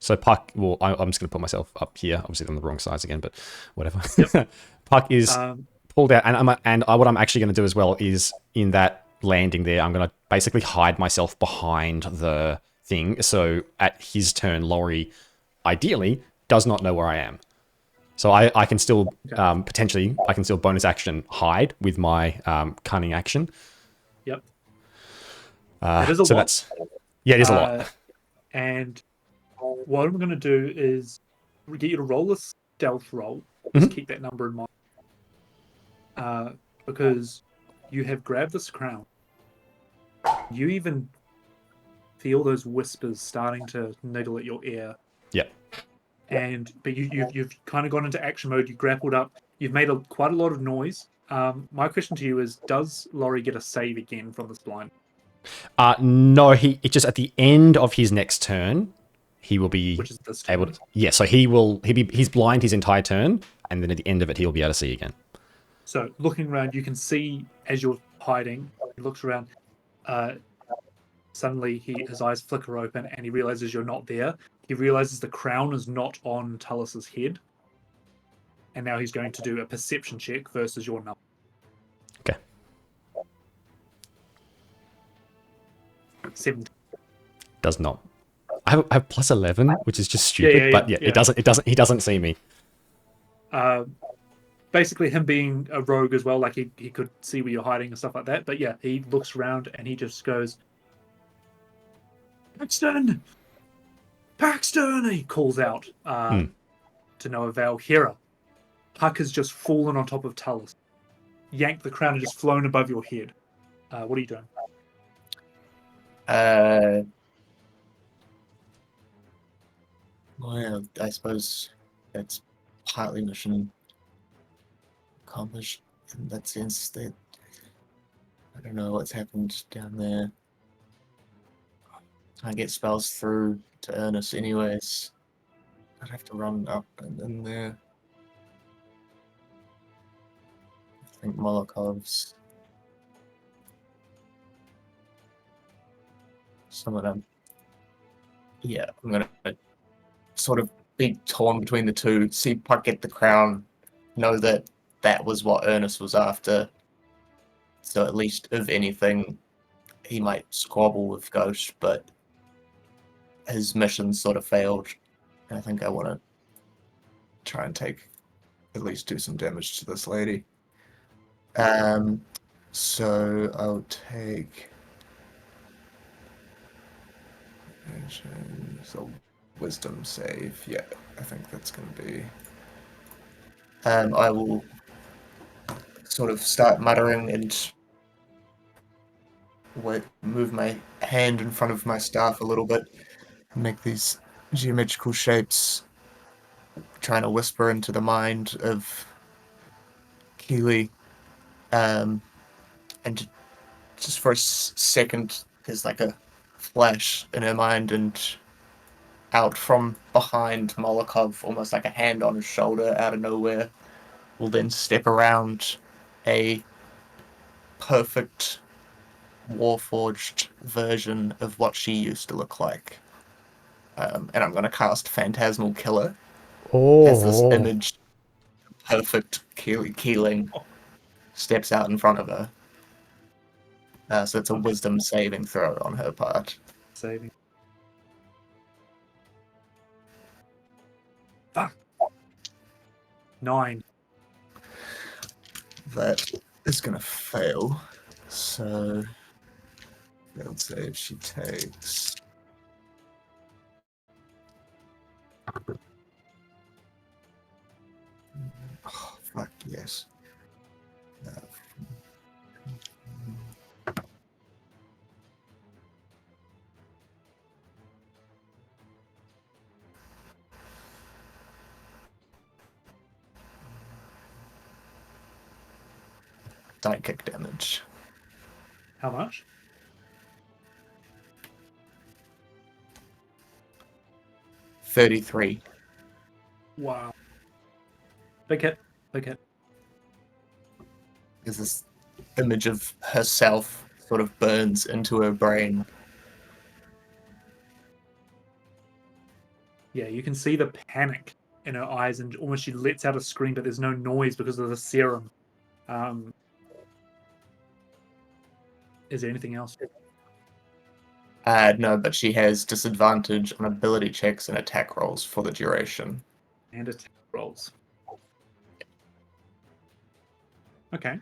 So Puck, well, I'm just going to put myself up here. Obviously, on the wrong size again, but whatever. Yep. Puck is pulled out, and what I'm actually going to do as well is in that landing there, I'm going to basically hide myself behind the thing. So at his turn, Laurie, ideally, does not know where I am. So I can still potentially bonus action hide with my cunning action. Yep. It is a lot. It is a lot. And what I'm going to do is get you to roll a stealth roll. Just keep that number in mind. Because you have grabbed this crown. You even feel those whispers starting to niggle at your ear. Yep. But you've kind of gone into action mode. You grappled up. You've made quite a lot of noise. My question to you is: does Laurie get a save again from this blind? No, it just at the end of his next turn, he will be able to. Yeah, so he's blind his entire turn, and then at the end of it, he'll be able to see again. So looking around, you can see as you're hiding. He looks around. Suddenly, his eyes flicker open, and he realizes you're not there. He realizes the crown is not on Tullis's head, and now he's going to do a perception check versus your number. Okay. 17. Does not. I have +11, which is just stupid. But it doesn't. He doesn't see me. Basically, him being a rogue as well, like he could see where you're hiding and stuff like that. But yeah, he looks around and he just goes, Paxton! And he calls out to no avail. Hera, Puck has just fallen on top of Tullus. Yanked the crown and just flown above your head. What are you doing? Well, I suppose that's partly mission accomplished in that sense that I don't know what's happened down there. I get spells through to Ernest anyways. I'd have to run up and in there. I think Molokov's some of them. Yeah, I'm gonna sort of be torn between the two. See Puck get the crown, know that that was what Ernest was after. So at least, if anything, he might squabble with Ghost, but his mission sort of failed. And I think I want to try and at least do some damage to this lady. So I'll take so wisdom save. Yeah, I think that's going to be. I will sort of start muttering and move my hand in front of my staff a little bit, make these geometrical shapes, trying to whisper into the mind of Keely, and just for a second, there's like a flash in her mind, and out from behind Molokov, almost like a hand on his shoulder out of nowhere, will then step around a perfect Warforged version of what she used to look like. And I'm going to cast Phantasmal Killer as this image, perfect Keeling, steps out in front of her. So it's a wisdom saving throw on her part. Saving. Fuck. 9. That is going to fail. So Failed save. She takes. Oh, fuck yes. Die kick damage. How much? 33. Wow. Big hit. Big hit. As this image of herself sort of burns into her brain. Yeah, you can see the panic in her eyes, and almost she lets out a scream, but there's no noise because of the serum. Is there anything else? No, but she has disadvantage on ability checks and attack rolls for the duration. And attack rolls. Okay.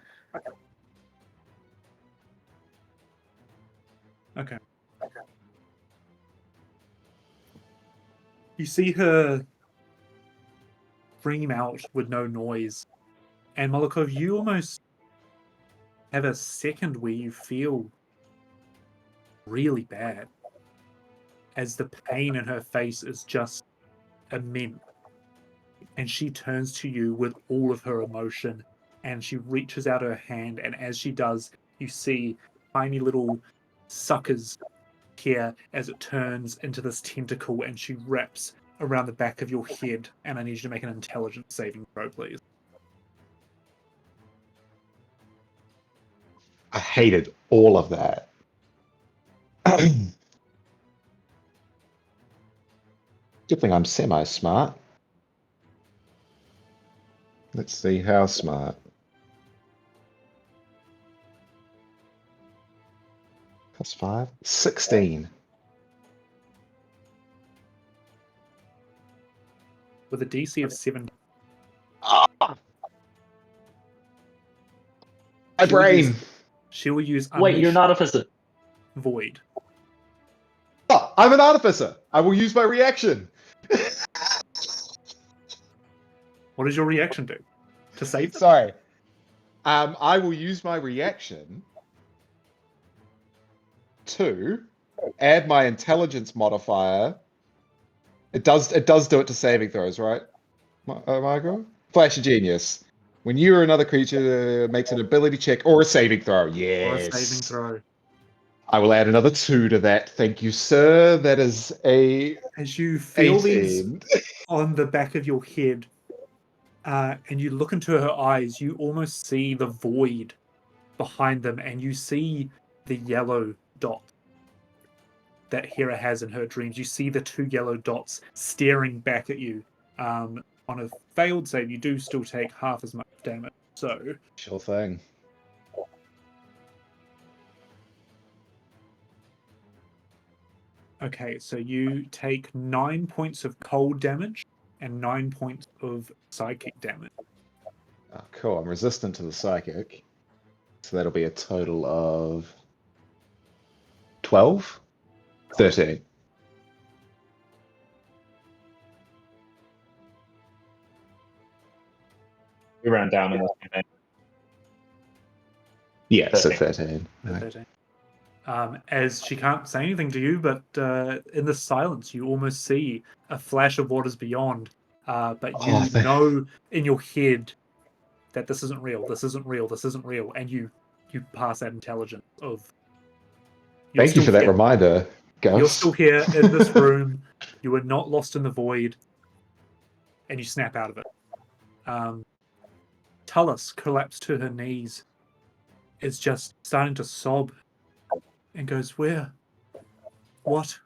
Okay. You see her scream out with no noise. And Molokov, you almost have a second where you feel really bad. As the pain in her face is just immense. And she turns to you with all of her emotion, and she reaches out her hand, and as she does, you see tiny little suckers here as it turns into this tentacle, and she wraps around the back of your head. And I need you to make an intelligence saving throw, please. I hated all of that. Good thing I'm semi-smart. Let's see how smart. +5. 16. With a DC of 7. Ah! My She will brain! use- She will use Wait, you're Unleash not officer. Void. Oh, I'm an artificer! I will use my reaction! What does your reaction do? To save them? Sorry. I will use my reaction to add my intelligence modifier. It does do it to saving throws, right, Margot? Flash of Genius. When you or another creature makes an ability check or a saving throw. Or a Yes. saving throw. I will add another 2 to that. Thank you, sir. That is a As you feel 18. these on the back of your head, and you look into her eyes, you almost see the void behind them, and you see the yellow dot that Hera has in her dreams. You see the 2 yellow dots staring back at you. On a failed save, you do still take half as much damage. So, Sure thing. okay, so you take 9 points of cold damage and 9 points of psychic damage. Oh, cool. I'm resistant to the psychic. So that'll be a total of 12? 13. We ran down in this campaign. Yeah, so 13. 13. Right. 13. As she can't say anything to you, but in the silence, you almost see a flash of what is beyond. But you Oh, know in your head that this isn't real, this isn't real, this isn't real, and you pass that intelligence of. Thank you for that here. reminder, Gus. You're still here in this room. You are not lost in the void, and you snap out of it. Tullus collapsed to her knees, is just starting to sob, and goes, "Where? What?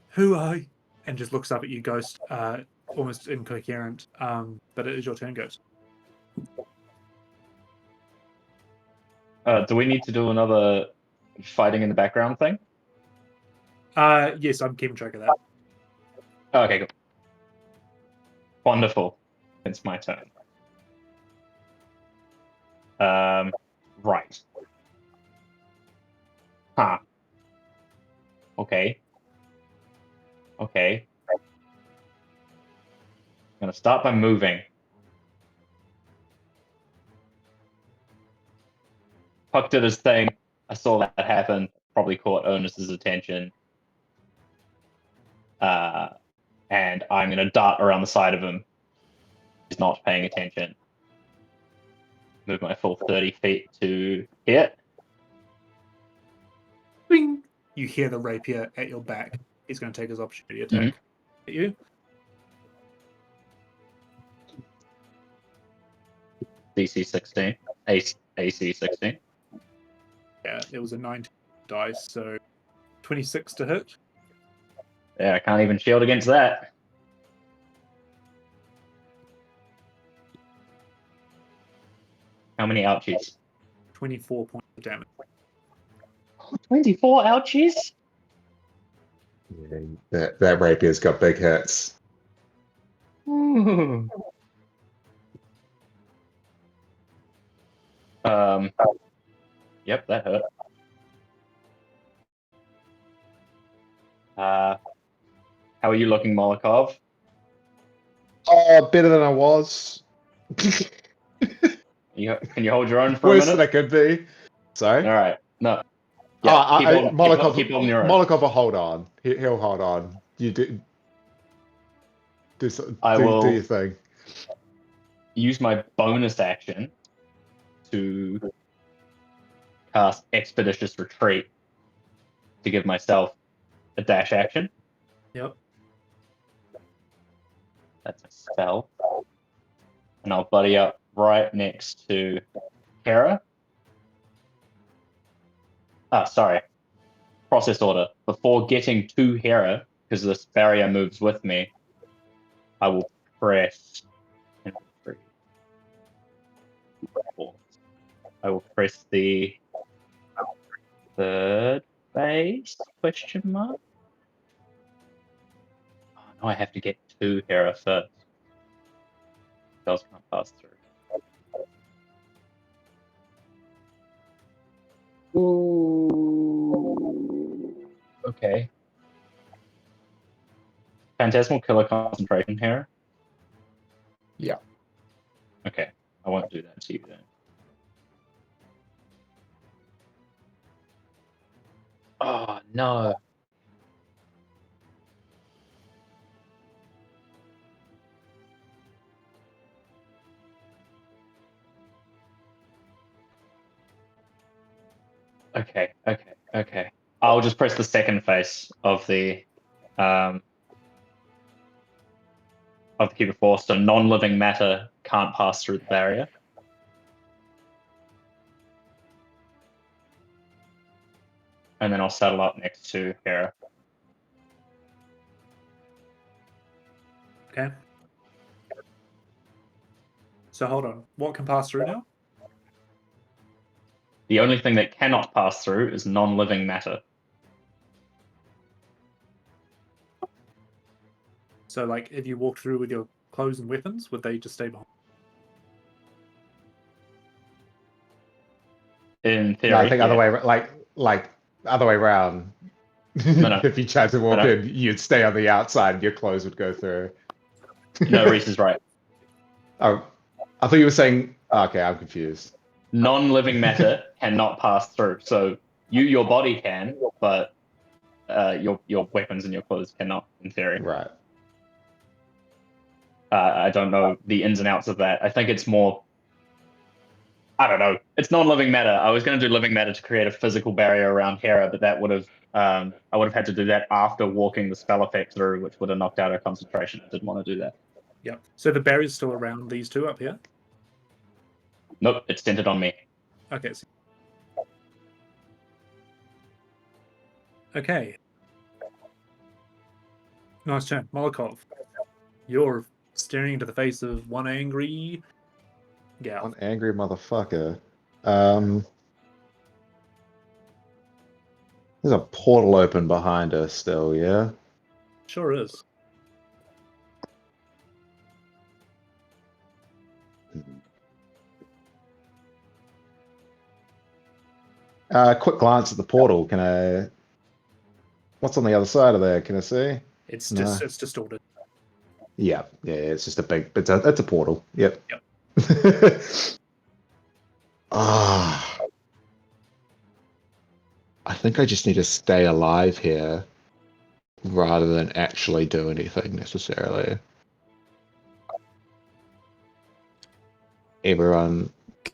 Who are you?" And just looks up at you, Ghost, almost incoherent. But it is your turn, Ghost. Do we need to do another fighting in the background thing? Yes, I'm keeping track of that. Okay, cool. Wonderful. It's my turn. Right. Huh. Okay. Okay. I'm gonna start by moving. Puck did his thing. I saw that happen. Probably caught Ernest's attention. And I'm gonna dart around the side of him. He's not paying attention. Move my full 30 feet to hit. Bing! You hear the rapier at your back. He's going to take his opportunity attack at you. DC 16. AC 16. Yeah, it was a 19 dice, so 26 to hit. Yeah, I can't even shield against that. How many ouchies? 24 points of damage. 24 ouchies? Yeah, that rapier's got big hits. Ooh. Yep, that hurt. How are you looking, Molokov? Better than I was. Can you hold your own for a Worse than I minute? could be. Sorry. All right. No. Yeah, keep holding your own. Molokov will hold on. He'll hold on. You do I do will your thing. use my bonus action to cast Expeditious Retreat to give myself a dash action. Yep. That's a spell. And I'll buddy up right next to Hera. Sorry. Process order. Before getting to Hera, because this barrier moves with me, I will press. I will press the third base question mark. Oh, no, I have to get to Hera first. Spells can't pass through. Ooh. Okay. Phantasmal Killer concentration here. Yeah. Okay. I won't do that to you then. Oh no. Okay. I'll just press the second face of the Keep of Force, so non-living matter can't pass through the barrier. And then I'll settle up next to Hera. Okay. So hold on. What can pass through now? The only thing that cannot pass through is non-living matter. So, like, if you walk through with your clothes and weapons, would they just stay behind? In theory, No, I think yeah. other way, like other way around. No. If you tried to walk No. in, you'd stay on the outside, and your clothes would go through. No, Reese is right. Oh, I thought you were saying. Okay, I'm confused. Non-living matter cannot pass through. So your body can, but your weapons and your clothes cannot, in theory. Right. I don't know the ins and outs of that. I think it's more. I don't know. It's non-living matter. I was going to do living matter to create a physical barrier around Hera, but that would have I would have had to do that after walking the spell effect through, which would have knocked out her concentration. I didn't want to do that. Yep. So the barrier's still around these two up here? Nope, it's centered on me. Okay. Okay. Nice turn. Molokov. You're staring into the face of one angry gal. One angry motherfucker. There's a portal open behind us still, yeah? Sure is. Quick glance at the portal. Can I? What's on the other side of there? Can I see? It's No. it's distorted. Yeah, it's just a big. It's a portal. Yep. Yep. Ah, I think I just need to stay alive here rather than actually do anything necessarily. Everyone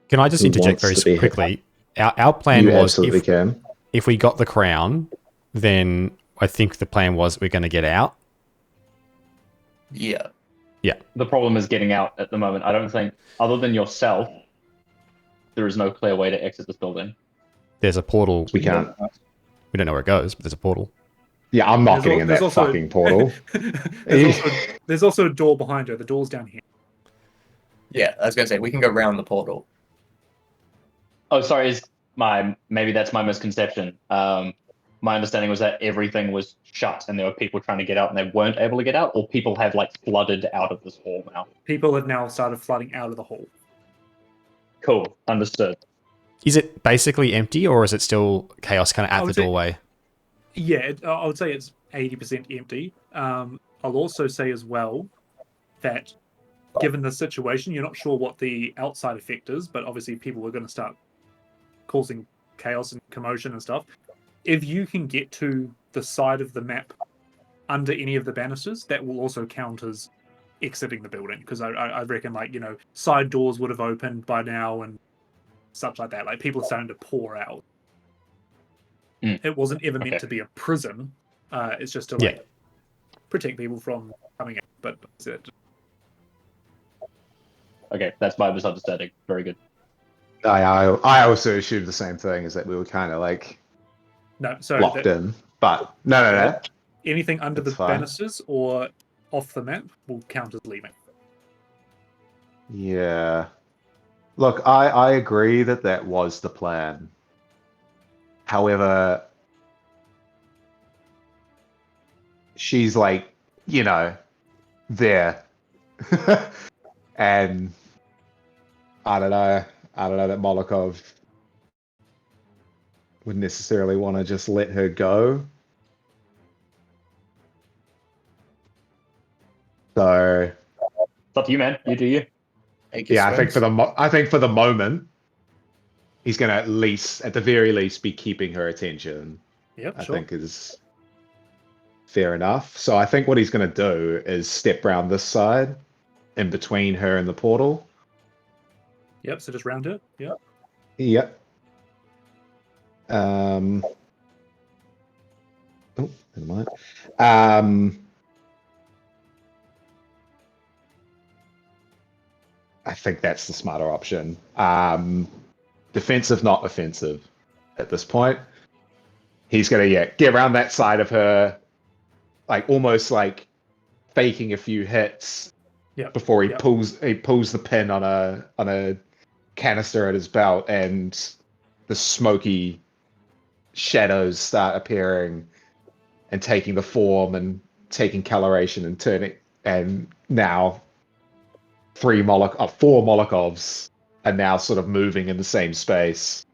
Can I just who interject wants very to be here, quickly? Our plan you was absolutely can. if we got the crown, then I think the plan was we're going to get out. Yeah. The problem is getting out at the moment. I don't think, other than yourself, there is no clear way to exit this building. There's a portal. We can't. We don't know where it goes, but there's a portal. Yeah, I'm not getting in that fucking portal. there's also a door behind her. The door's down here. Yeah, I was gonna say we can go round the portal. Oh, sorry, maybe that's my misconception. My understanding was that everything was shut and there were people trying to get out and they weren't able to get out, or people have like flooded out of this hall now. People have now started flooding out of the hall. Cool, understood. Is it basically empty, or is it still chaos kind of at the doorway? Yeah, I would say it's 80% empty. I'll also say as well that given the situation, you're not sure what the outside effect is, but obviously people are going to start causing chaos and commotion and stuff. If you can get to the side of the map under any of the banisters, that will also count as exiting the building, because I reckon, like, you know, side doors would have opened by now and such like that. Like, people are starting to pour out. It wasn't ever meant to be a prison. It's just to like protect people from coming out. But that's it. Okay, that's my misunderstanding. Very good. I also assumed the same thing, is that we were kind of like locked in. But no. Anything under That's the fine. banisters or off the map will count as leaving. Yeah. Look, I agree that was the plan. However, she's like, you know, there. And I don't know that Molokov would necessarily want to just let her go. So it's up to you, man. You do you. Yeah, I think for the moment, he's going to at the very least, be keeping her attention. Yep, I think is fair enough. So I think what he's going to do is step round this side, in between her and the portal. Yep. So just round it. Yep. Yep. Oh, never mind. I think that's the smarter option. Defensive, not offensive at this point. He's going to get around that side of her, like almost like faking a few hits before he pulls the pin on a canister at his belt, and the smoky shadows start appearing and taking the form and taking coloration and turning, and now four Molokovs are now sort of moving in the same space.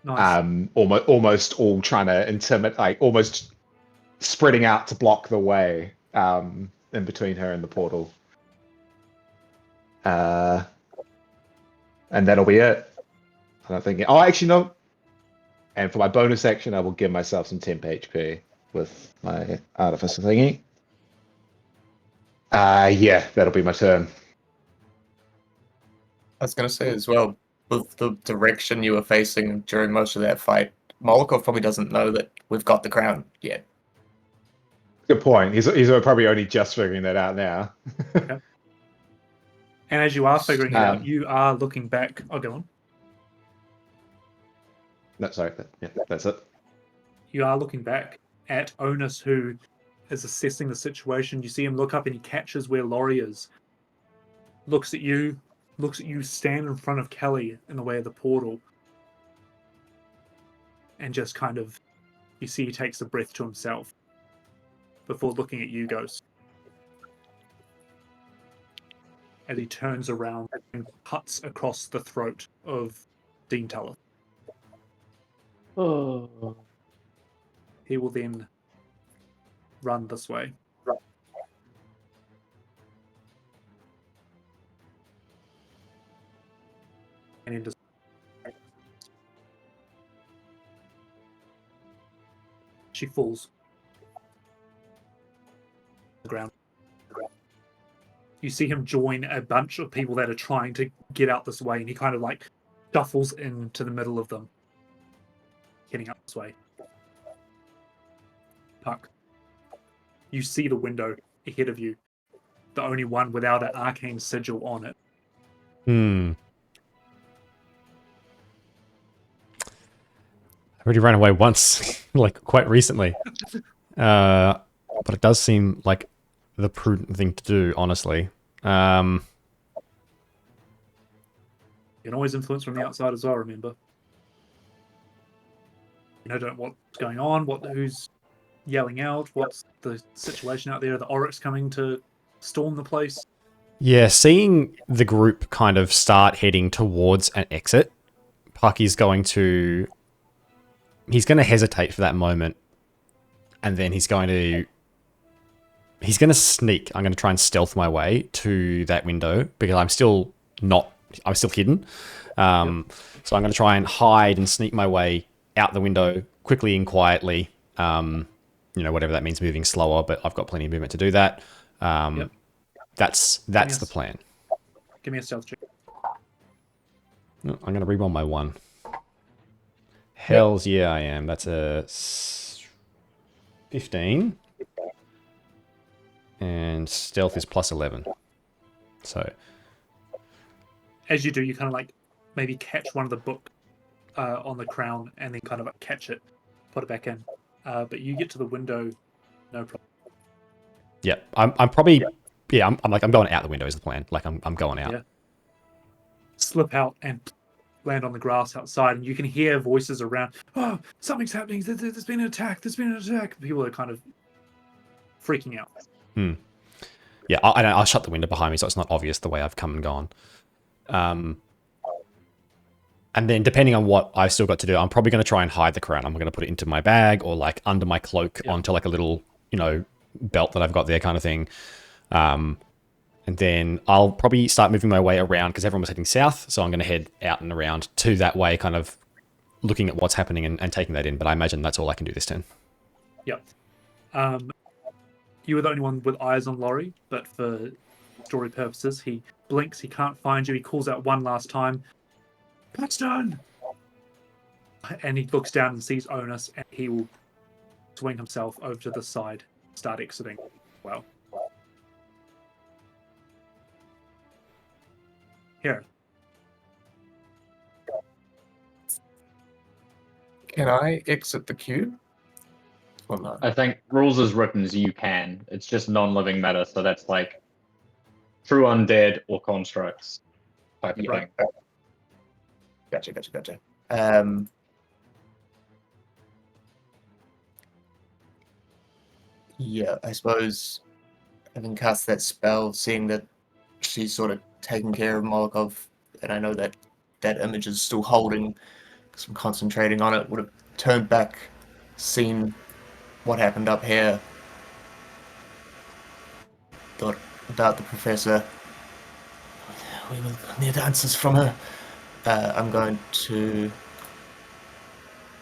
Nice. Almost all trying to intimidate, like almost spreading out to block the way in between her and the portal. And that'll be it. I don't think. Oh, actually, no. And for my bonus action, I will give myself some temp HP with my artificer thingy. Yeah, that'll be my turn. I was going to say as well, with the direction you were facing during most of that fight, Molokov probably doesn't know that we've got the crown yet. Good point. He's probably only just figuring that out now. Okay. And as you are figuring it out, you are looking back. Oh, go on. No, sorry. Yeah, that's it. You are looking back at Onus, who is assessing the situation. You see him look up and he catches where Laurie is. Looks at you stand in front of Kelly in the way of the portal. And just kind of, you see he takes a breath to himself before looking at you, Ghost. As he turns around and cuts across the throat of Dean Tuller. Oh. He will then run this way. And then just she falls on the ground. You see him join a bunch of people that are trying to get out this way, and he kind of like shuffles into the middle of them, heading up this way. Puck, you see the window ahead of you, the only one without an arcane sigil on it. I already ran away once, like quite recently. But it does seem like the prudent thing to do, honestly. You can always influence from the outside as well, remember. You know, don't what's going on, who's yelling out, what's the situation out there, are the Oryx coming to storm the place? Yeah, seeing the group kind of start heading towards an exit, Pucky's going to... He's going to hesitate for that moment, and then he's going to sneak. I'm going to try and stealth my way to that window, because I'm still hidden. So I'm going to try and hide and sneak my way out the window quickly and quietly. Whatever that means, moving slower, but I've got plenty of movement to do that. That's the plan. Give me a stealth check. I'm going to reroll my 1. Hells yeah, I am. That's a 15. And stealth is plus 11. So, as you do, you kind of like maybe catch one of the book on the crown, and then kind of like catch it, put it back in. But you get to the window, no problem. Yeah, I'm probably I'm going out the window is the plan. Like I'm going out. Yeah. Slip out and land on the grass outside, and you can hear voices around. Oh, something's happening! There's been an attack! There's been an attack! People are kind of freaking out. Yeah, I'll shut the window behind me so it's not obvious the way I've come and gone. And then depending on what I've still got to do, I'm probably going to try and hide the crown. I'm going to put it into my bag or like under my cloak onto like a little, belt that I've got there kind of thing. And then I'll probably start moving my way around because everyone was heading south. So I'm going to head out and around to that way, kind of looking at what's happening and taking that in. But I imagine that's all I can do this turn. Yep. You were the only one with eyes on Laurie, but for story purposes, he blinks, he can't find you, he calls out one last time, Paxton! And he looks down and sees Onus, and he will swing himself over to the side, start exiting. Well. Here. Can I exit the cube? Or not? I think rules as written as you can. It's just non-living matter, so that's like true undead or constructs type of Yeah. thing. Gotcha. Yeah, I suppose having cast that spell, seeing that she's sort of taking care of Molokov, and I know that that image is still holding, because I'm concentrating on it, would have turned back, seen what happened up here, thought about the professor. We will need answers from her. I'm going to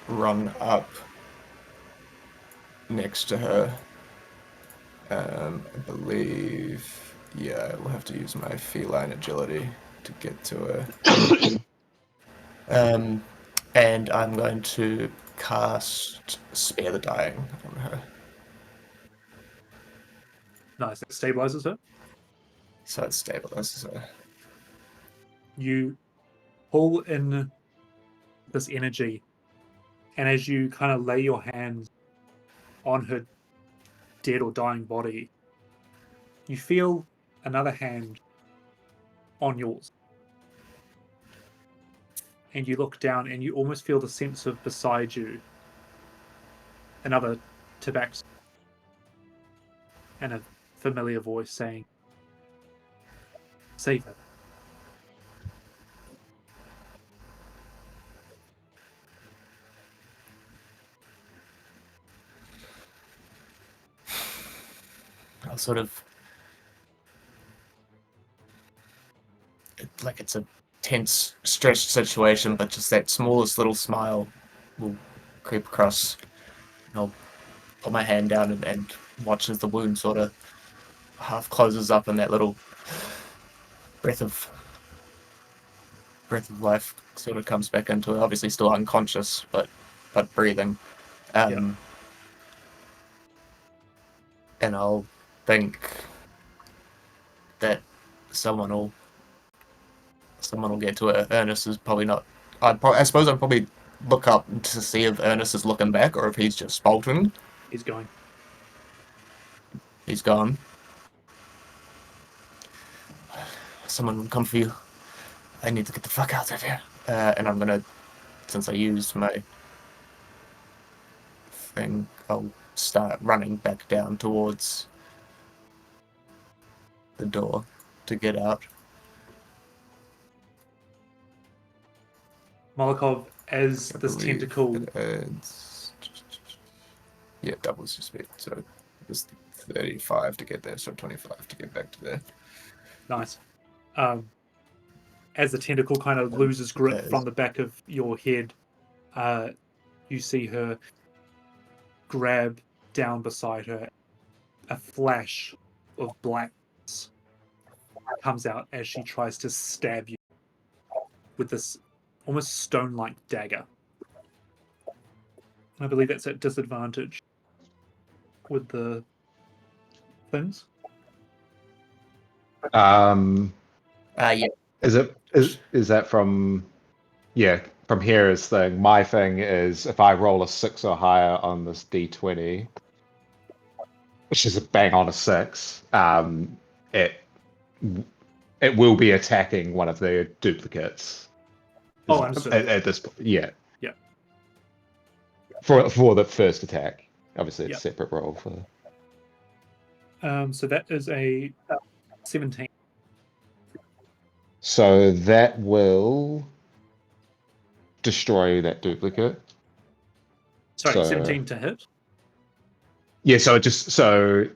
run up next to her. I believe, yeah, we'll have to use my feline agility to get to her. And I'm going to cast Spare the Dying on her. Nice. It stabilizes her. So it stabilizes her. You pull in this energy, and as you kind of lay your hands on her dead or dying body, you feel another hand on yours. And you look down and you almost feel the sense of beside you another tabax and a familiar voice saying, save her. I'll sort of like it's a tense, stressed situation, but just that smallest little smile will creep across. And I'll put my hand down and watch as the wound sort of half closes up, and that little breath of life sort of comes back into it. Obviously, still unconscious, but breathing. And I'll think that someone will get to it. Ernest is probably not. I suppose I'd probably look up to see if Ernest is looking back or if he's just faltering. He's going. He's gone. Someone will come for you. I need to get the fuck out of here. And I'm gonna, since I used my thing, I'll start running back down towards the door to get out. Molokov, as I this believe tentacle, it adds... Yeah, doubles your speed. So it's 35 to get there, so 25 to get back to there. nice. As the tentacle kind of loses grip from the back of your head, you see her grab down beside her. A flash of blackness comes out as she tries to stab you with this almost stone-like dagger. I believe that's at disadvantage with the things. Yeah. Is that from? Yeah, from here is thing. My thing is if I roll a 6 or higher on this d20, which is a bang on a 6, it will be attacking one of the duplicates. Oh, understood. At this point, yeah. Yeah. For the first attack, obviously it's a separate roll for. So that is a 17. So that will destroy that duplicate. Sorry, 17 to hit. Yeah, so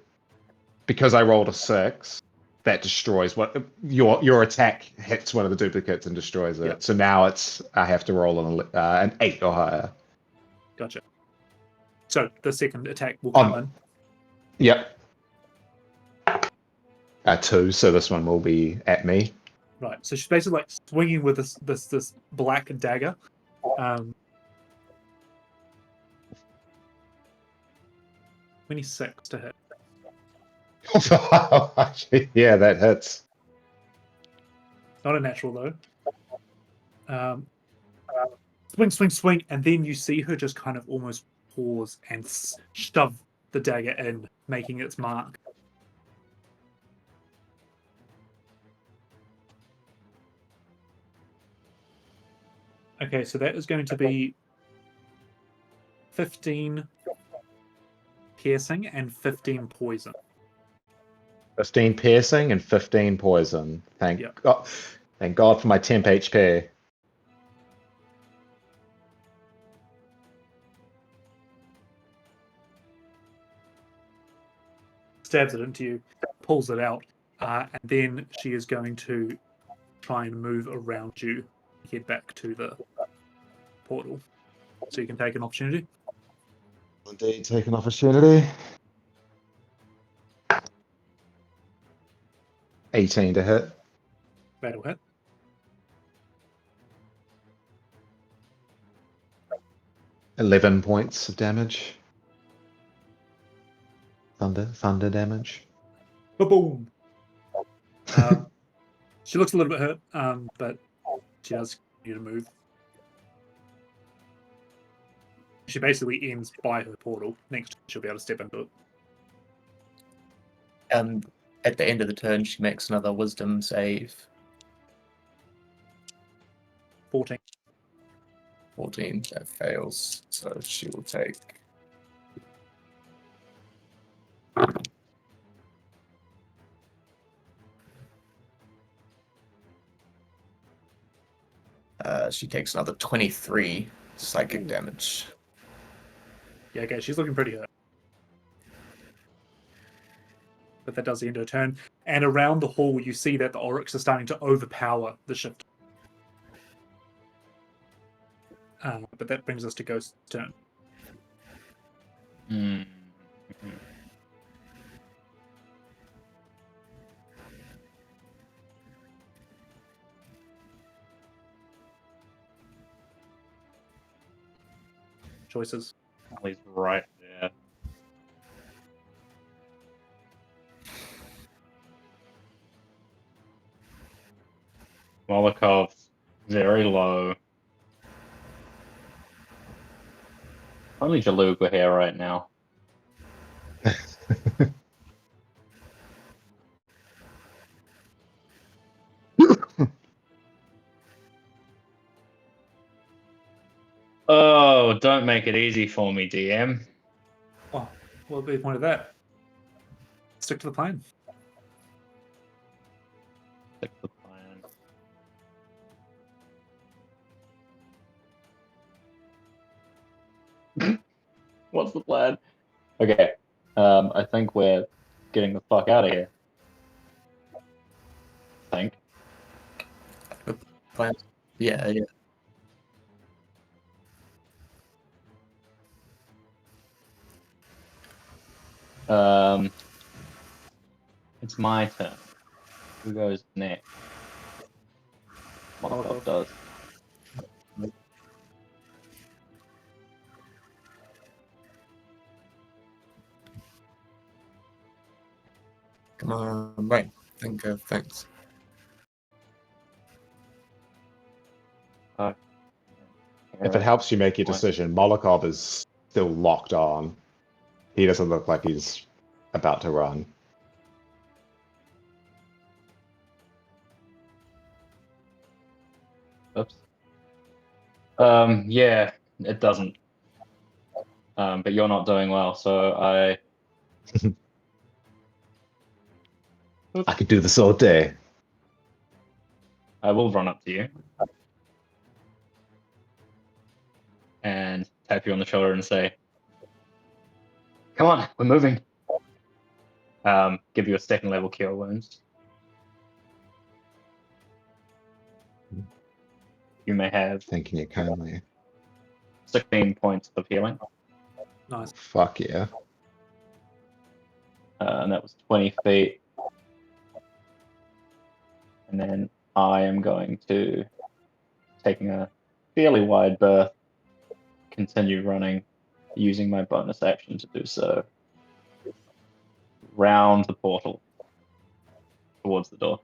because I rolled a 6, that destroys what your attack hits one of the duplicates and destroys it. Yep. So now I have to roll an 8 or higher. Gotcha. So the second attack will come in. Yep. 2, so this one will be at me. Right. So she's basically like swinging with this black dagger. 26 to hit. Yeah, that hits. Not a natural though. Swing, and then you see her just kind of almost pause and shove the dagger in, making its mark. Okay, so that is going to be 15 piercing and 15 poison. 15 piercing and 15 poison. Thank God for my temp HP. Stabs it into you, pulls it out, and then she is going to try and move around you, head back to the portal. So you can take an opportunity. Indeed, take an opportunity. 18 to hit. That'll hit. $11 points of damage. Thunder damage. Boom. She looks a little bit hurt, but she does continue to move. She basically ends by her portal. Next, she'll be able to step into it. At the end of the turn, she makes another wisdom save. 14. 14, that fails, so she will take... she takes another 23 psychic damage. Yeah, okay, she's looking pretty hurt. but that does the end of the turn. And around the hall, you see that the Oryx are starting to overpower the shift. But that brings us to Ghost's turn. Hmm. Choices. Well, he's right there. Molokov's very low. Only Jalug were here right now. Oh, don't make it easy for me, DM. Oh, what would be the point of that? Stick to the plan. Stick to the plan. What's the plan? Okay. I think we're getting the fuck out of here. I think. Plan. Yeah. It's my turn. Who goes next? Molotov does. Come on, right. Think of things. If it helps you make your decision, Molokov is still locked on. He doesn't look like he's about to run. Oops. Yeah, it doesn't. But you're not doing well, so I could do this all day. I will run up to you and tap you on the shoulder and say, "Come on, we're moving." Give you a second level cure wounds. You may have Thinking it kindly. 16 points of healing, Nice. Fuck yeah. and that was 20 feet. And then I am going to, taking a fairly wide berth, continue running, using my bonus action to do so, round the portal towards the door.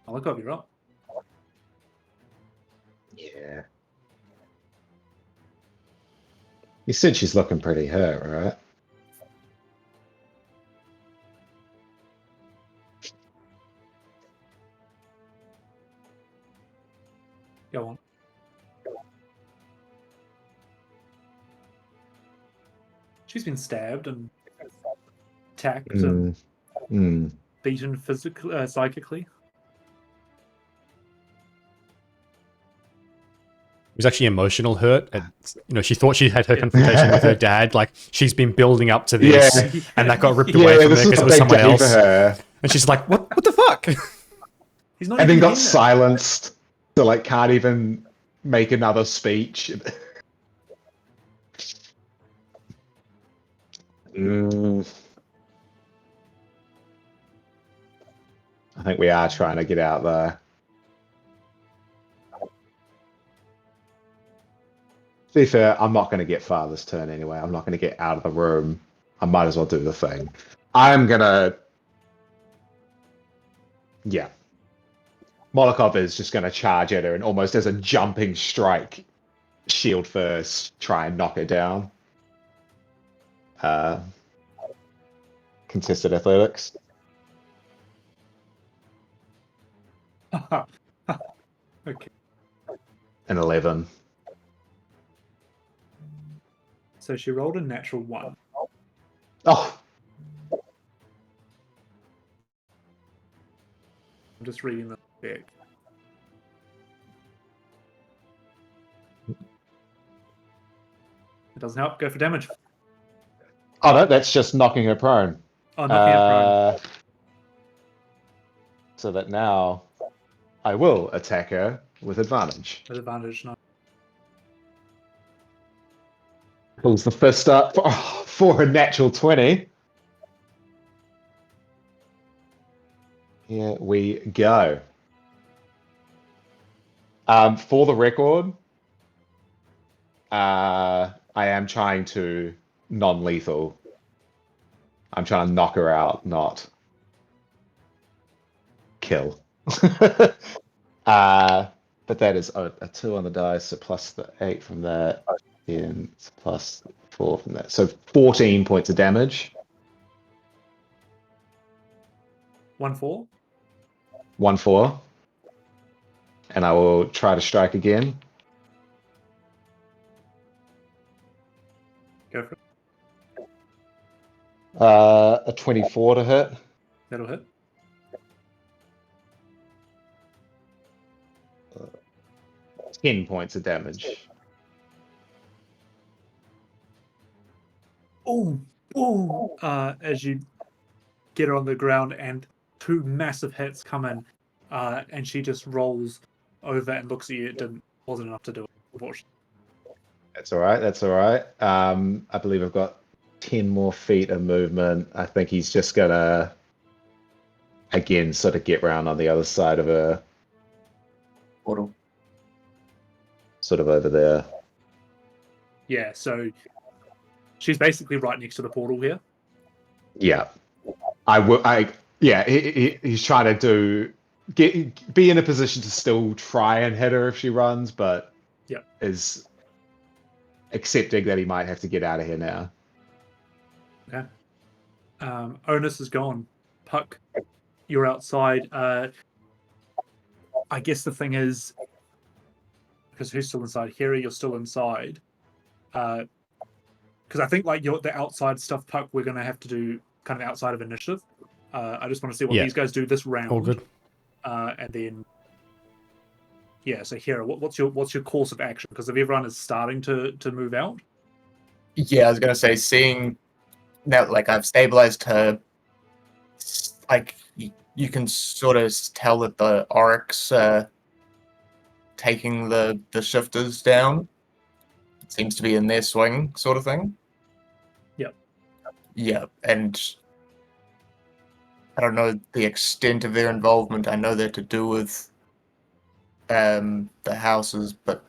I'll look over you up. Yeah. You said she's looking pretty hurt, right? Go on. She's been stabbed and attacked and beaten physically, psychically. It was actually emotional hurt. And, she thought she had her confrontation with her dad. Like, she's been building up to this, and that got ripped away from her because it was someone else. Her. And she's like, what the fuck? He's not And even then got here. silenced, so like can't even make another speech. I think we are trying to get out there. To be fair, I'm not going to get far this turn anyway. I'm not going to get out of the room. I might as well do the thing. I'm going to... Yeah. Molokov is just going to charge at her and almost as a jumping strike, shield first, try and knock her down. Contested athletics. Okay. An 11. So she rolled a natural 1. Oh, I'm just reading the back. doesn't help. Go for damage. Oh no, that's just knocking her prone. Oh, knocking her prone. So that now I will attack her with advantage. With advantage, no. Pulls the fist up for a natural 20. Here we go. For the record, I am trying to non-lethal. I'm trying to knock her out, not kill. But that is a 2 on the dice, so plus the 8 from that, and plus 4 from that. So 14 points of damage. 1-4. 1-4. And I will try to strike again. Go for it. A 24 to hit. That'll hit. Uh, 10 points of damage. Oh, as you get her on the ground and 2 massive hits come in, and she just rolls over and looks at you. It wasn't enough to do it, unfortunately. That's all right. That's all right. I believe I've got 10 more feet of movement. I think he's just gonna again sort of get round on the other side of her, Portal. sort of over there. Yeah, so she's basically right next to the portal here. Yeah, yeah, he's trying to be in a position to still try and hit her if she runs, but is accepting that he might have to get out of here now. Okay. Onus is gone. Puck, you're outside. I guess the thing is, because who's still inside? Hera, you're still inside. Because I think like the outside stuff, Puck, we're gonna have to do kind of outside of initiative. I just want to see what these guys do this round. All good. And then so Hera, what's your course of action? Because if everyone is starting to move out. Yeah, I was gonna say, seeing now, like I've stabilized her, like you can sort of tell that the Oryx taking the shifters down. It seems to be in their swing, sort of thing. Yep. Yeah, and I don't know the extent of their involvement. I know they're to do with the houses, but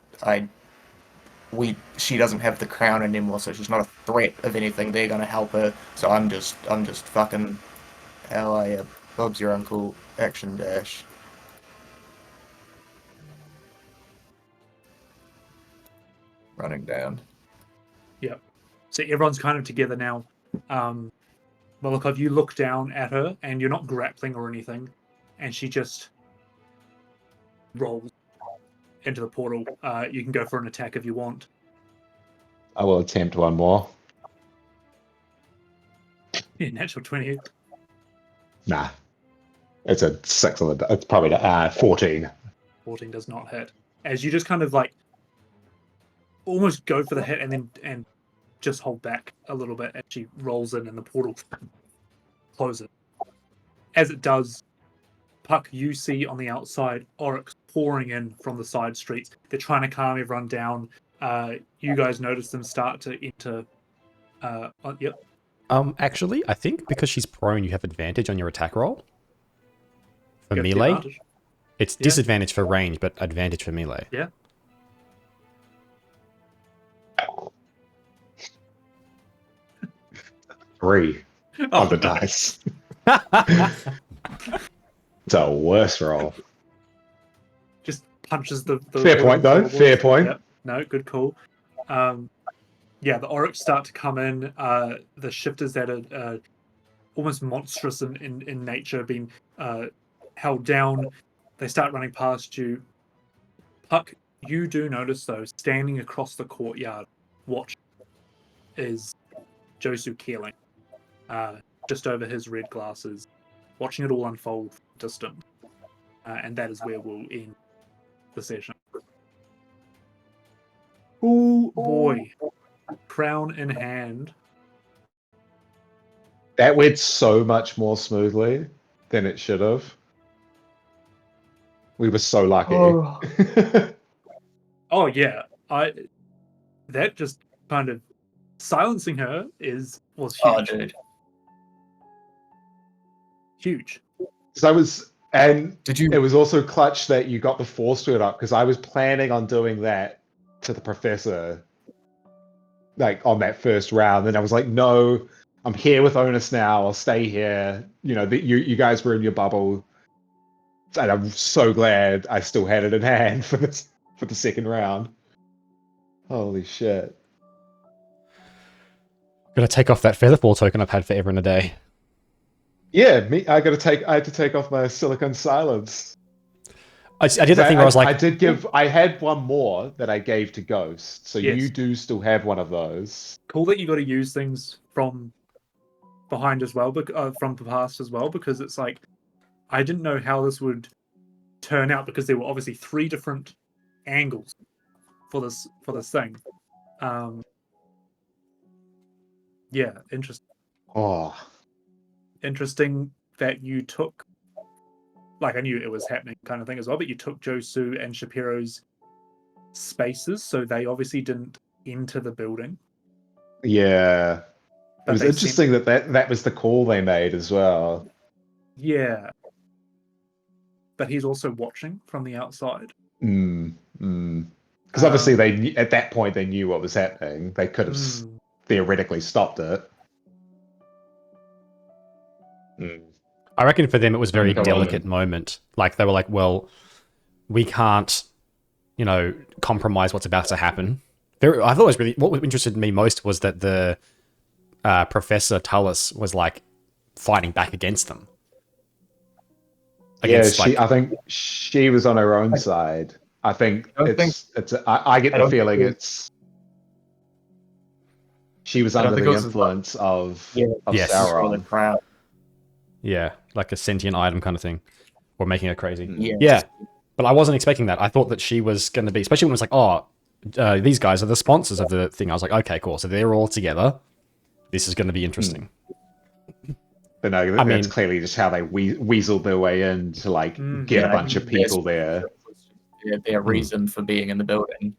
she doesn't have the crown anymore, so she's not a threat of anything. They're gonna help her. So I'm just fucking how I Bob's your uncle action dash. Running down. Yep. So everyone's kind of together now. Molokov, you look down at her and you're not grappling or anything, and she just rolls into the portal. You can go for an attack if you want. I will attempt one more. Yeah, natural 20. Nah. It's a 6 on the... It's probably 14. 14 does not hit. As you just kind of like almost go for the hit and just hold back a little bit as she rolls in and the portal closes. As it does, Puck, you see on the outside Oryx pouring in from the side streets. They're trying to calm everyone down. You guys notice them start to enter. Yep. Actually, I think because she's prone, you have advantage on your attack roll. For You have the melee, advantage. it's disadvantage for range, but advantage for melee. Yeah. Three on the dice. It's a worse roll. Just punches the Fair point, though. Fair point. Yep. No, good call. The Oryx start to come in. The shifters that are almost monstrous in nature, being held down. They start running past you. Puck, you do notice, though, standing across the courtyard, watch, is Josu Keeling, just over his red glasses, watching it all unfold from a distance. And that is where we'll end the session. Oh boy. crown in hand. That went so much more smoothly than it should have. We were so lucky. Oh yeah, that just kind of silencing her was Oh, huge. dude. Huge. Because Did you? it was also clutch that you got the force field up, because I was planning on doing that to the professor, like on that first round, and I was like, no, I'm here with Onus now. I'll stay here. You know, you guys were in your bubble, and I'm so glad I still had it in hand for the second round. Holy shit! Gonna take off that featherfall token I've had forever and a day. Yeah, I had to take off my silicon silence. I did that thing where I was like, I had one more that I gave to Ghost, so Yes. you do still have one of those. Cool that you got to use things from behind as well, from the past as well, because it's like I didn't know how this would turn out, because there were obviously 3 different angles for this thing. Yeah, interesting. Oh, Interesting that you took, like, I knew it was happening kind of thing as well, but you took Josu and Shapiro's spaces, so they obviously didn't enter the building. yeah. It But was they interesting that was the call they made as well. Yeah. But he's also watching from the outside. Because obviously at that point they knew what was happening. They could have theoretically stopped it. I reckon for them it was a very delicate moment. Like they were like, well, we can't, compromise what's about to happen. I thought it was really, what interested me most was that the Professor Tullis was like fighting back against them. I think she was on her own side. I think I get the feeling she was under the influence of Sauron. Yeah, like a sentient item kind of thing, or making her crazy. Yeah. But I wasn't expecting that. I thought that she was going to be, especially when it was like, oh, these guys are the sponsors of the thing. I was like, okay, cool. So they're all together. This is going to be interesting. But no, that's clearly just how they weaseled their way in to get a bunch of people there. Their reason for being in the building.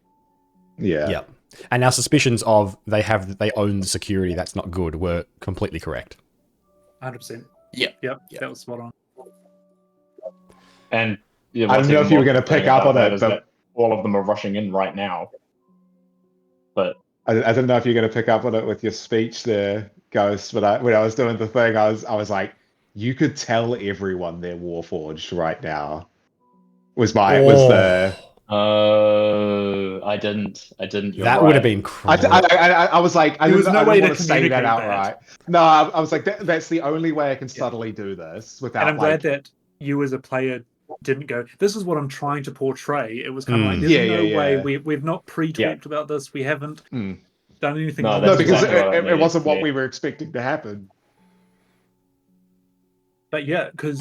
Yeah. And our suspicions of they own the security that's not good were completely correct. 100%. Yep, that was spot on. And I don't know if you were going to pick up on it, but all of them are rushing in right now. But I don't know if you're going to pick up on it with your speech there, Ghost. But when I was doing the thing, I was like, you could tell everyone they're Warforged right now. I didn't. That would have been crazy. I was like, I was no way to want to say that communicate outright. No, I was like, that's the only way I can subtly do this without. And I'm glad that you as a player didn't go, this is what I'm trying to portray. It was kind of like, there's no way. We've not pre-talked about this. We haven't done anything. No, because it wasn't what we were expecting to happen. But yeah, because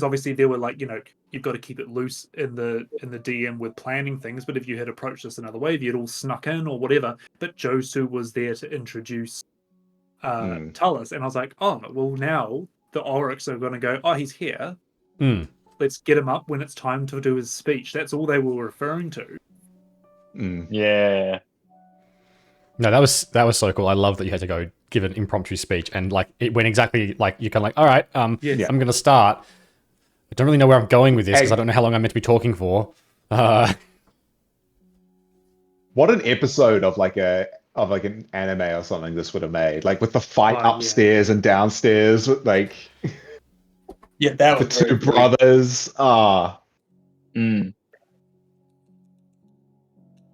obviously there were like, you've got to keep it loose in the DM with planning things. But if you had approached this another way, if you'd all snuck in or whatever. But Josu was there to introduce Tullis, and I was like, oh well, now the Oryx are going to go, oh, he's here. Let's get him up when it's time to do his speech. That's all they were referring to. Yeah. No, that was so cool. I love that you had to go give an impromptu speech, and like it went exactly like you're kind of like, all right, I'm going to start. I don't really know where I'm going with this because I don't know how long I'm meant to be talking for. What an episode of an anime or something this would have made, like with the fight upstairs and downstairs, that was the two brothers.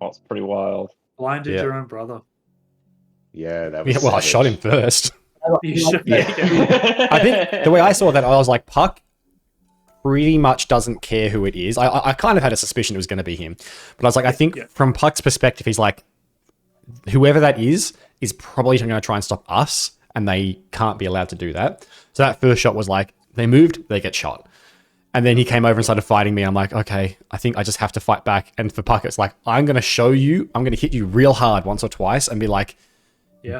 That's pretty wild. Blinded your own brother. Yeah, that was. I shot him first. Yeah. I think the way I saw that, I was like, Puck pretty much doesn't care who it is. I kind of had a suspicion it was going to be him, but I was like, I think from Puck's perspective, he's like, whoever that is probably going to try and stop us, and they can't be allowed to do that. So that first shot was like, they moved, they get shot. And then he came over and started fighting me. I'm like, okay, I think I just have to fight back. And for Puck, it's like, I'm going to show you, I'm going to hit you real hard once or twice and be like,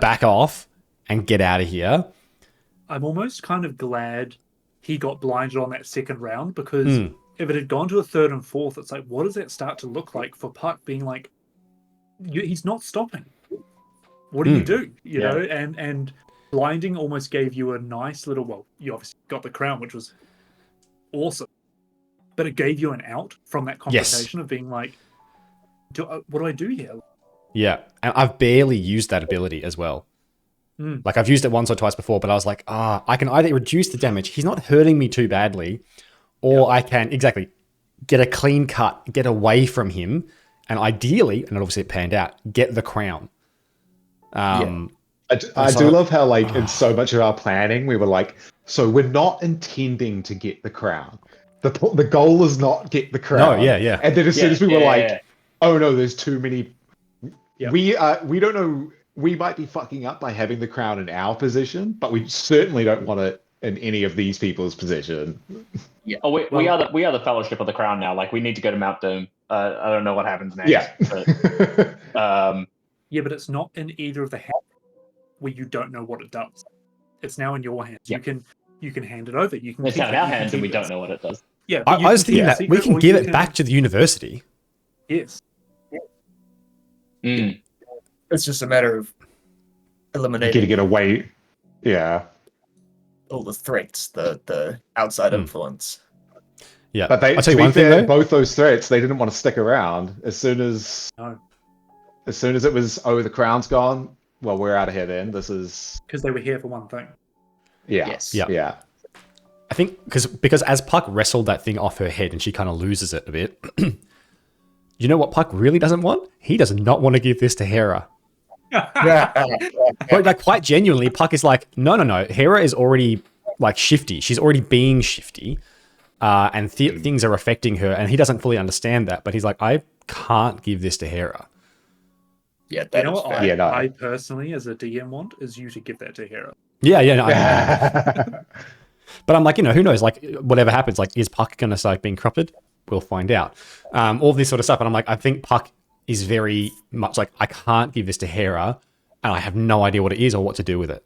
back off and get out of here. I'm almost kind of glad he got blinded on that second round, because if it had gone to a third and fourth, it's like, what does that start to look like for Puck being like, he's not stopping. What do you do? You know, and blinding almost gave you a nice little, well, you obviously got the crown, which was awesome, but it gave you an out from that confrontation of being like, what do I do here? Yeah, and I've barely used that ability as well. Like, I've used it once or twice before, but I was like, I can either reduce the damage, he's not hurting me too badly, or I can, get a clean cut, get away from him, and ideally, and obviously it panned out, get the crown. I do love how, like, in so much of our planning, we were like, so we're not intending to get the crown. The goal is not get the crown. No, yeah. And then as soon as we were like, oh no, there's too many. We don't know. We might be fucking up by having the crown in our position, but we certainly don't want it in any of these people's position. Yeah. Oh, we are the Fellowship of the Crown now. Like, we need to go to Mount Doom. I don't know what happens next. Yeah. But, but it's not in either of the hands where you don't know what it does. It's now in your hands. You can hand it over. You can. it's now in our hands, and we don't know what it does. Yeah, I was thinking that we can give it back to the university. Yes. It's just a matter of eliminating Get away. Yeah. all the threats, the outside influence. Yeah, But I'll tell to you be one thing, fair, though. both those threats, they didn't want to stick around. As soon as it was, the crown's gone, well, we're out of here then. This is... Because they were here for one thing. Yeah. Yes. Yeah. I think because as Puck wrestled that thing off her head and she kind of loses it a bit, you know what Puck really doesn't want? He does not want to give this to Hera. But like, quite genuinely, Puck is like, no. Hera is already like shifty. She's already being shifty, and things are affecting her, and he doesn't fully understand that. But he's like, I can't give this to Hera. Yeah, You know what fair. I personally, as a DM, want is you to give that to Hera. No, but I'm like, who knows? Like, whatever happens, like, is Puck gonna start being corrupted? We'll find out. All this sort of stuff, and I'm like, I think Puck is very much like, I can't give this to Hera, and I have no idea what it is or what to do with it.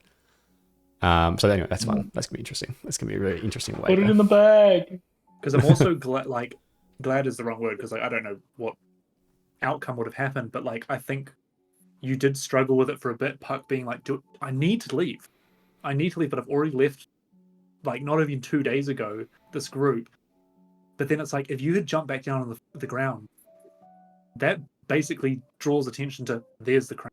So anyway, that's fun. That's gonna be interesting. That's gonna be a really interesting way. Put it in the bag. Because I'm also glad is the wrong word, because I don't know what outcome would have happened, but like, I think you did struggle with it for a bit. Puck being like, I need to leave, but I've already left, like, not even 2 days ago, this group. But then it's like, if you had jumped back down on the ground, that basically draws attention to, there's the crown.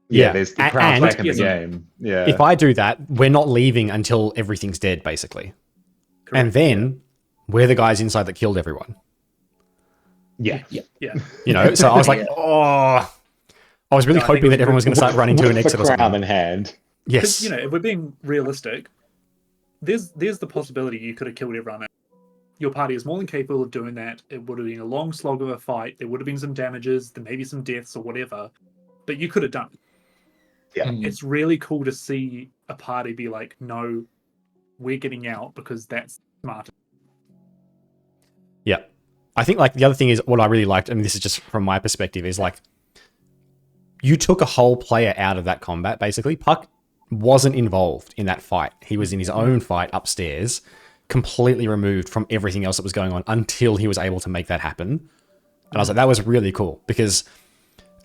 Yeah, there's the crown and back in the game. Yeah. If I do that, we're not leaving until everything's dead, basically. Correct. And then we're the guys inside that killed everyone. Yeah. So I was like, I was really hoping that everyone was going to start running to an exit or the crown something. in hand. Yes. If we're being realistic, there's the possibility you could have killed everyone. Your party is more than capable of doing that. It would have been a long slog of a fight. There would have been some damages, there may be some deaths or whatever, but you could have done it. Yeah. It's really cool to see a party be like, no, we're getting out because that's smarter. Yeah. I think, like, the other thing is what I really liked, and this is just from my perspective, is like, you took a whole player out of that combat, basically. Puck wasn't involved in that fight. He was in his own fight upstairs, completely removed from everything else that was going on until he was able to make that happen. And I was like, that was really cool, because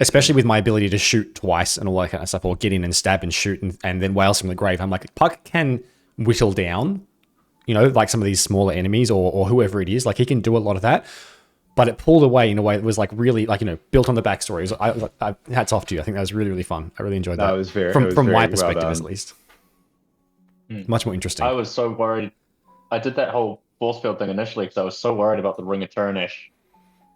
especially with my ability to shoot twice and all that kind of stuff, or get in and stab and shoot and then wails from the grave, I'm like, Puck can whittle down, like some of these smaller enemies or whoever it is. Like, he can do a lot of that, but it pulled away in a way that was like really, like, built on the backstories. I hats off to you. I think that was really, really fun. I really enjoyed that. It was very from my well perspective, done. at least. Much more interesting. I was so worried. I did that whole force field thing initially because I was so worried about the Ring of Turnish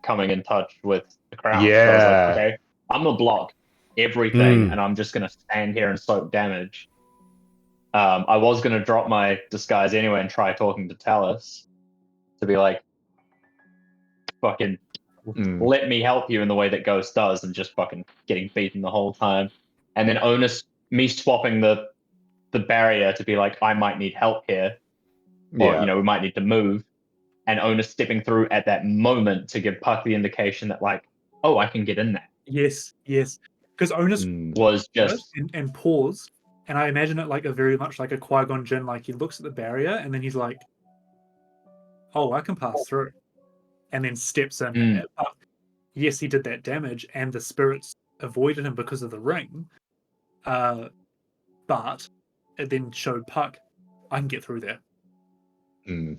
coming in touch with the crown. Yeah. So I was like, okay, I'm gonna block everything, and I'm just gonna stand here and soak damage. I was gonna drop my disguise anyway and try talking to Talus to be like, fucking let me help you in the way that Ghost does, and just fucking getting beaten the whole time. And then Onus, me swapping the barrier to be like, I might need help here, or we might need to move. and Onus stepping through at that moment to give Puck the indication that, like, oh, I can get in there. Yes. Because Onus Was just and paused, and I imagine it like a very much like a Qui-Gon Jinn. Like he looks at the barrier and then he's like, "Oh, I can pass through," and then steps in. But yes, he did that damage, and the spirits avoided him because of the ring. But it then showed Puck, I can get through there. Mm.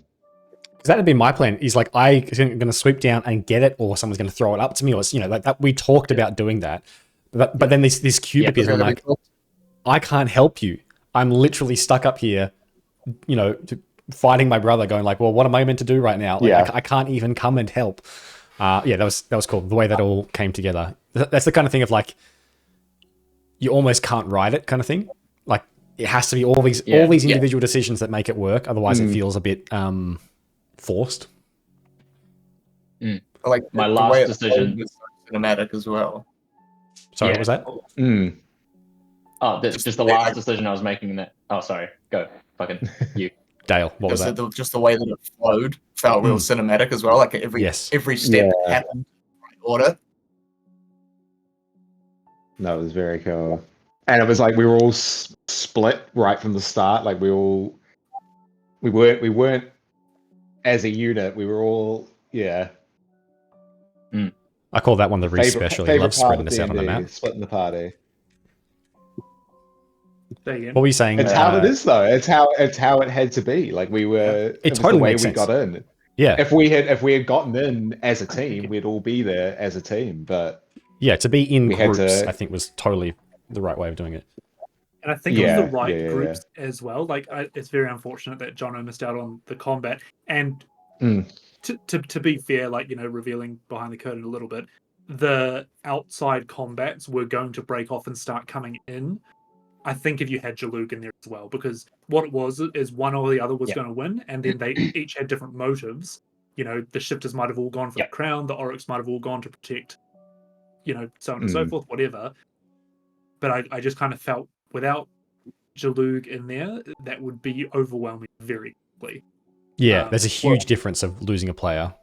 Because that'd be my plan. Is like I'm going to sweep down and get it, or someone's going to throw it up to me, or like that. We talked about doing that, but then this cube appears. And I'm like, I can't help you. I'm literally stuck up here, fighting my brother. Going like, well, what am I meant to do right now? Like, I can't even come and help. That was cool. The way that all came together. That's the kind of thing of like, you almost can't write it, kind of thing. Like it has to be all these individual decisions that make it work. Otherwise, it feels a bit forced. Like my the last way it decision. was cinematic as well. Sorry, what was that? Oh, just the last decision I was making in that. Oh, sorry. Go. Fucking you. Dale, what was that? Just the way that it flowed felt real cinematic as well. Like every step happened in the right order. No, it was very cool. And it was like we were all split right from the start. Like we weren't as a unit. We were all I call that one the Reese special. He loves spreading us out on the map. Splitting the party. What were you saying? It's how it is, though. It's how it had to be. Like we were. It totally was the way makes we sense. got in. Yeah. If we had gotten in as a team, we'd all be there as a team. But yeah, to be in groups, I think was totally the right way of doing it. And I think it was the right groups as well. Like it's very unfortunate that Jono missed out on the combat. And to be fair, like revealing behind the curtain a little bit, the outside combats were going to break off and start coming in. I think if you had Jalug in there as well, because what it was is one or the other was going to win, and then they each had different motives. The shifters might have all gone for the crown, the Oryx might have all gone to protect, so on and so forth, whatever. But I just kind of felt without Jalug in there, that would be overwhelming very quickly. Yeah, there's a huge difference of losing a player.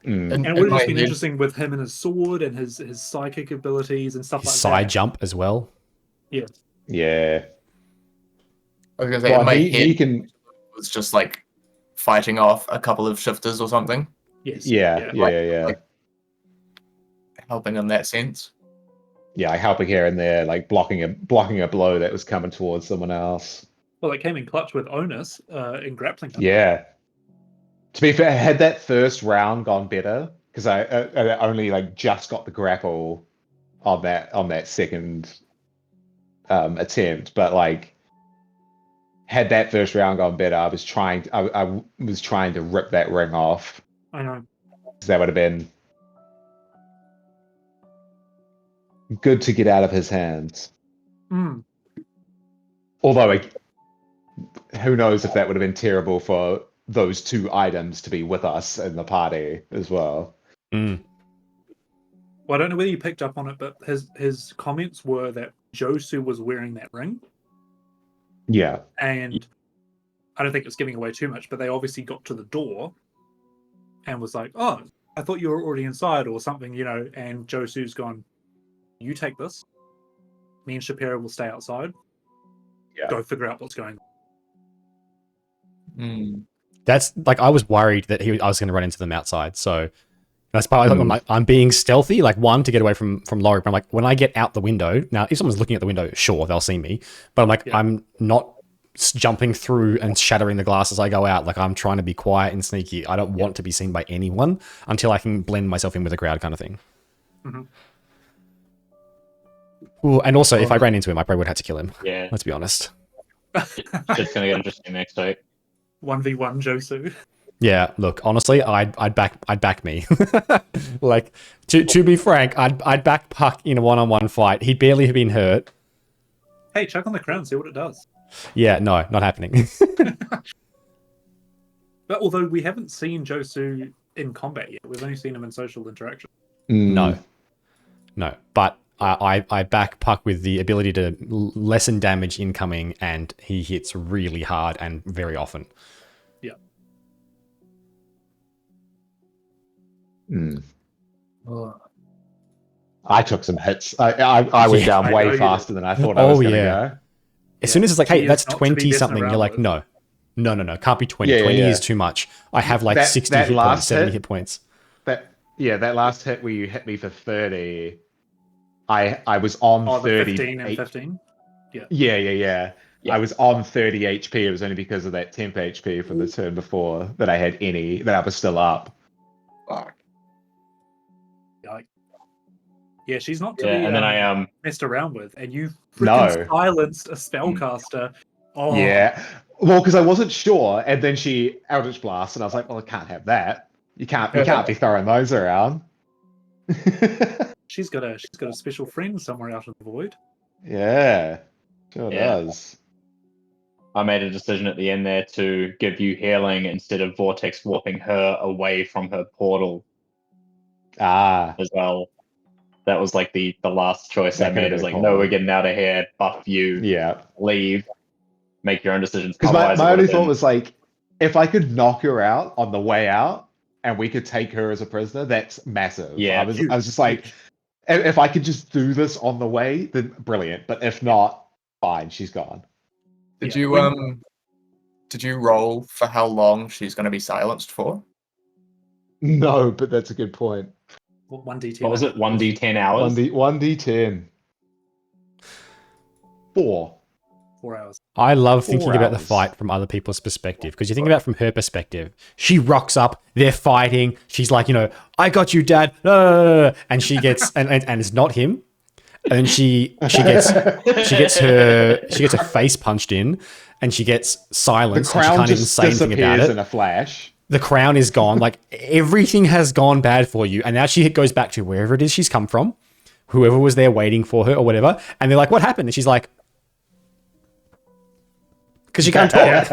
And it would have just been interesting with him and his sword and his psychic abilities and stuff like that. Side jump as well. Yeah. Yeah. I was gonna say, it was just like fighting off a couple of shifters or something. Yes. Yeah. Like, helping in that sense. Yeah, like helping here and there, like blocking a blow that was coming towards someone else. Well, it came in clutch with Onus in grappling. Yeah. To be fair, had that first round gone better, because I only like just got the grapple on that second attempt, but like had that first round gone better, I was trying to rip that ring off. I know. That would have been good to get out of his hands. Although, who knows if that would have been terrible for those two items to be with us in the party as well. Well, I don't know whether you picked up on it, but his comments were that Josu was wearing that ring. Yeah. And I don't think it's giving away too much, but they obviously got to the door and was like, oh, I thought you were already inside or something, and Josu's gone, you take this. Me and Shapiro will stay outside. Yeah. Go figure out what's going on. That's like, I was worried that I was going to run into them outside. So that's probably I'm being stealthy, like one, to get away from Laurie. But I'm like, when I get out the window, now if someone's looking at the window, sure, they'll see me. But I'm like, I'm not jumping through and shattering the glass as I go out. Like I'm trying to be quiet and sneaky. I don't want to be seen by anyone until I can blend myself in with the crowd, kind of thing. Ooh, and also, if I ran into him, I probably would have to kill him. Yeah. Let's be honest. Shit's gonna get interesting next week. 1v1 Josu. Yeah, look, honestly, I'd back me. Like, to be frank, I'd back Puck in a one-on-one fight. He'd barely have been hurt. Hey, chuck on the crown, see what it does. Yeah, no, not happening. But although we haven't seen Josu in combat yet, we've only seen him in social interaction. No, but I back Puck with the ability to lessen damage incoming, and he hits really hard and very often. Yeah. Hmm. Oh, I took some hits. I went Yeah. down I know way you faster did. than I thought I was Oh, going to yeah. go. As soon as it's like, hey, She is that's not to be 20 messing something, you're around like, with. no. No, can't be 20. Yeah, yeah, 20 yeah. is too much. I have like That- 60 that hit points, last 70 hit- hit points. That last hit where you hit me for 30, I was on Oh, the 30. 15 and 15? Yeah. Yeah. I was on 30 HP. It was only because of that temp HP from the turn before that I had any, that I was still up. Fuck. Yeah, she's not to Yeah, be and then I messed around with, and you No. freaking silenced a spellcaster. Oh, Yeah. Well, because I wasn't sure, and then she Eldritch Blast, and I was like, well, I can't have that. You can't be throwing those around. she's got a special friend somewhere out in the void. Yeah. Sure Yeah. does. I made a decision at the end there to give you healing instead of vortex warping her away from her portal Ah. as well. That was like the last choice That I could have made. It was been a like, no, call. we're getting out of here. Buff you, Yeah. leave, make your own decisions. Because Otherwise, my it would only have thought been was like, if I could knock her out on the way out, and we could take her as a prisoner, that's massive. Yeah. I was just like, if I could just do this on the way, then brilliant. But if not, fine, she's gone. Did Yeah. you roll for how long she's going to be silenced for? No, but that's a good point. 1d10. what was it? 1d10 hours. 1d10. 4. 4 hours. I love 4 thinking about the hours. fight from other people's perspective, because you think about it from her perspective. She rocks up, they're fighting. She's like, I got you, Dad. And she gets, and it's not him. And then she gets her face punched in, and she gets The silenced. And she crown can't even just say anything about disappears it. in a flash. The crown is gone. Like, everything has gone bad for you. And now she goes back to wherever it is she's come from, whoever was there waiting for her or whatever. And they're like, what happened? And she's like, because you can't talk.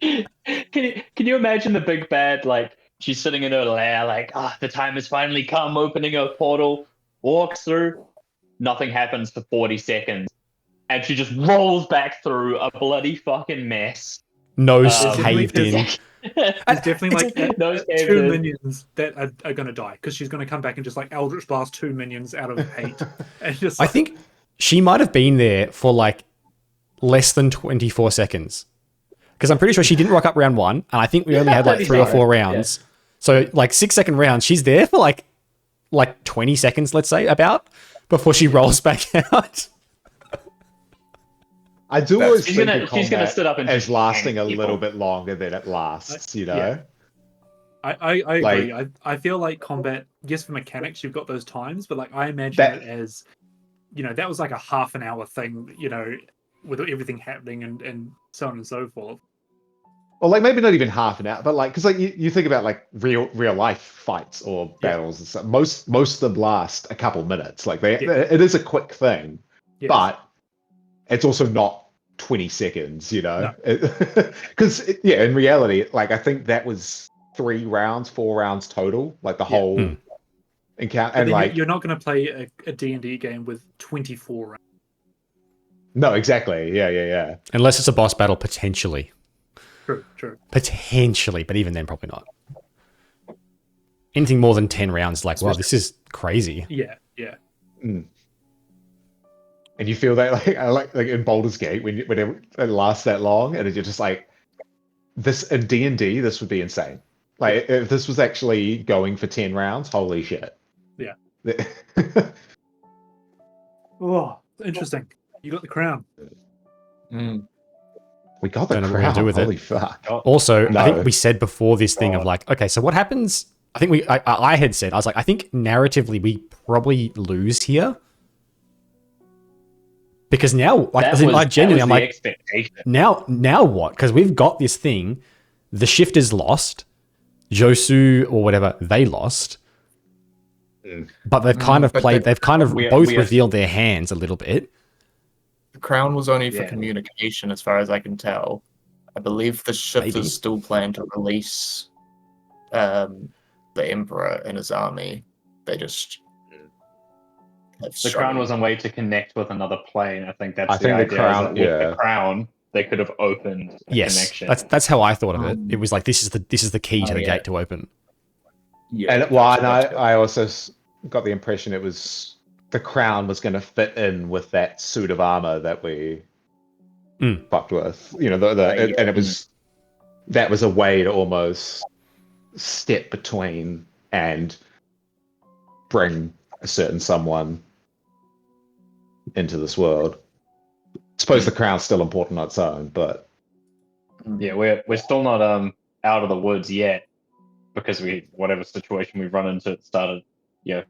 Can you imagine the big bad? Like, she's sitting in her lair, like, the time has finally come, opening her portal, walks through, nothing happens for 40 seconds, and she just rolls back through a bloody fucking mess. Nose Definitely caved in. There's definitely like Nose caved two in. minions that are going to die, because she's going to come back and just like Eldritch Blast 2 minions out of hate. And just I think she might have been there for like less than 24 seconds. Because I'm pretty sure she didn't rock up round 1, and I think we only had like 3 or 4 rounds. So like 6-second rounds, she's there for like 20 seconds, let's say, about, before she rolls back out. I do always She's think gonna- of she's gonna combat sit up and as just lasting a hang little people. bit longer than it lasts, you know? Yeah. I agree. Like- I feel like combat, yes, for mechanics, you've got those times, but like I imagine That- it as, that was like a half an hour thing, with everything happening and so on and so forth. Or like maybe not even half an hour, but like, because like you think about like real life fights or Yeah. battles and stuff. Most of them last a couple minutes. Like Yeah. it is a quick thing, Yes. but it's also not 20 seconds, Because in reality, like I think that was 4 rounds total, like the whole encounter. But And then like, you're not going to play a D&D game with 24 rounds. no, exactly, yeah. Unless it's a boss battle, potentially. True. Potentially, but even then, probably not. Anything more than 10 rounds, like, wow, this is crazy. Yeah. And you feel that like I like in Baldur's Gate when it lasts that long, and you're just like, this in D&D, this would be insane. Like if this was actually going for 10 rounds, holy shit. Yeah. Oh, interesting. You got the crown. We got the Don't know what we're gonna crown. do with it. Holy fuck. Also, I No. think we said before this thing of like, okay, so what happens? I think I had said, I was like, I think narratively we probably lose here. Because now, like, That as in, was- I genuinely, that I'm was the like, expectation. now what? Because we've got this thing, the shifters lost, Josu or whatever, they lost. But they've kind of but played, they've kind of we are- both we are- revealed their hands a little bit. The crown was only for Yeah. communication, as far as I can tell. I believe the shifters Maybe. still plan to release the Emperor and his army. They just have The crown was a way to connect with another plane. I think that's I think the idea. crown- is that with yeah. the crown, they could have opened a Yes, connection. that's how I thought of it. It was like this is the key to Oh, the yeah. gate to open. Yeah. And well, and that's good. I also got the impression it was the crown was going to fit in with that suit of armor that we fucked with. You know, Yeah. and it was that was a way to almost step between and bring a certain someone into this world. I suppose the crown's still important on its own, but Yeah, we're still not out of the woods yet because whatever situation we run into it started 2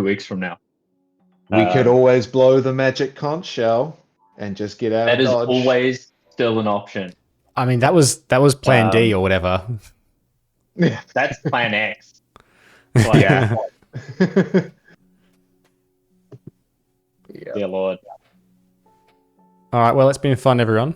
weeks from now. we could Um, always blow the magic conch shell and just get out that of is Dodge. always still an option. I mean, that was Plan D or whatever. Yeah. That's Plan X. Yeah. Dear Lord. All right. Well, it's been fun, everyone.